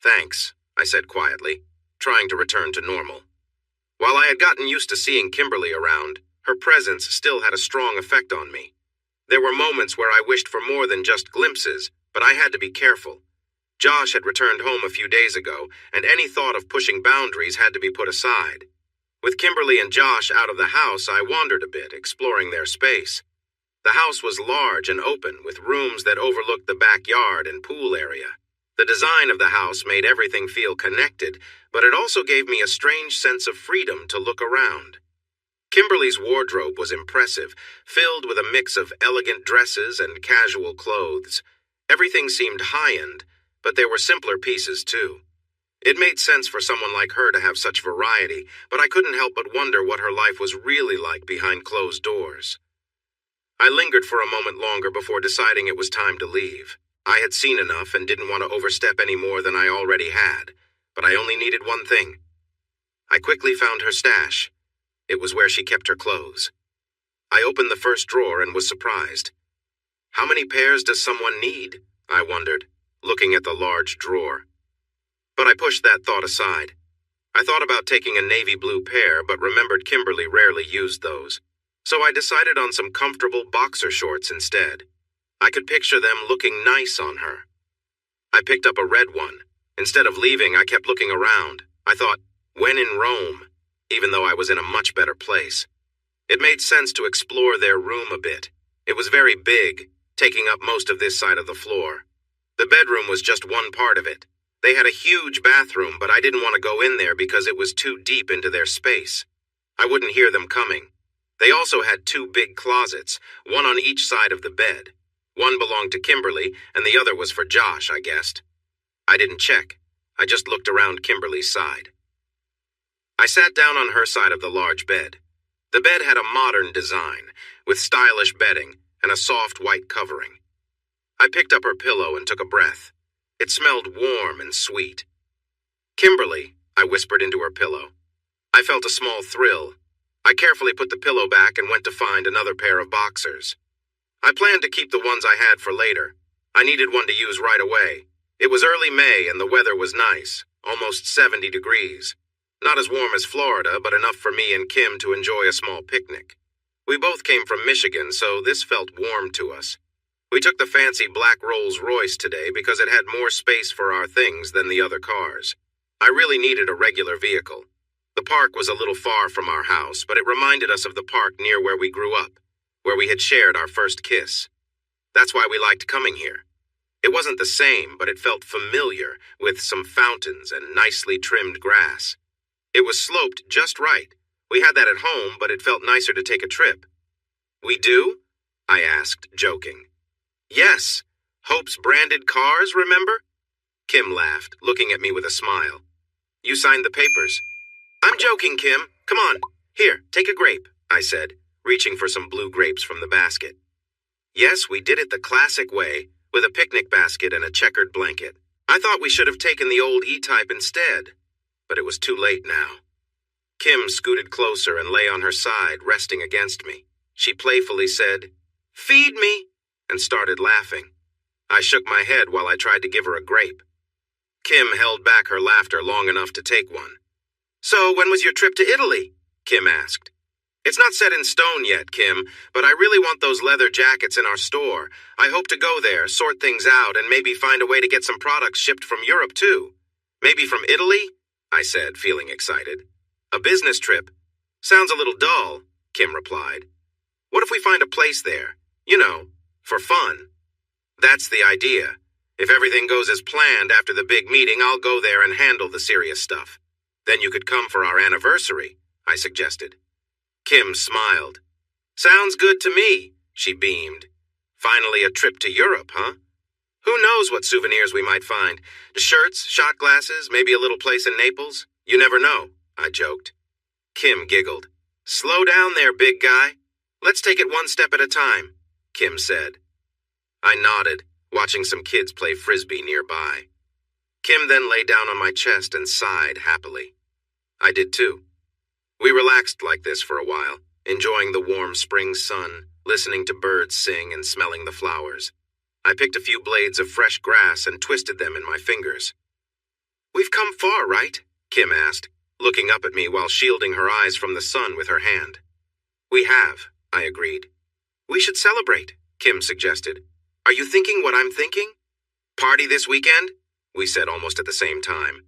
"Thanks," I said quietly, trying to return to normal. While I had gotten used to seeing Kimberly around, her presence still had a strong effect on me. There were moments where I wished for more than just glimpses, but I had to be careful. Josh had returned home a few days ago, and any thought of pushing boundaries had to be put aside. With Kimberly and Josh out of the house, I wandered a bit, exploring their space. The house was large and open, with rooms that overlooked the backyard and pool area. The design of the house made everything feel connected, but it also gave me a strange sense of freedom to look around. Kimberly's wardrobe was impressive, filled with a mix of elegant dresses and casual clothes. Everything seemed high-end, but there were simpler pieces too. It made sense for someone like her to have such variety, but I couldn't help but wonder what her life was really like behind closed doors. I lingered for a moment longer before deciding it was time to leave. I had seen enough and didn't want to overstep any more than I already had, but I only needed one thing. I quickly found her stash. It was where she kept her clothes. I opened the first drawer and was surprised. How many pairs does someone need? I wondered, looking at the large drawer. But I pushed that thought aside. I thought about taking a navy blue pair, but remembered Kimberly rarely used those. So I decided on some comfortable boxer shorts instead. I could picture them looking nice on her. I picked up a red one. Instead of leaving, I kept looking around. I thought, when in Rome, even though I was in a much better place. It made sense to explore their room a bit. It was very big, taking up most of this side of the floor. The bedroom was just one part of it. They had a huge bathroom, but I didn't want to go in there because it was too deep into their space. I wouldn't hear them coming. They also had two big closets, one on each side of the bed. One belonged to Kimberly, and the other was for Josh, I guessed. I didn't check. I just looked around Kimberly's side. I sat down on her side of the large bed. The bed had a modern design, with stylish bedding and a soft white covering. I picked up her pillow and took a breath. It smelled warm and sweet. "Kimberly," I whispered into her pillow. I felt a small thrill. I carefully put the pillow back and went to find another pair of boxers. I planned to keep the ones I had for later. I needed one to use right away. It was early May and the weather was nice, almost 70 degrees. Not as warm as Florida, but enough for me and Kim to enjoy a small picnic. We both came from Michigan, so this felt warm to us. We took the fancy black Rolls-Royce today because it had more space for our things than the other cars. I really needed a regular vehicle. The park was a little far from our house, but it reminded us of the park near where we grew up, where we had shared our first kiss. That's why we liked coming here. It wasn't the same, but it felt familiar, with some fountains and nicely trimmed grass. It was sloped just right. We had that at home, but it felt nicer to take a trip. We do? I asked, joking. Yes. Hope's branded cars, remember? Kim laughed, looking at me with a smile. You signed the papers. I'm joking, Kim. Come on. Here, take a grape, I said, reaching for some blue grapes from the basket. Yes, we did it the classic way, with a picnic basket and a checkered blanket. I thought we should have taken the old E-Type instead, but it was too late now. Kim scooted closer and lay on her side, resting against me. She playfully said, "Feed me," and started laughing. I shook my head while I tried to give her a grape. Kim held back her laughter long enough to take one. So when was your trip to Italy? Kim asked. It's not set in stone yet, Kim, but I really want those leather jackets in our store. I hope to go there, sort things out, and maybe find a way to get some products shipped from Europe, too. Maybe from Italy? I said, feeling excited. A business trip? Sounds a little dull, Kim replied. What if we find a place there? You know, for fun. That's the idea. If everything goes as planned after the big meeting, I'll go there and handle the serious stuff. Then you could come for our anniversary, I suggested. Kim smiled. Sounds good to me, she beamed. Finally a trip to Europe, huh? Who knows what souvenirs we might find? Shirts, shot glasses, maybe a little place in Naples? You never know, I joked. Kim giggled. Slow down there, big guy. Let's take it one step at a time, Kim said. I nodded, watching some kids play frisbee nearby. Kim then lay down on my chest and sighed happily. I did too. We relaxed like this for a while, enjoying the warm spring sun, listening to birds sing and smelling the flowers. I picked a few blades of fresh grass and twisted them in my fingers. We've come far, right? Kim asked, looking up at me while shielding her eyes from the sun with her hand. We have, I agreed. We should celebrate, Kim suggested. Are you thinking what I'm thinking? Party this weekend? We said almost at the same time.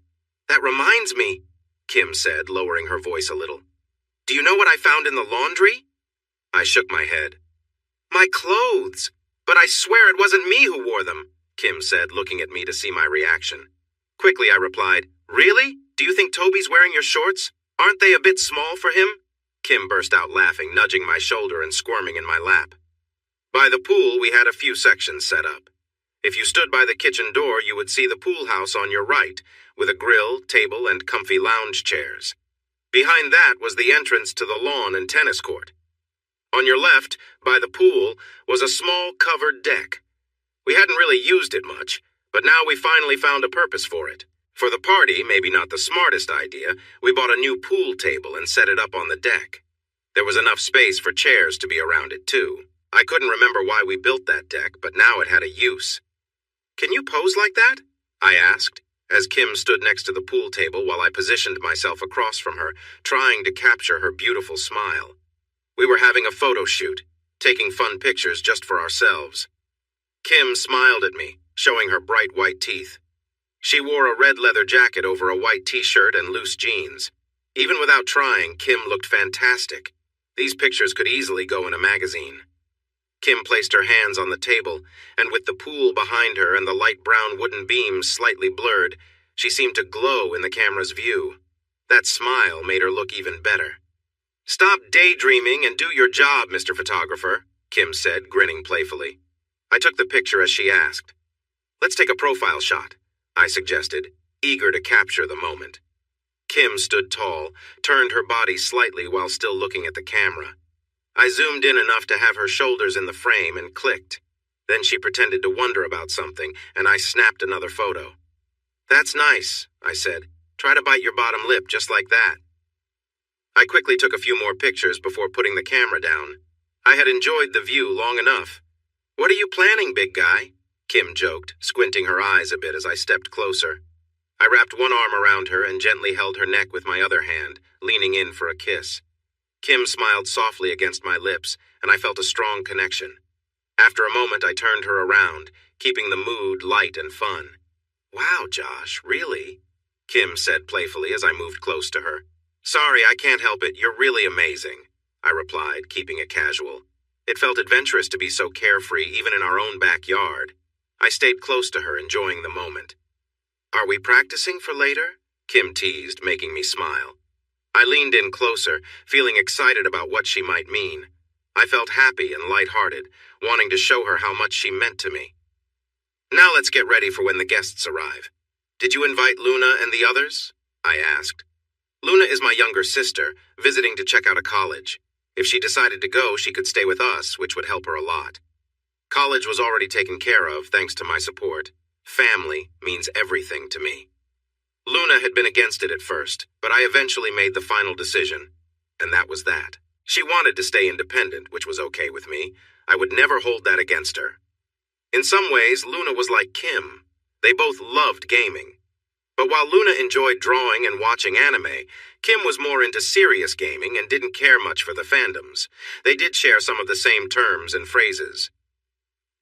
That reminds me, Kim said, lowering her voice a little. Do you know what I found in the laundry? I shook my head. My clothes! But I swear it wasn't me who wore them, Kim said, looking at me to see my reaction. Quickly I replied, Really? Do you think Toby's wearing your shorts? Aren't they a bit small for him? Kim burst out laughing, nudging my shoulder and squirming in my lap. By the pool, we had a few sections set up. If you stood by the kitchen door, you would see the pool house on your right, with a grill, table, and comfy lounge chairs. Behind that was the entrance to the lawn and tennis court. On your left, by the pool, was a small covered deck. We hadn't really used it much, but now we finally found a purpose for it. For the party, maybe not the smartest idea, we bought a new pool table and set it up on the deck. There was enough space for chairs to be around it, too. I couldn't remember why we built that deck, but now it had a use. Can you pose like that? I asked, as Kim stood next to the pool table while I positioned myself across from her, trying to capture her beautiful smile. We were having a photo shoot, taking fun pictures just for ourselves. Kim smiled at me, showing her bright white teeth. She wore a red leather jacket over a white t-shirt and loose jeans. Even without trying, Kim looked fantastic. These pictures could easily go in a magazine. Kim placed her hands on the table, and with the pool behind her and the light brown wooden beams slightly blurred, she seemed to glow in the camera's view. That smile made her look even better. Stop daydreaming and do your job, Mr. Photographer, Kim said, grinning playfully. I took the picture as she asked. Let's take a profile shot, I suggested, eager to capture the moment. Kim stood tall, turned her body slightly while still looking at the camera. I zoomed in enough to have her shoulders in the frame and clicked. Then she pretended to wonder about something, and I snapped another photo. That's nice, I said. Try to bite your bottom lip just like that. I quickly took a few more pictures before putting the camera down. I had enjoyed the view long enough. What are you planning, big guy? Kim joked, squinting her eyes a bit as I stepped closer. I wrapped one arm around her and gently held her neck with my other hand, leaning in for a kiss. Kim smiled softly against my lips, and I felt a strong connection. After a moment, I turned her around, keeping the mood light and fun. Wow, Josh, really? Kim said playfully as I moved close to her. Sorry, I can't help it. You're really amazing, I replied, keeping it casual. It felt adventurous to be so carefree, even in our own backyard. I stayed close to her, enjoying the moment. "Are we practicing for later?" Kim teased, making me smile. I leaned in closer, feeling excited about what she might mean. I felt happy and lighthearted, wanting to show her how much she meant to me. "Now let's get ready for when the guests arrive. Did you invite Luna and the others?" I asked. "Luna is my younger sister, visiting to check out a college. If she decided to go, she could stay with us, which would help her a lot. College was already taken care of, thanks to my support. Family means everything to me." Luna had been against it at first, but I eventually made the final decision, and that was that. She wanted to stay independent, which was okay with me. I would never hold that against her. In some ways, Luna was like Kim. They both loved gaming. But while Luna enjoyed drawing and watching anime, Kim was more into serious gaming and didn't care much for the fandoms. They did share some of the same terms and phrases.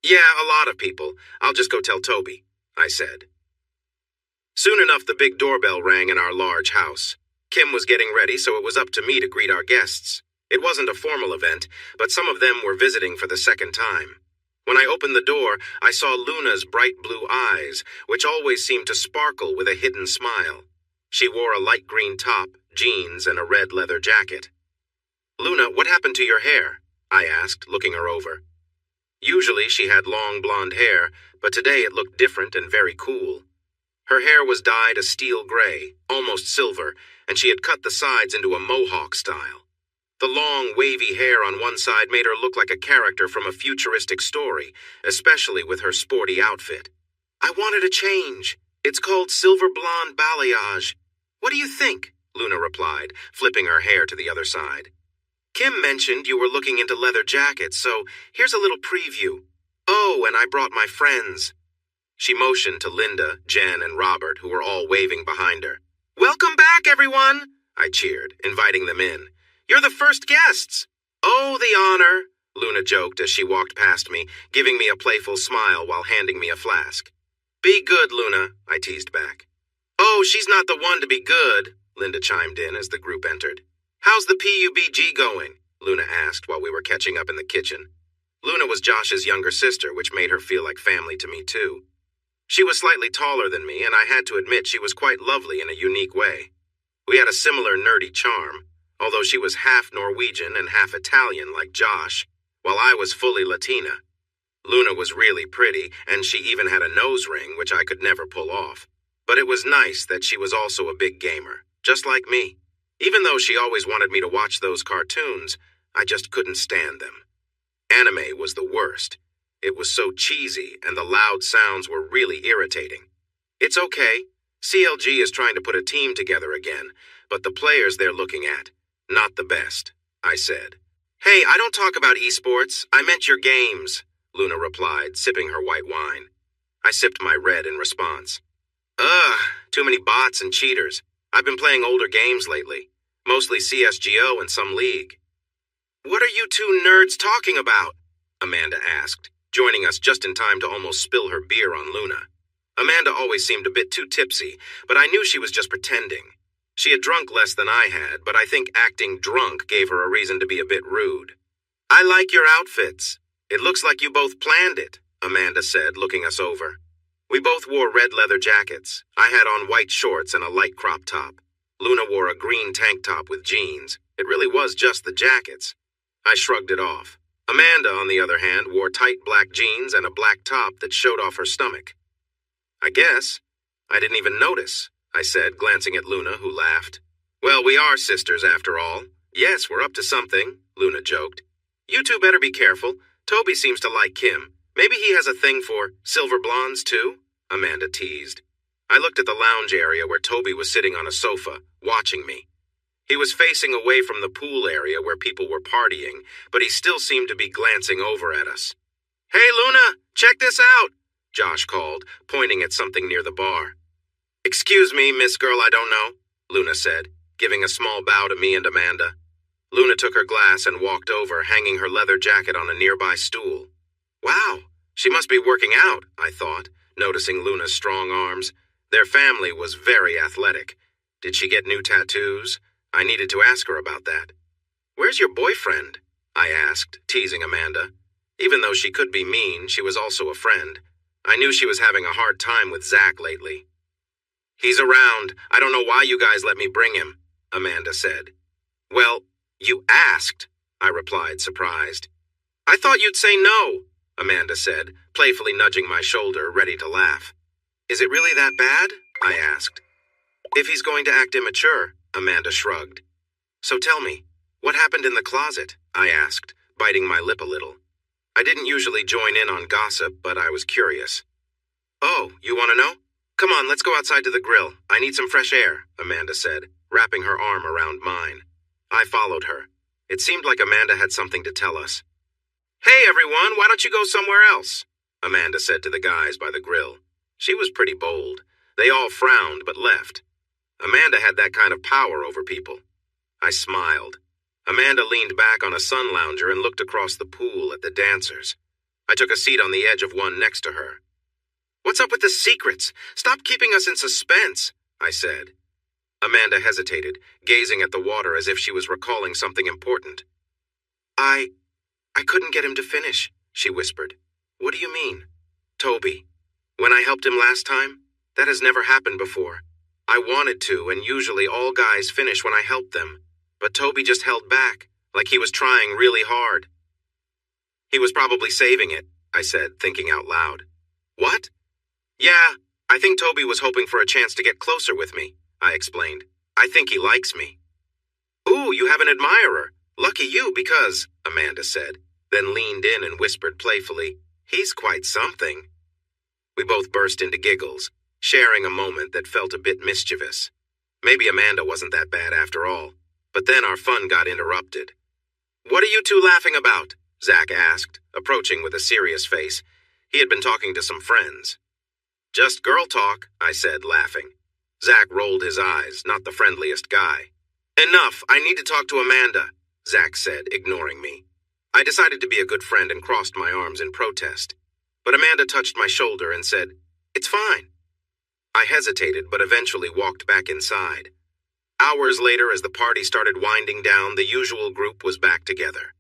"Yeah, a lot of people. I'll just go tell Toby," I said. Soon enough, the big doorbell rang in our large house. Kim was getting ready, so it was up to me to greet our guests. It wasn't a formal event, but some of them were visiting for the second time. When I opened the door, I saw Luna's bright blue eyes, which always seemed to sparkle with a hidden smile. She wore a light green top, jeans, and a red leather jacket. "Luna, what happened to your hair?" I asked, looking her over. Usually she had long blonde hair, but today it looked different and very cool. Her hair was dyed a steel gray, almost silver, and she had cut the sides into a mohawk style. The long, wavy hair on one side made her look like a character from a futuristic story, especially with her sporty outfit. "I wanted a change. It's called silver blonde balayage. What do you think?" Luna replied, flipping her hair to the other side. "Kim mentioned you were looking into leather jackets, so here's a little preview. Oh, and I brought my friends." She motioned to Linda, Jen, and Robert, who were all waving behind her. "Welcome back, everyone!" I cheered, inviting them in. "You're the first guests." "Oh, the honor," Luna joked as she walked past me, giving me a playful smile while handing me a flask. "Be good, Luna," I teased back. "Oh, she's not the one to be good," Linda chimed in as the group entered. "How's the PUBG going?" Luna asked while we were catching up in the kitchen. Luna was Josh's younger sister, which made her feel like family to me, too. She was slightly taller than me, and I had to admit she was quite lovely in a unique way. We had a similar nerdy charm, although she was half Norwegian and half Italian like Josh, while I was fully Latina. Luna was really pretty, and she even had a nose ring, which I could never pull off. But it was nice that she was also a big gamer, just like me. Even though she always wanted me to watch those cartoons, I just couldn't stand them. Anime was the worst. It was so cheesy, and the loud sounds were really irritating. It's okay. CLG is trying to put a team together again, but the players they're looking at, not the best, I said. "Hey, I don't talk about esports. I meant your games," Luna replied, sipping her white wine. I sipped my red in response. "Ugh, too many bots and cheaters. I've been playing older games lately, mostly CSGO and some League." "What are you two nerds talking about?" Amanda asked, joining us just in time to almost spill her beer on Luna. Amanda always seemed a bit too tipsy, but I knew she was just pretending. She had drunk less than I had, but I think acting drunk gave her a reason to be a bit rude. "I like your outfits. It looks like you both planned it," Amanda said, looking us over. We both wore red leather jackets. I had on white shorts and a light crop top. Luna wore a green tank top with jeans. It really was just the jackets. I shrugged it off. Amanda, on the other hand, wore tight black jeans and a black top that showed off her stomach. "I guess. I didn't even notice," I said, glancing at Luna, who laughed. "Well, we are sisters after all. Yes, we're up to something," Luna joked. "You two better be careful. Toby seems to like Kim. Maybe he has a thing for silver blondes, too," Amanda teased. I looked at the lounge area where Toby was sitting on a sofa, watching me. He was facing away from the pool area where people were partying, but he still seemed to be glancing over at us. "Hey, Luna, check this out," Josh called, pointing at something near the bar. "Excuse me, Miss Girl I don't know," Luna said, giving a small bow to me and Amanda. Luna took her glass and walked over, hanging her leather jacket on a nearby stool. Wow, she must be working out, I thought, noticing Luna's strong arms. Their family was very athletic. Did she get new tattoos? I needed to ask her about that. "Where's your boyfriend?" I asked, teasing Amanda. Even though she could be mean, she was also a friend. I knew she was having a hard time with Zach lately. "He's around. I don't know why you guys let me bring him," Amanda said. "Well, you asked," I replied, surprised. "I thought you'd say no," Amanda said, playfully nudging my shoulder, ready to laugh. "Is it really that bad?" I asked. "If he's going to act immature," Amanda shrugged. "So tell me, what happened in the closet?" I asked, biting my lip a little. I didn't usually join in on gossip, but I was curious. "Oh, you want to know? Come on, let's go outside to the grill. I need some fresh air," Amanda said, wrapping her arm around mine. I followed her. It seemed like Amanda had something to tell us. "Hey, everyone, why don't you go somewhere else?" Amanda said to the guys by the grill. She was pretty bold. They all frowned but left. Amanda had that kind of power over people. I smiled. Amanda leaned back on a sun lounger and looked across the pool at the dancers. I took a seat on the edge of one next to her. "What's up with the secrets? Stop keeping us in suspense," I said. Amanda hesitated, gazing at the water as if she was recalling something important. I couldn't get him to finish," she whispered. "What do you mean?" "Toby. When I helped him last time, that has never happened before. I wanted to, and usually all guys finish when I help them. But Toby just held back, like he was trying really hard." "He was probably saving it," I said, thinking out loud. "What?" "Yeah, I think Toby was hoping for a chance to get closer with me," I explained. "I think he likes me." "Ooh, you have an admirer. Lucky you because," Amanda said, then leaned in and whispered playfully, "He's quite something." We both burst into giggles, sharing a moment that felt a bit mischievous. Maybe Amanda wasn't that bad after all. But then our fun got interrupted. "What are you two laughing about?" Zach asked, approaching with a serious face. He had been talking to some friends. "Just girl talk," I said, laughing. Zach rolled his eyes, not the friendliest guy. "Enough, I need to talk to Amanda," Zach said, ignoring me. I decided to be a good friend and crossed my arms in protest. But Amanda touched my shoulder and said, "It's fine." I hesitated, but eventually walked back inside. Hours later, as the party started winding down, the usual group was back together.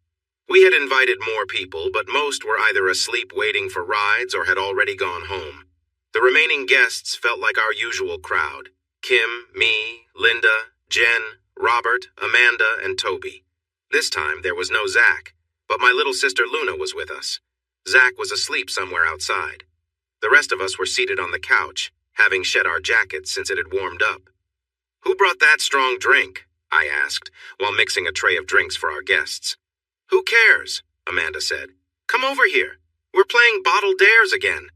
We had invited more people, but most were either asleep waiting for rides or had already gone home. The remaining guests felt like our usual crowd: Kim, me, Linda, Jen, Robert, Amanda, and Toby. This time, there was no Zach, but my little sister Luna was with us. Zach was asleep somewhere outside. The rest of us were seated on the couch, having shed our jackets since it had warmed up. "Who brought that strong drink?" I asked, while mixing a tray of drinks for our guests. "Who cares?" Amanda said. "Come over here. We're playing Bottle Dares again."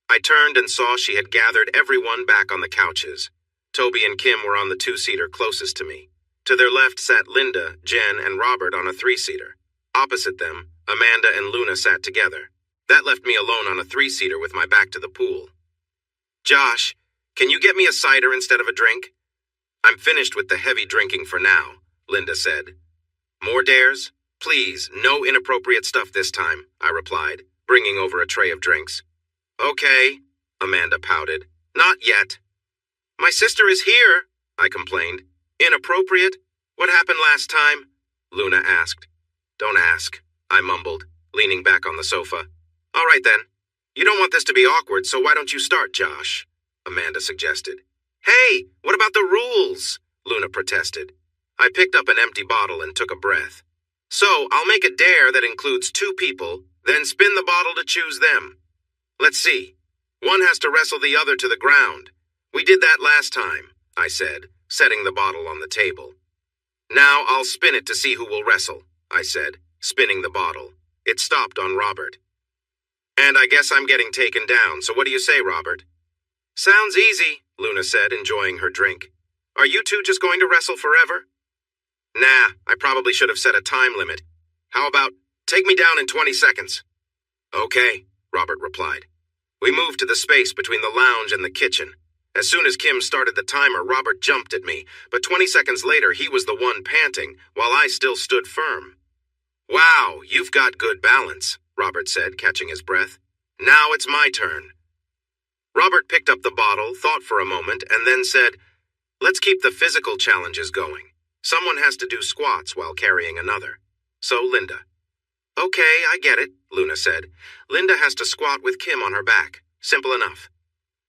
I turned and saw she had gathered everyone back on the couches. Toby and Kim were on the two-seater closest to me. To their left sat Linda, Jen, and Robert on a three-seater. Opposite them, Amanda and Luna sat together. That left me alone on a three-seater with my back to the pool. "Josh, can you get me a cider instead of a drink?" "I'm finished with the heavy drinking for now," Linda said. "More dares? Please, no inappropriate stuff this time," I replied, bringing over a tray of drinks. "Okay," Amanda pouted. "Not yet." "My sister is here," I complained. "Inappropriate? What happened last time?" Luna asked. "Don't ask," I mumbled, leaning back on the sofa. "All right then. You don't want this to be awkward, so why don't you start, Josh?" Amanda suggested. "Hey, what about the rules?" Luna protested. I picked up an empty bottle and took a breath. "So, I'll make a dare that includes 2 people, then spin the bottle to choose them. Let's see. One has to wrestle the other to the ground. We did that last time," I said, setting the bottle on the table. "Now I'll spin it to see who will wrestle," I said, spinning the bottle. It stopped on Robert. "And I guess I'm getting taken down, so what do you say, Robert?" "Sounds easy," Luna said, enjoying her drink. "Are you two just going to wrestle forever?" "Nah, I probably should have set a time limit. How about, take me down in 20 seconds? "Okay," Robert replied. We moved to the space between the lounge and the kitchen. As soon as Kim started the timer, Robert jumped at me, but 20 seconds later he was the one panting, while I still stood firm. "Wow, you've got good balance," Robert said, catching his breath. "Now it's my turn." Robert picked up the bottle, thought for a moment, and then said, "Let's keep the physical challenges going. Someone has to do squats while carrying another. So, Linda." "Okay, I get it," Luna said. "Linda has to squat with Kim on her back. Simple enough.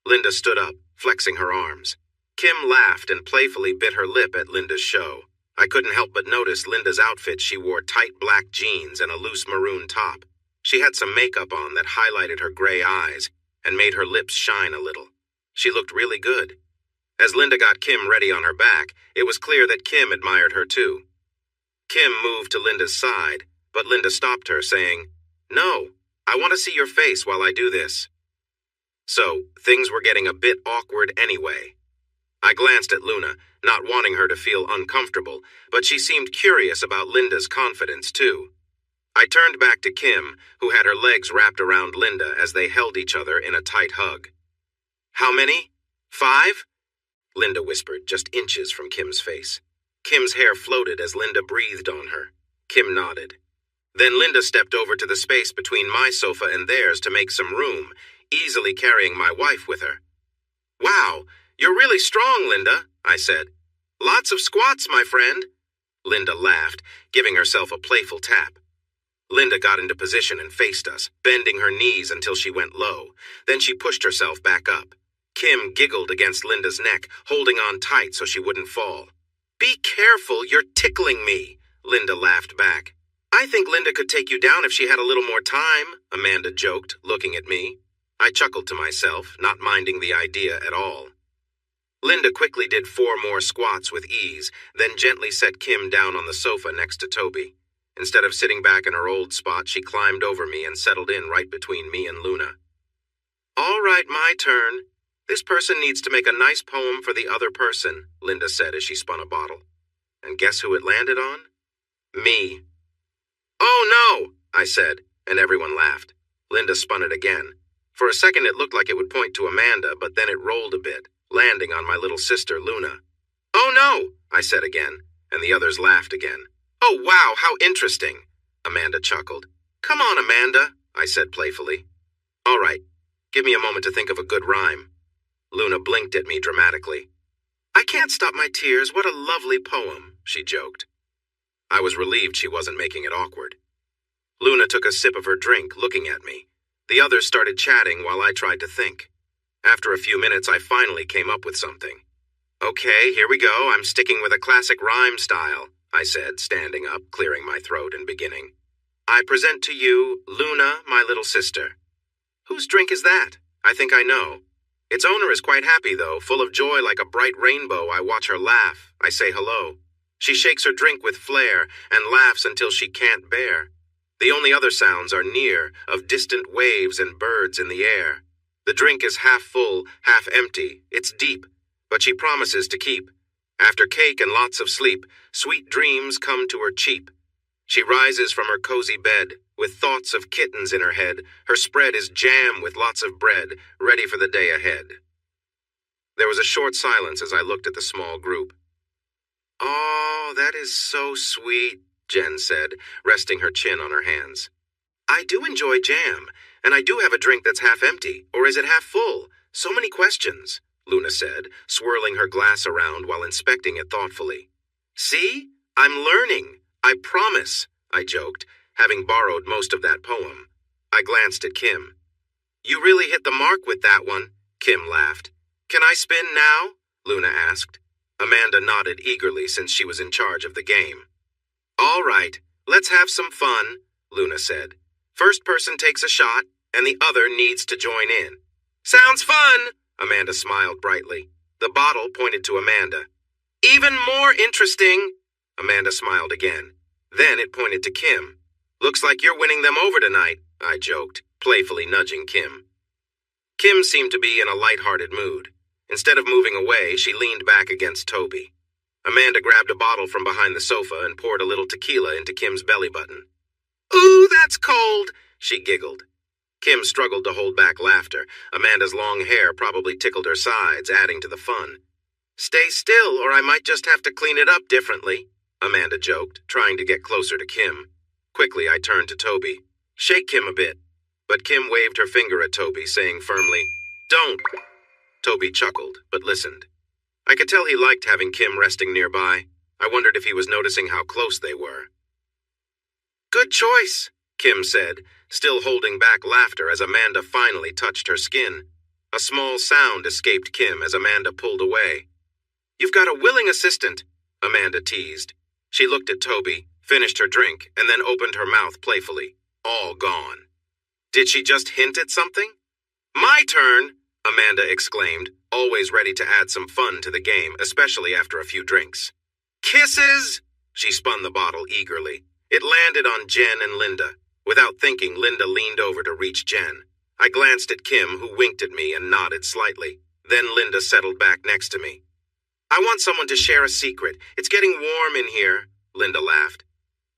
Linda stood up, flexing her arms. Kim laughed and playfully bit her lip at Linda's show. I couldn't help but notice Linda's outfit. She wore tight black jeans and a loose maroon top. She had some makeup on that highlighted her gray eyes and made her lips shine a little. She looked really good. As Linda got Kim ready on her back, it was clear that Kim admired her too. Kim moved to Linda's side, but Linda stopped her, saying, "No, I want to see your face while I do this." So, things were getting a bit awkward anyway. I glanced at Luna, not wanting her to feel uncomfortable, but she seemed curious about Linda's confidence too. I turned back to Kim, who had her legs wrapped around Linda as they held each other in a tight hug. "How many? 5?" Linda whispered, just inches from Kim's face. Kim's hair floated as Linda breathed on her. Kim nodded. Then Linda stepped over to the space between my sofa and theirs to make some room, easily carrying my wife with her. "Wow, you're really strong, Linda," I said. "Lots of squats, my friend." Linda laughed, giving herself a playful tap. Linda got into position and faced us, bending her knees until she went low. Then she pushed herself back up. Kim giggled against Linda's neck, holding on tight so she wouldn't fall. "Be careful, you're tickling me," Linda laughed back. "I think Linda could take you down if she had a little more time," Amanda joked, looking at me. I chuckled to myself, not minding the idea at all. Linda quickly did 4 more squats with ease, then gently set Kim down on the sofa next to Toby. Instead of sitting back in her old spot, she climbed over me and settled in right between me and Luna. "All right, my turn. This person needs to make a nice poem for the other person," Linda said as she spun a bottle. And guess who it landed on? Me. "Oh no," I said, and everyone laughed. Linda spun it again. For a second it looked like it would point to Amanda, but then it rolled a bit, landing on my little sister, Luna. "Oh no," I said again, and the others laughed again. "Oh wow, how interesting," Amanda chuckled. "Come on, Amanda," I said playfully. "All right, give me a moment to think of a good rhyme." Luna blinked at me dramatically. "I can't stop my tears, what a lovely poem," she joked. I was relieved she wasn't making it awkward. Luna took a sip of her drink, looking at me. The others started chatting while I tried to think. After a few minutes, I finally came up with something. "Okay, here we go. I'm sticking with a classic rhyme style," I said, standing up, clearing my throat and beginning. "I present to you, Luna, my little sister." "Whose drink is that? I think I know." Its owner is quite happy, though, full of joy like a bright rainbow. I watch her laugh. I say hello. She shakes her drink with flair and laughs until she can't bear. The only other sounds are near, of distant waves and birds in the air. The drink is half full, half empty. It's deep, but she promises to keep. After cake and lots of sleep, sweet dreams come to her cheap. She rises from her cozy bed, with thoughts of kittens in her head. Her spread is jam with lots of bread, ready for the day ahead. There was a short silence as I looked at the small group. "Oh, that is so sweet," Jen said, resting her chin on her hands. "I do enjoy jam, and I do have a drink that's half empty, or is it half full? So many questions," Luna said, swirling her glass around while inspecting it thoughtfully. "See? I'm learning. I promise," I joked, having borrowed most of that poem. I glanced at Kim. "You really hit the mark with that one," Kim laughed. "Can I spin now?" Luna asked. Amanda nodded eagerly since she was in charge of the game. "All right, let's have some fun," Luna said. "First person takes a shot, and the other needs to join in." "Sounds fun," Amanda smiled brightly. The bottle pointed to Amanda. "Even more interesting," Amanda smiled again. Then it pointed to Kim. "Looks like you're winning them over tonight," I joked, playfully nudging Kim. Kim seemed to be in a light-hearted mood. Instead of moving away, she leaned back against Toby. Amanda grabbed a bottle from behind the sofa and poured a little tequila into Kim's belly button. "Ooh, that's cold," she giggled. Kim struggled to hold back laughter. Amanda's long hair probably tickled her sides, adding to the fun. "Stay still, or I might just have to clean it up differently," Amanda joked, trying to get closer to Kim. Quickly, I turned to Toby. "Shake Kim a bit." But Kim waved her finger at Toby, saying firmly, "Don't." Toby chuckled, but listened. I could tell he liked having Kim resting nearby. I wondered if he was noticing how close they were. "Good choice," Kim said, still holding back laughter as Amanda finally touched her skin. A small sound escaped Kim as Amanda pulled away. "You've got a willing assistant," Amanda teased. She looked at Toby, finished her drink, and then opened her mouth playfully. All gone. Did she just hint at something? "My turn," Amanda exclaimed, always ready to add some fun to the game, especially after a few drinks. "Kisses!" She spun the bottle eagerly. It landed on Jen and Linda. Without thinking, Linda leaned over to reach Jen. I glanced at Kim, who winked at me and nodded slightly. Then Linda settled back next to me. "I want someone to share a secret. It's getting warm in here," Linda laughed.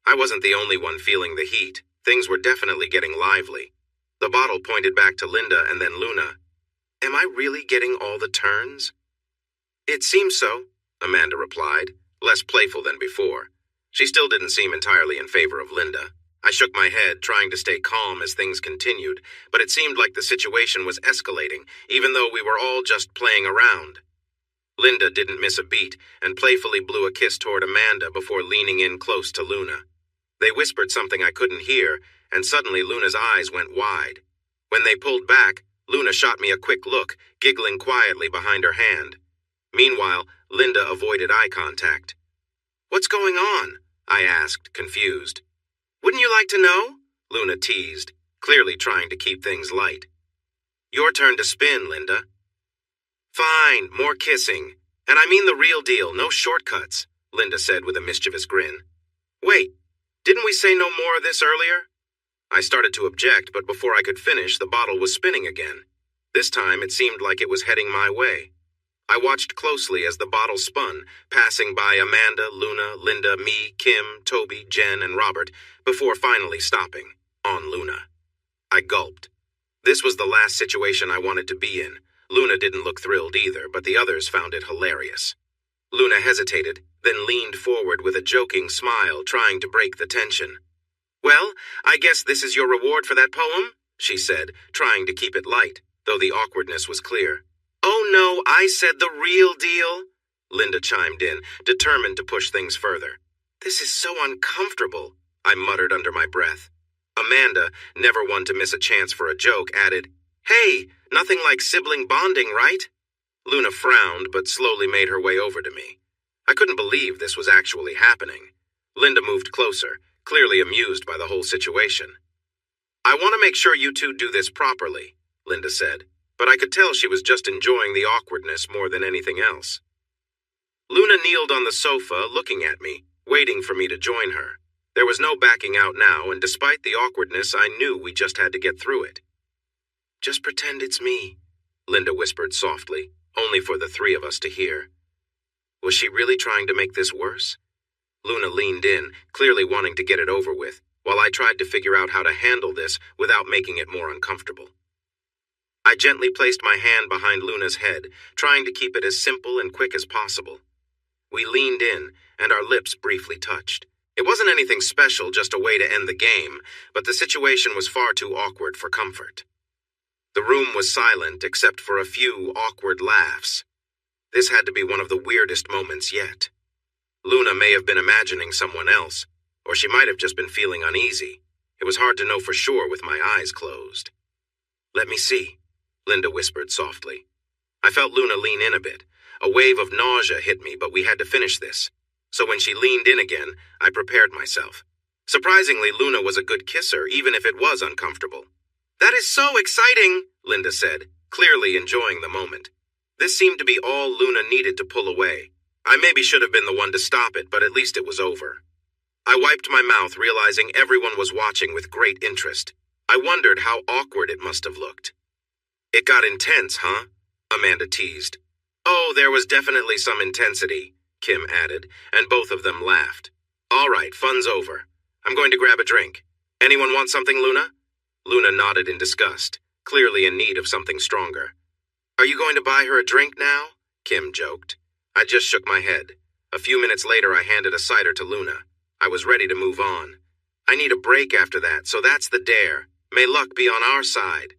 I wasn't the only one feeling the heat. Things were definitely getting lively. The bottle pointed back to Linda and then Luna. "Am I really getting all the turns?" "It seems so," Amanda replied, less playful than before. She still didn't seem entirely in favor of Linda. I shook my head, trying to stay calm as things continued, but it seemed like the situation was escalating, even though we were all just playing around. Linda didn't miss a beat and playfully blew a kiss toward Amanda before leaning in close to Luna. They whispered something I couldn't hear, and suddenly Luna's eyes went wide. When they pulled back, Luna shot me a quick look, giggling quietly behind her hand. Meanwhile, Linda avoided eye contact. "What's going on?" I asked, confused. "Wouldn't you like to know?" Luna teased, clearly trying to keep things light. "Your turn to spin, Linda." "Fine, more kissing. And I mean the real deal, no shortcuts," Linda said with a mischievous grin. "Wait, didn't we say no more of this earlier?" I started to object, but before I could finish, the bottle was spinning again. This time, it seemed like it was heading my way. I watched closely as the bottle spun, passing by Amanda, Luna, Linda, me, Kim, Toby, Jen, and Robert, before finally stopping, on Luna. I gulped. This was the last situation I wanted to be in. Luna didn't look thrilled either, but the others found it hilarious. Luna hesitated, then leaned forward with a joking smile, trying to break the tension. "Well, I guess this is your reward for that poem," she said, trying to keep it light, though the awkwardness was clear. "Oh no, I said the real deal," Linda chimed in, determined to push things further. "This is so uncomfortable," I muttered under my breath. Amanda, never one to miss a chance for a joke, added, "Hey, nothing like sibling bonding, right?" Luna frowned, but slowly made her way over to me. I couldn't believe this was actually happening. Linda moved closer, clearly amused by the whole situation. "I want to make sure you two do this properly," Linda said, but I could tell she was just enjoying the awkwardness more than anything else. Luna kneeled on the sofa, looking at me, waiting for me to join her. There was no backing out now, and despite the awkwardness, I knew we just had to get through it. "Just pretend it's me," Linda whispered softly, only for the three of us to hear. Was she really trying to make this worse? Luna leaned in, clearly wanting to get it over with, while I tried to figure out how to handle this without making it more uncomfortable. I gently placed my hand behind Luna's head, trying to keep it as simple and quick as possible. We leaned in, and our lips briefly touched. It wasn't anything special, just a way to end the game, but the situation was far too awkward for comfort. The room was silent except for a few awkward laughs. This had to be one of the weirdest moments yet. Luna may have been imagining someone else, or she might have just been feeling uneasy. It was hard to know for sure with my eyes closed. "Let me see," Linda whispered softly. I felt Luna lean in a bit. A wave of nausea hit me, but we had to finish this. So when she leaned in again, I prepared myself. Surprisingly, Luna was a good kisser, even if it was uncomfortable. "That is so exciting," Linda said, clearly enjoying the moment. This seemed to be all Luna needed to pull away. I maybe should have been the one to stop it, but at least it was over. I wiped my mouth, realizing everyone was watching with great interest. I wondered how awkward it must have looked. "It got intense, huh?" Amanda teased. "Oh, there was definitely some intensity," Kim added, and both of them laughed. "All right, fun's over. I'm going to grab a drink. Anyone want something, Luna?" Luna nodded in disgust, clearly in need of something stronger. "Are you going to buy her a drink now?" Kim joked. I just shook my head. A few minutes later, I handed a cider to Luna. I was ready to move on. I need a break after that, so that's the dare. May luck be on our side.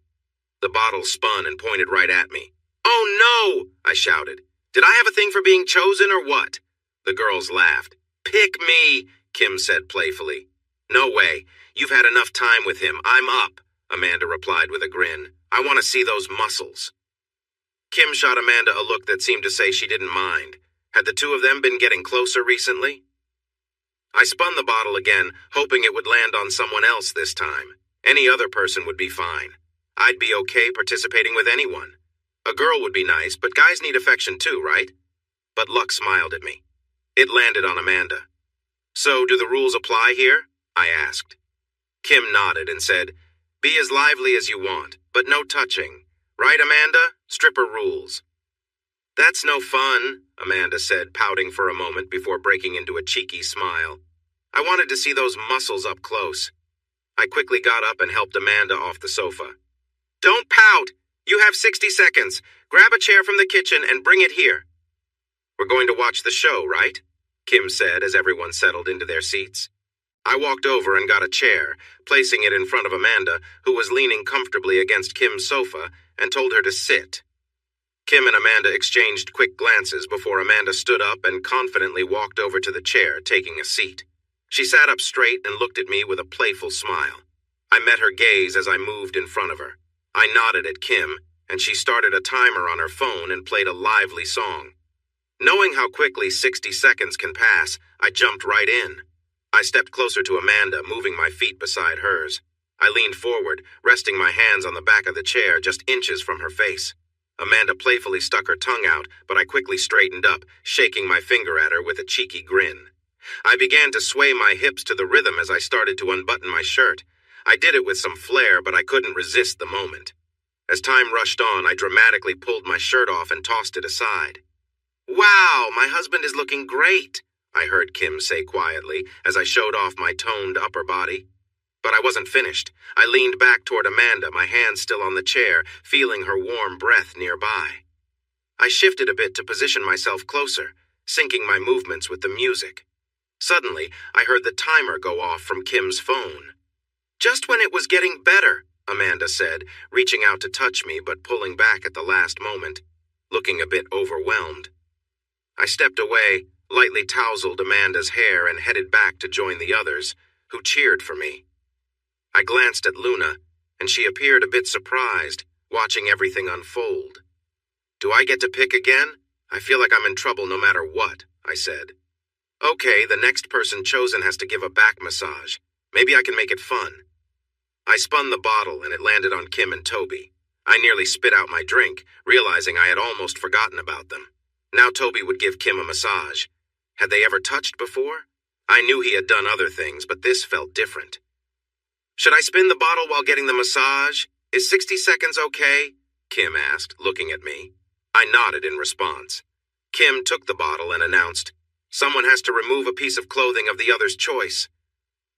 The bottle spun and pointed right at me. "Oh no!" I shouted. "Did I have a thing for being chosen or what?" The girls laughed. "Pick me," Kim said playfully. No way. You've had enough time with him. I'm up, Amanda replied with a grin. I want to see those muscles. Kim shot Amanda a look that seemed to say she didn't mind. Had the two of them been getting closer recently? I spun the bottle again, hoping it would land on someone else this time. Any other person would be fine. I'd be okay participating with anyone. A girl would be nice, but guys need affection too, right? But luck smiled at me. It landed on Amanda. So, do the rules apply here? I asked. Kim nodded and said, Be as lively as you want, but no touching. Right, Amanda? Stripper rules. That's no fun, Amanda said, pouting for a moment before breaking into a cheeky smile. I wanted to see those muscles up close. I quickly got up and helped Amanda off the sofa. Don't pout! You have 60 seconds. Grab a chair from the kitchen and bring it here. We're going to watch the show, right? Kim said as everyone settled into their seats. I walked over and got a chair, placing it in front of Amanda, who was leaning comfortably against Kim's sofa, and told her to sit. Kim and Amanda exchanged quick glances before Amanda stood up and confidently walked over to the chair, taking a seat. She sat up straight and looked at me with a playful smile. I met her gaze as I moved in front of her. I nodded at Kim, and she started a timer on her phone and played a lively song. Knowing how quickly 60 seconds can pass, I jumped right in. I stepped closer to Amanda, moving my feet beside hers. I leaned forward, resting my hands on the back of the chair just inches from her face. Amanda playfully stuck her tongue out, but I quickly straightened up, shaking my finger at her with a cheeky grin. I began to sway my hips to the rhythm as I started to unbutton my shirt. I did it with some flair, but I couldn't resist the moment. As time rushed on, I dramatically pulled my shirt off and tossed it aside. Wow, my husband is looking great, I heard Kim say quietly as I showed off my toned upper body. But I wasn't finished. I leaned back toward Amanda, my hands still on the chair, feeling her warm breath nearby. I shifted a bit to position myself closer, syncing my movements with the music. Suddenly, I heard the timer go off from Kim's phone. Just when it was getting better, Amanda said, reaching out to touch me but pulling back at the last moment, looking a bit overwhelmed. I stepped away, lightly tousled Amanda's hair and headed back to join the others, who cheered for me. I glanced at Luna, and she appeared a bit surprised, watching everything unfold. Do I get to pick again? I feel like I'm in trouble no matter what, I said. Okay, the next person chosen has to give a back massage. Maybe I can make it fun. I spun the bottle and it landed on Kim and Toby. I nearly spit out my drink, realizing I had almost forgotten about them. Now Toby would give Kim a massage. Had they ever touched before? I knew he had done other things, but this felt different. Should I spin the bottle while getting the massage? Is 60 seconds okay? Kim asked, looking at me. I nodded in response. Kim took the bottle and announced, Someone has to remove a piece of clothing of the other's choice.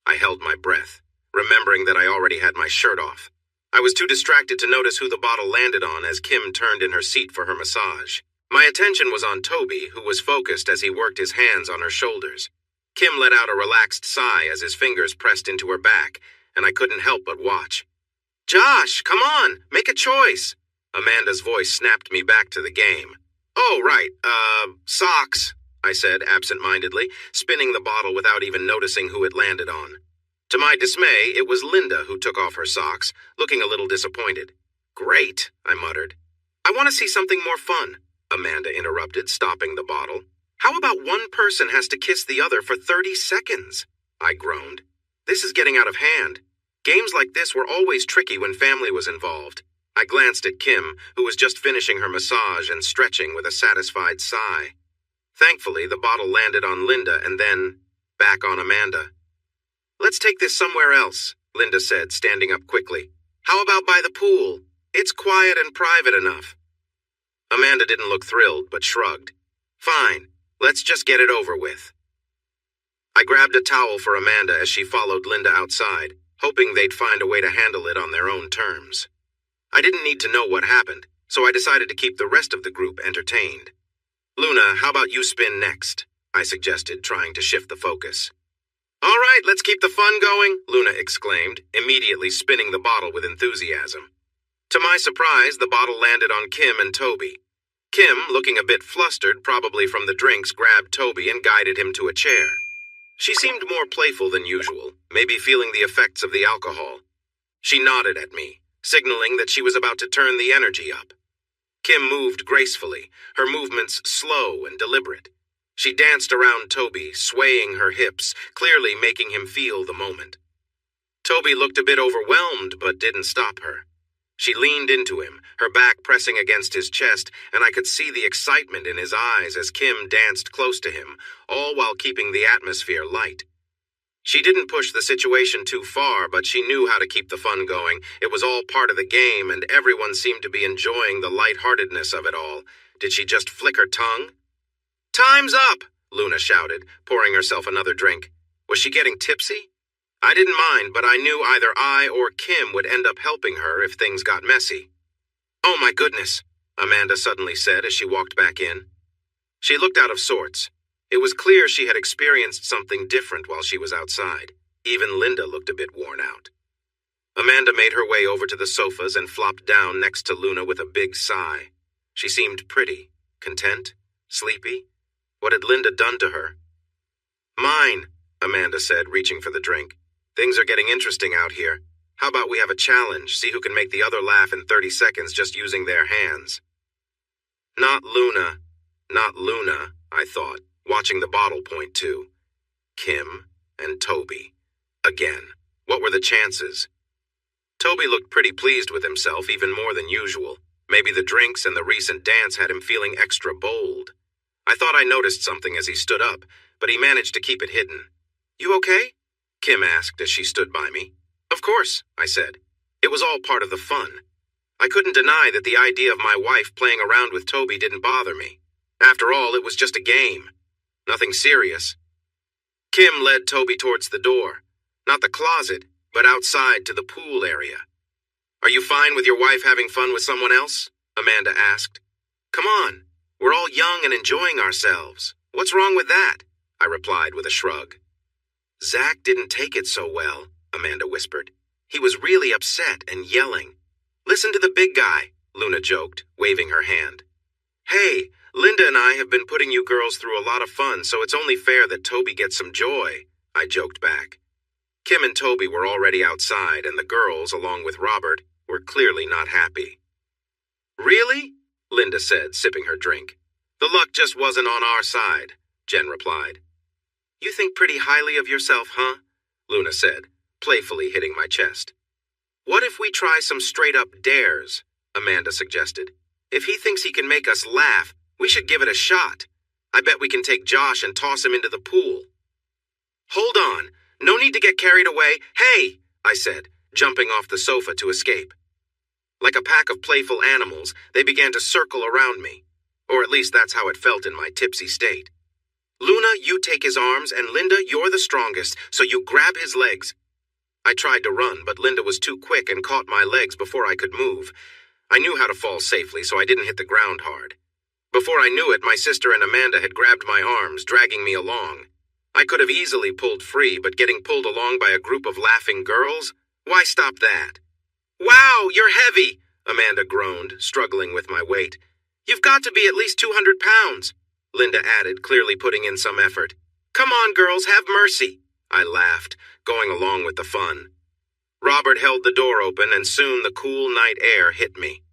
I held my breath, remembering that I already had my shirt off. I was too distracted to notice who the bottle landed on as Kim turned in her seat for her massage. My attention was on Toby, who was focused as he worked his hands on her shoulders. Kim let out a relaxed sigh as his fingers pressed into her back, and I couldn't help but watch. Josh, come on, make a choice. Amanda's voice snapped me back to the game. Oh, right, socks, I said absent-mindedly, spinning the bottle without even noticing who it landed on. To my dismay, it was Linda who took off her socks, looking a little disappointed. Great, I muttered. I want to see something more fun, Amanda interrupted, stopping the bottle. How about one person has to kiss the other for 30 seconds? I groaned. This is getting out of hand. Games like this were always tricky when family was involved. I glanced at Kim, who was just finishing her massage and stretching with a satisfied sigh. Thankfully, the bottle landed on Linda and then back on Amanda. Let's take this somewhere else, Linda said, standing up quickly. How about by the pool? It's quiet and private enough. Amanda didn't look thrilled, but shrugged. Fine, let's just get it over with. I grabbed a towel for Amanda as she followed Linda outside, hoping they'd find a way to handle it on their own terms. I didn't need to know what happened, so I decided to keep the rest of the group entertained. Luna, how about you spin next? I suggested, trying to shift the focus. All right, let's keep the fun going, Luna exclaimed, immediately spinning the bottle with enthusiasm. To my surprise, the bottle landed on Kim and Toby. Kim, looking a bit flustered, probably from the drinks, grabbed Toby and guided him to a chair. She seemed more playful than usual, maybe feeling the effects of the alcohol. She nodded at me, signaling that she was about to turn the energy up. Kim moved gracefully, her movements slow and deliberate. She danced around Toby, swaying her hips, clearly making him feel the moment. Toby looked a bit overwhelmed, but didn't stop her. She leaned into him, her back pressing against his chest, and I could see the excitement in his eyes as Kim danced close to him, all while keeping the atmosphere light. She didn't push the situation too far, but she knew how to keep the fun going. It was all part of the game, and everyone seemed to be enjoying the lightheartedness of it all. Did she just flick her tongue? "Time's up!" Luna shouted, pouring herself another drink. Was she getting tipsy? I didn't mind, but I knew either I or Kim would end up helping her if things got messy. "Oh my goodness," Amanda suddenly said as she walked back in. She looked out of sorts. It was clear she had experienced something different while she was outside. Even Linda looked a bit worn out. Amanda made her way over to the sofas and flopped down next to Luna with a big sigh. She seemed pretty, content, sleepy. What had Linda done to her? "Mine," Amanda said, reaching for the drink. "Things are getting interesting out here. How about we have a challenge, see who can make the other laugh in 30 seconds just using their hands?" Not Luna, I thought, watching the bottle point too. Kim and Toby. Again. What were the chances? Toby looked pretty pleased with himself, even more than usual. Maybe the drinks and the recent dance had him feeling extra bold. I thought I noticed something as he stood up, but he managed to keep it hidden. "You okay?" Kim asked as she stood by me. "Of course," I said. It was all part of the fun. I couldn't deny that the idea of my wife playing around with Toby didn't bother me. After all, it was just a game. Nothing serious. Kim led Toby towards the door. Not the closet, but outside to the pool area. "Are you fine with your wife having fun with someone else?" Amanda asked. "Come on, we're all young and enjoying ourselves. What's wrong with that?" I replied with a shrug. "Zach didn't take it so well," Amanda whispered. "He was really upset and yelling." "Listen to the big guy," Luna joked, waving her hand. "Hey, Linda and I have been putting you girls through a lot of fun, so it's only fair that Toby gets some joy," I joked back. Kim and Toby were already outside, and the girls, along with Robert, were clearly not happy. "Really?" Linda said, sipping her drink. "The luck just wasn't on our side," Jen replied. "You think pretty highly of yourself, huh?" Luna said, playfully hitting my chest. "What if we try some straight-up dares?" Amanda suggested. "If he thinks he can make us laugh, we should give it a shot. I bet we can take Josh and toss him into the pool." "Hold on. No need to get carried away. Hey," I said, jumping off the sofa to escape. Like a pack of playful animals, they began to circle around me. Or at least that's how it felt in my tipsy state. "Luna, you take his arms, and Linda, you're the strongest, so you grab his legs." I tried to run, but Linda was too quick and caught my legs before I could move. I knew how to fall safely, so I didn't hit the ground hard. Before I knew it, my sister and Amanda had grabbed my arms, dragging me along. I could have easily pulled free, but getting pulled along by a group of laughing girls? Why stop that? "Wow, you're heavy," Amanda groaned, struggling with my weight. "You've got to be at least 200 pounds, Linda added, clearly putting in some effort. "Come on, girls, have mercy," I laughed, going along with the fun. Robert held the door open, and soon the cool night air hit me.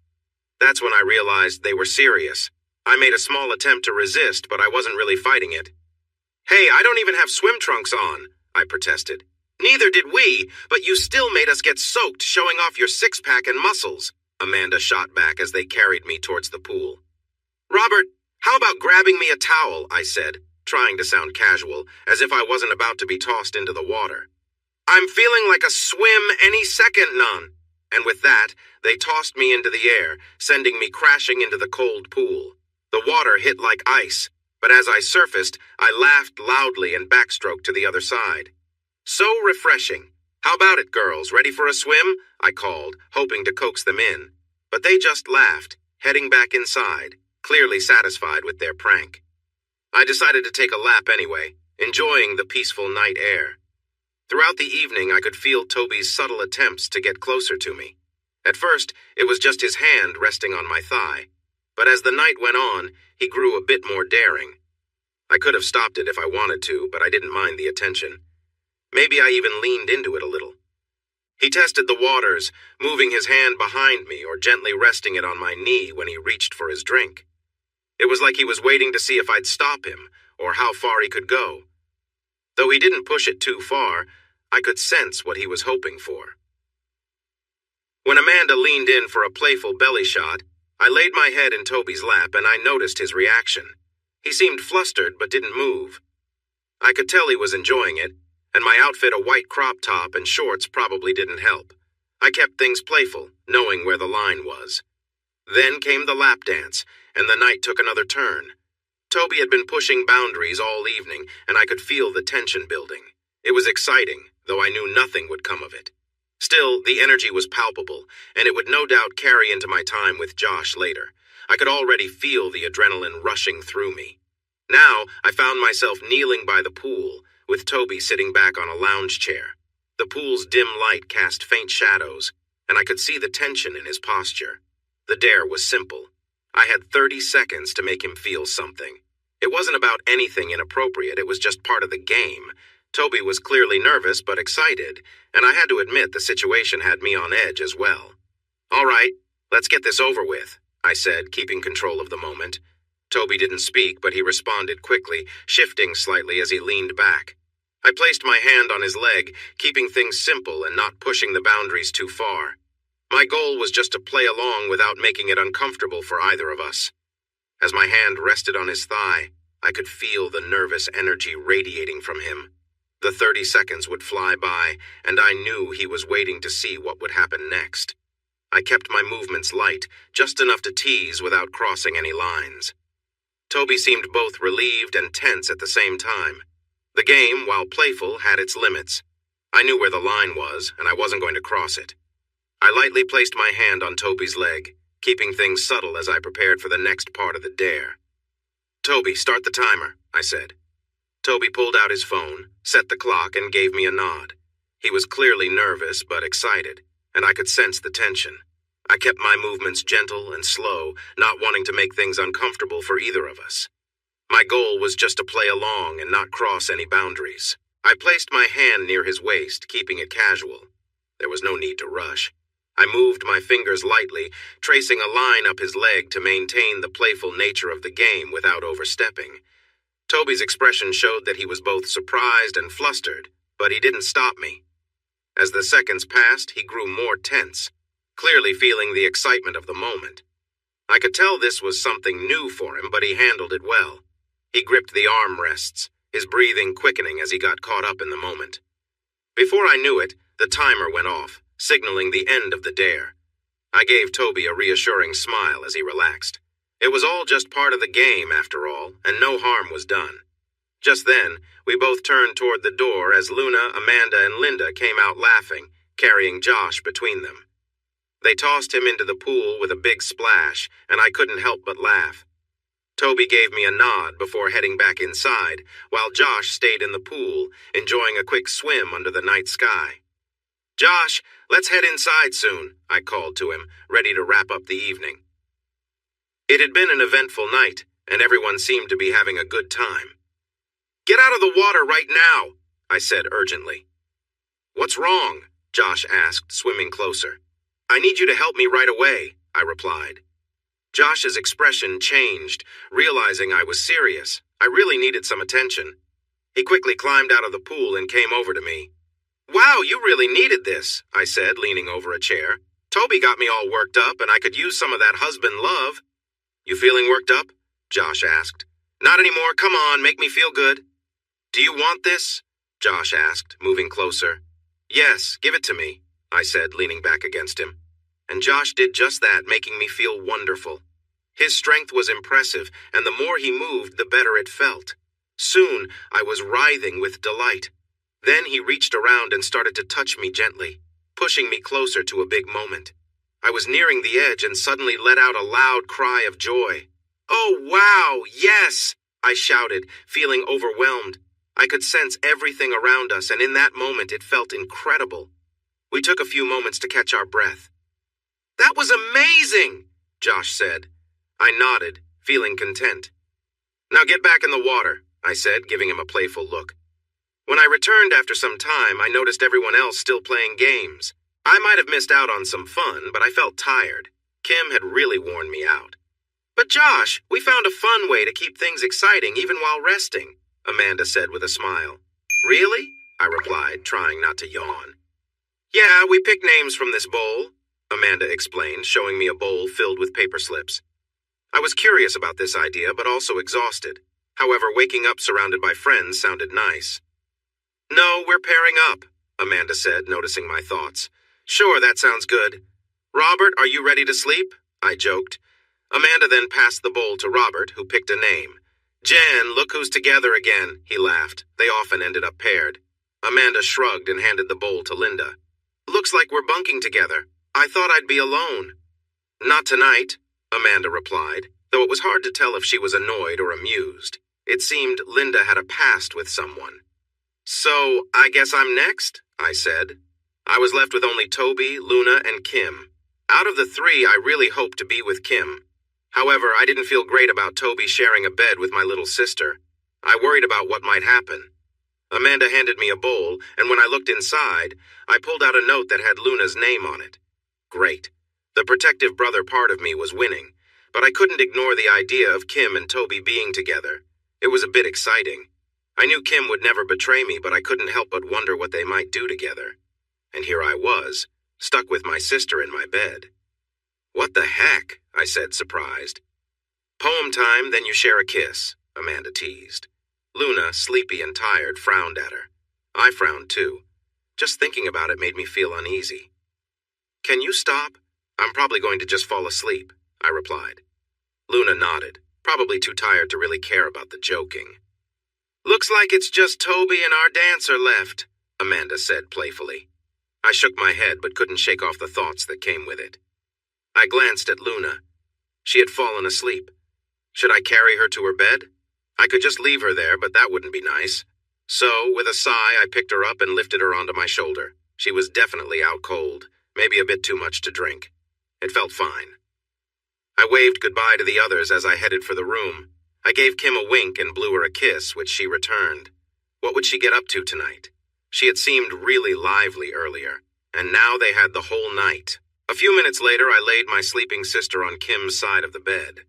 That's when I realized they were serious. I made a small attempt to resist, but I wasn't really fighting it. "Hey, I don't even have swim trunks on," I protested. "Neither did we, but you still made us get soaked, showing off your six-pack and muscles," Amanda shot back as they carried me towards the pool. "Robert, how about grabbing me a towel?" I said, trying to sound casual, as if I wasn't about to be tossed into the water. "I'm feeling like a swim any second, Nun." And with that, they tossed me into the air, sending me crashing into the cold pool. The water hit like ice, but as I surfaced, I laughed loudly and backstroked to the other side. "So refreshing. How about it, girls? Ready for a swim?" I called, hoping to coax them in. But they just laughed, heading back inside, clearly satisfied with their prank. I decided to take a lap anyway, enjoying the peaceful night air. Throughout the evening, I could feel Toby's subtle attempts to get closer to me. At first, it was just his hand resting on my thigh, but as the night went on, he grew a bit more daring. I could have stopped it if I wanted to, but I didn't mind the attention. Maybe I even leaned into it a little. He tested the waters, moving his hand behind me or gently resting it on my knee when he reached for his drink. It was like he was waiting to see if I'd stop him or how far he could go. Though he didn't push it too far, I could sense what he was hoping for. When Amanda leaned in for a playful belly shot, I laid my head in Toby's lap and I noticed his reaction. He seemed flustered but didn't move. I could tell he was enjoying it, and my outfit, a white crop top and shorts, probably didn't help. I kept things playful, knowing where the line was. Then came the lap dance, and the night took another turn. Toby had been pushing boundaries all evening, and I could feel the tension building. It was exciting, though I knew nothing would come of it. Still, the energy was palpable, and it would no doubt carry into my time with Josh later. I could already feel the adrenaline rushing through me. Now, I found myself kneeling by the pool, with Toby sitting back on a lounge chair. The pool's dim light cast faint shadows, and I could see the tension in his posture. The dare was simple. I had 30 seconds to make him feel something. It wasn't about anything inappropriate, it was just part of the game. Toby was clearly nervous but excited, and I had to admit the situation had me on edge as well. "All right, let's get this over with," I said, keeping control of the moment. Toby didn't speak, but he responded quickly, shifting slightly as he leaned back. I placed my hand on his leg, keeping things simple and not pushing the boundaries too far. My goal was just to play along without making it uncomfortable for either of us. As my hand rested on his thigh, I could feel the nervous energy radiating from him. The 30 seconds would fly by, and I knew he was waiting to see what would happen next. I kept my movements light, just enough to tease without crossing any lines. Toby seemed both relieved and tense at the same time. The game, while playful, had its limits. I knew where the line was, and I wasn't going to cross it. I lightly placed my hand on Toby's leg, keeping things subtle as I prepared for the next part of the dare. "Toby, start the timer," I said. Toby pulled out his phone, set the clock, and gave me a nod. He was clearly nervous but excited, and I could sense the tension. I kept my movements gentle and slow, not wanting to make things uncomfortable for either of us. My goal was just to play along and not cross any boundaries. I placed my hand near his waist, keeping it casual. There was no need to rush. I moved my fingers lightly, tracing a line up his leg to maintain the playful nature of the game without overstepping. Toby's expression showed that he was both surprised and flustered, but he didn't stop me. As the seconds passed, he grew more tense, clearly feeling the excitement of the moment. I could tell this was something new for him, but he handled it well. He gripped the armrests, his breathing quickening as he got caught up in the moment. Before I knew it, the timer went off, signaling the end of the dare. I gave Toby a reassuring smile as he relaxed. It was all just part of the game, after all, and no harm was done. Just then, we both turned toward the door as Luna, Amanda, and Linda came out laughing, carrying Josh between them. They tossed him into the pool with a big splash, and I couldn't help but laugh. Toby gave me a nod before heading back inside, while Josh stayed in the pool, enjoying a quick swim under the night sky. "Josh, let's head inside soon," I called to him, ready to wrap up the evening. It had been an eventful night, and everyone seemed to be having a good time. "Get out of the water right now," I said urgently. "What's wrong?" Josh asked, swimming closer. "I need you to help me right away," I replied. Josh's expression changed, realizing I was serious. I really needed some attention. He quickly climbed out of the pool and came over to me. "Wow, you really needed this," I said, leaning over a chair. "Toby got me all worked up, and I could use some of that husband love." "You feeling worked up?" Josh asked. "Not anymore. Come on, make me feel good." "Do you want this?" Josh asked, moving closer. "Yes, give it to me," I said, leaning back against him. And Josh did just that, making me feel wonderful. His strength was impressive, and the more he moved, the better it felt. Soon, I was writhing with delight. Then he reached around and started to touch me gently, pushing me closer to a big moment. I was nearing the edge and suddenly let out a loud cry of joy. "Oh, wow, yes!" I shouted, feeling overwhelmed. I could sense everything around us, and in that moment it felt incredible. We took a few moments to catch our breath. "That was amazing," Josh said. I nodded, feeling content. "Now get back in the water," I said, giving him a playful look. When I returned after some time, I noticed everyone else still playing games. I might have missed out on some fun, but I felt tired. Kim had really worn me out. "But Josh, we found a fun way to keep things exciting even while resting," Amanda said with a smile. "Really?" I replied, trying not to yawn. "Yeah, we picked names from this bowl," Amanda explained, showing me a bowl filled with paper slips. I was curious about this idea, but also exhausted. However, waking up surrounded by friends sounded nice. "No, we're pairing up," Amanda said, noticing my thoughts. "Sure, that sounds good. Robert, are you ready to sleep?" I joked. Amanda then passed the bowl to Robert, who picked a name. "Jen, look who's together again," he laughed. They often ended up paired. Amanda shrugged and handed the bowl to Linda. "Looks like we're bunking together. I thought I'd be alone." "Not tonight," Amanda replied, though it was hard to tell if she was annoyed or amused. It seemed Linda had a past with someone. "So, I guess I'm next?" I said. I was left with only Toby, Luna, and Kim. Out of the three, I really hoped to be with Kim. However, I didn't feel great about Toby sharing a bed with my little sister. I worried about what might happen. Amanda handed me a bowl, and when I looked inside, I pulled out a note that had Luna's name on it. Great. The protective brother part of me was winning, but I couldn't ignore the idea of Kim and Toby being together. It was a bit exciting. I knew Kim would never betray me, but I couldn't help but wonder what they might do together. And here I was, stuck with my sister in my bed. "What the heck?" I said, surprised. "Poem time, then you share a kiss," Amanda teased. Luna, sleepy and tired, frowned at her. I frowned too. Just thinking about it made me feel uneasy. "Can you stop? I'm probably going to just fall asleep," I replied. Luna nodded, probably too tired to really care about the joking. "Looks like it's just Toby and our dancer left," Amanda said playfully. I shook my head but couldn't shake off the thoughts that came with it. I glanced at Luna. She had fallen asleep. Should I carry her to her bed? I could just leave her there, but that wouldn't be nice. So, with a sigh, I picked her up and lifted her onto my shoulder. She was definitely out cold, maybe a bit too much to drink. It felt fine. I waved goodbye to the others as I headed for the room. I gave Kim a wink and blew her a kiss, which she returned. What would she get up to tonight? She had seemed really lively earlier, and now they had the whole night. A few minutes later, I laid my sleeping sister on Kim's side of the bed.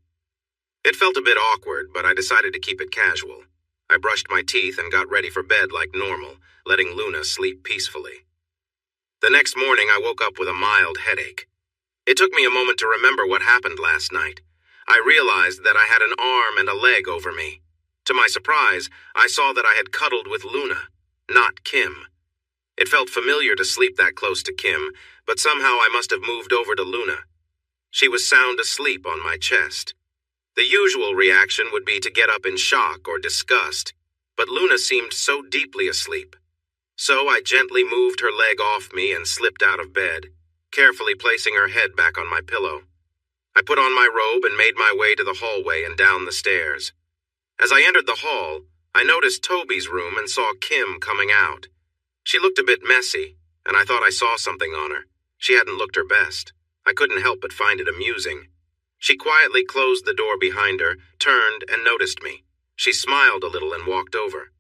It felt a bit awkward, but I decided to keep it casual. I brushed my teeth and got ready for bed like normal, letting Luna sleep peacefully. The next morning, I woke up with a mild headache. It took me a moment to remember what happened last night. I realized that I had an arm and a leg over me. To my surprise, I saw that I had cuddled with Luna, not Kim. It felt familiar to sleep that close to Kim, but somehow I must have moved over to Luna. She was sound asleep on my chest. The usual reaction would be to get up in shock or disgust, but Luna seemed so deeply asleep. So I gently moved her leg off me and slipped out of bed, carefully placing her head back on my pillow. I put on my robe and made my way to the hallway and down the stairs. As I entered the hall, I noticed Toby's room and saw Kim coming out. She looked a bit messy, and I thought I saw something on her. She hadn't looked her best. I couldn't help but find it amusing. She quietly closed the door behind her, turned, and noticed me. She smiled a little and walked over.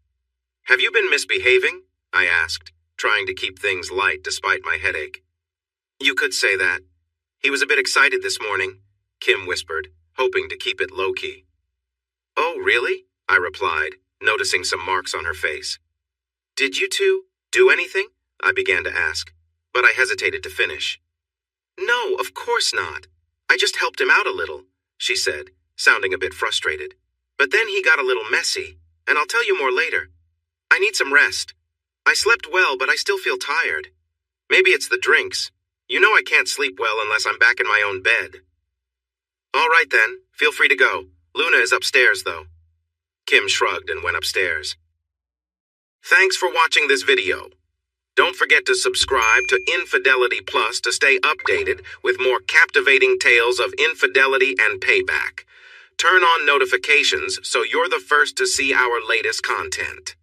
"Have you been misbehaving?" I asked, trying to keep things light despite my headache. "You could say that. He was a bit excited this morning," Kim whispered, hoping to keep it low-key. "Oh, really?" I replied, noticing some marks on her face. "Did you two do anything?" I began to ask, but I hesitated to finish. "No, of course not. I just helped him out a little," she said, sounding a bit frustrated. "But then he got a little messy, and I'll tell you more later. I need some rest. I slept well, but I still feel tired. Maybe it's the drinks. You know I can't sleep well unless I'm back in my own bed." "All right then, feel free to go. Luna is upstairs, though." Kim shrugged and went upstairs. Thanks for watching this video. Don't forget to subscribe to Infidelity Plus to stay updated with more captivating tales of infidelity and payback. Turn on notifications so you're the first to see our latest content.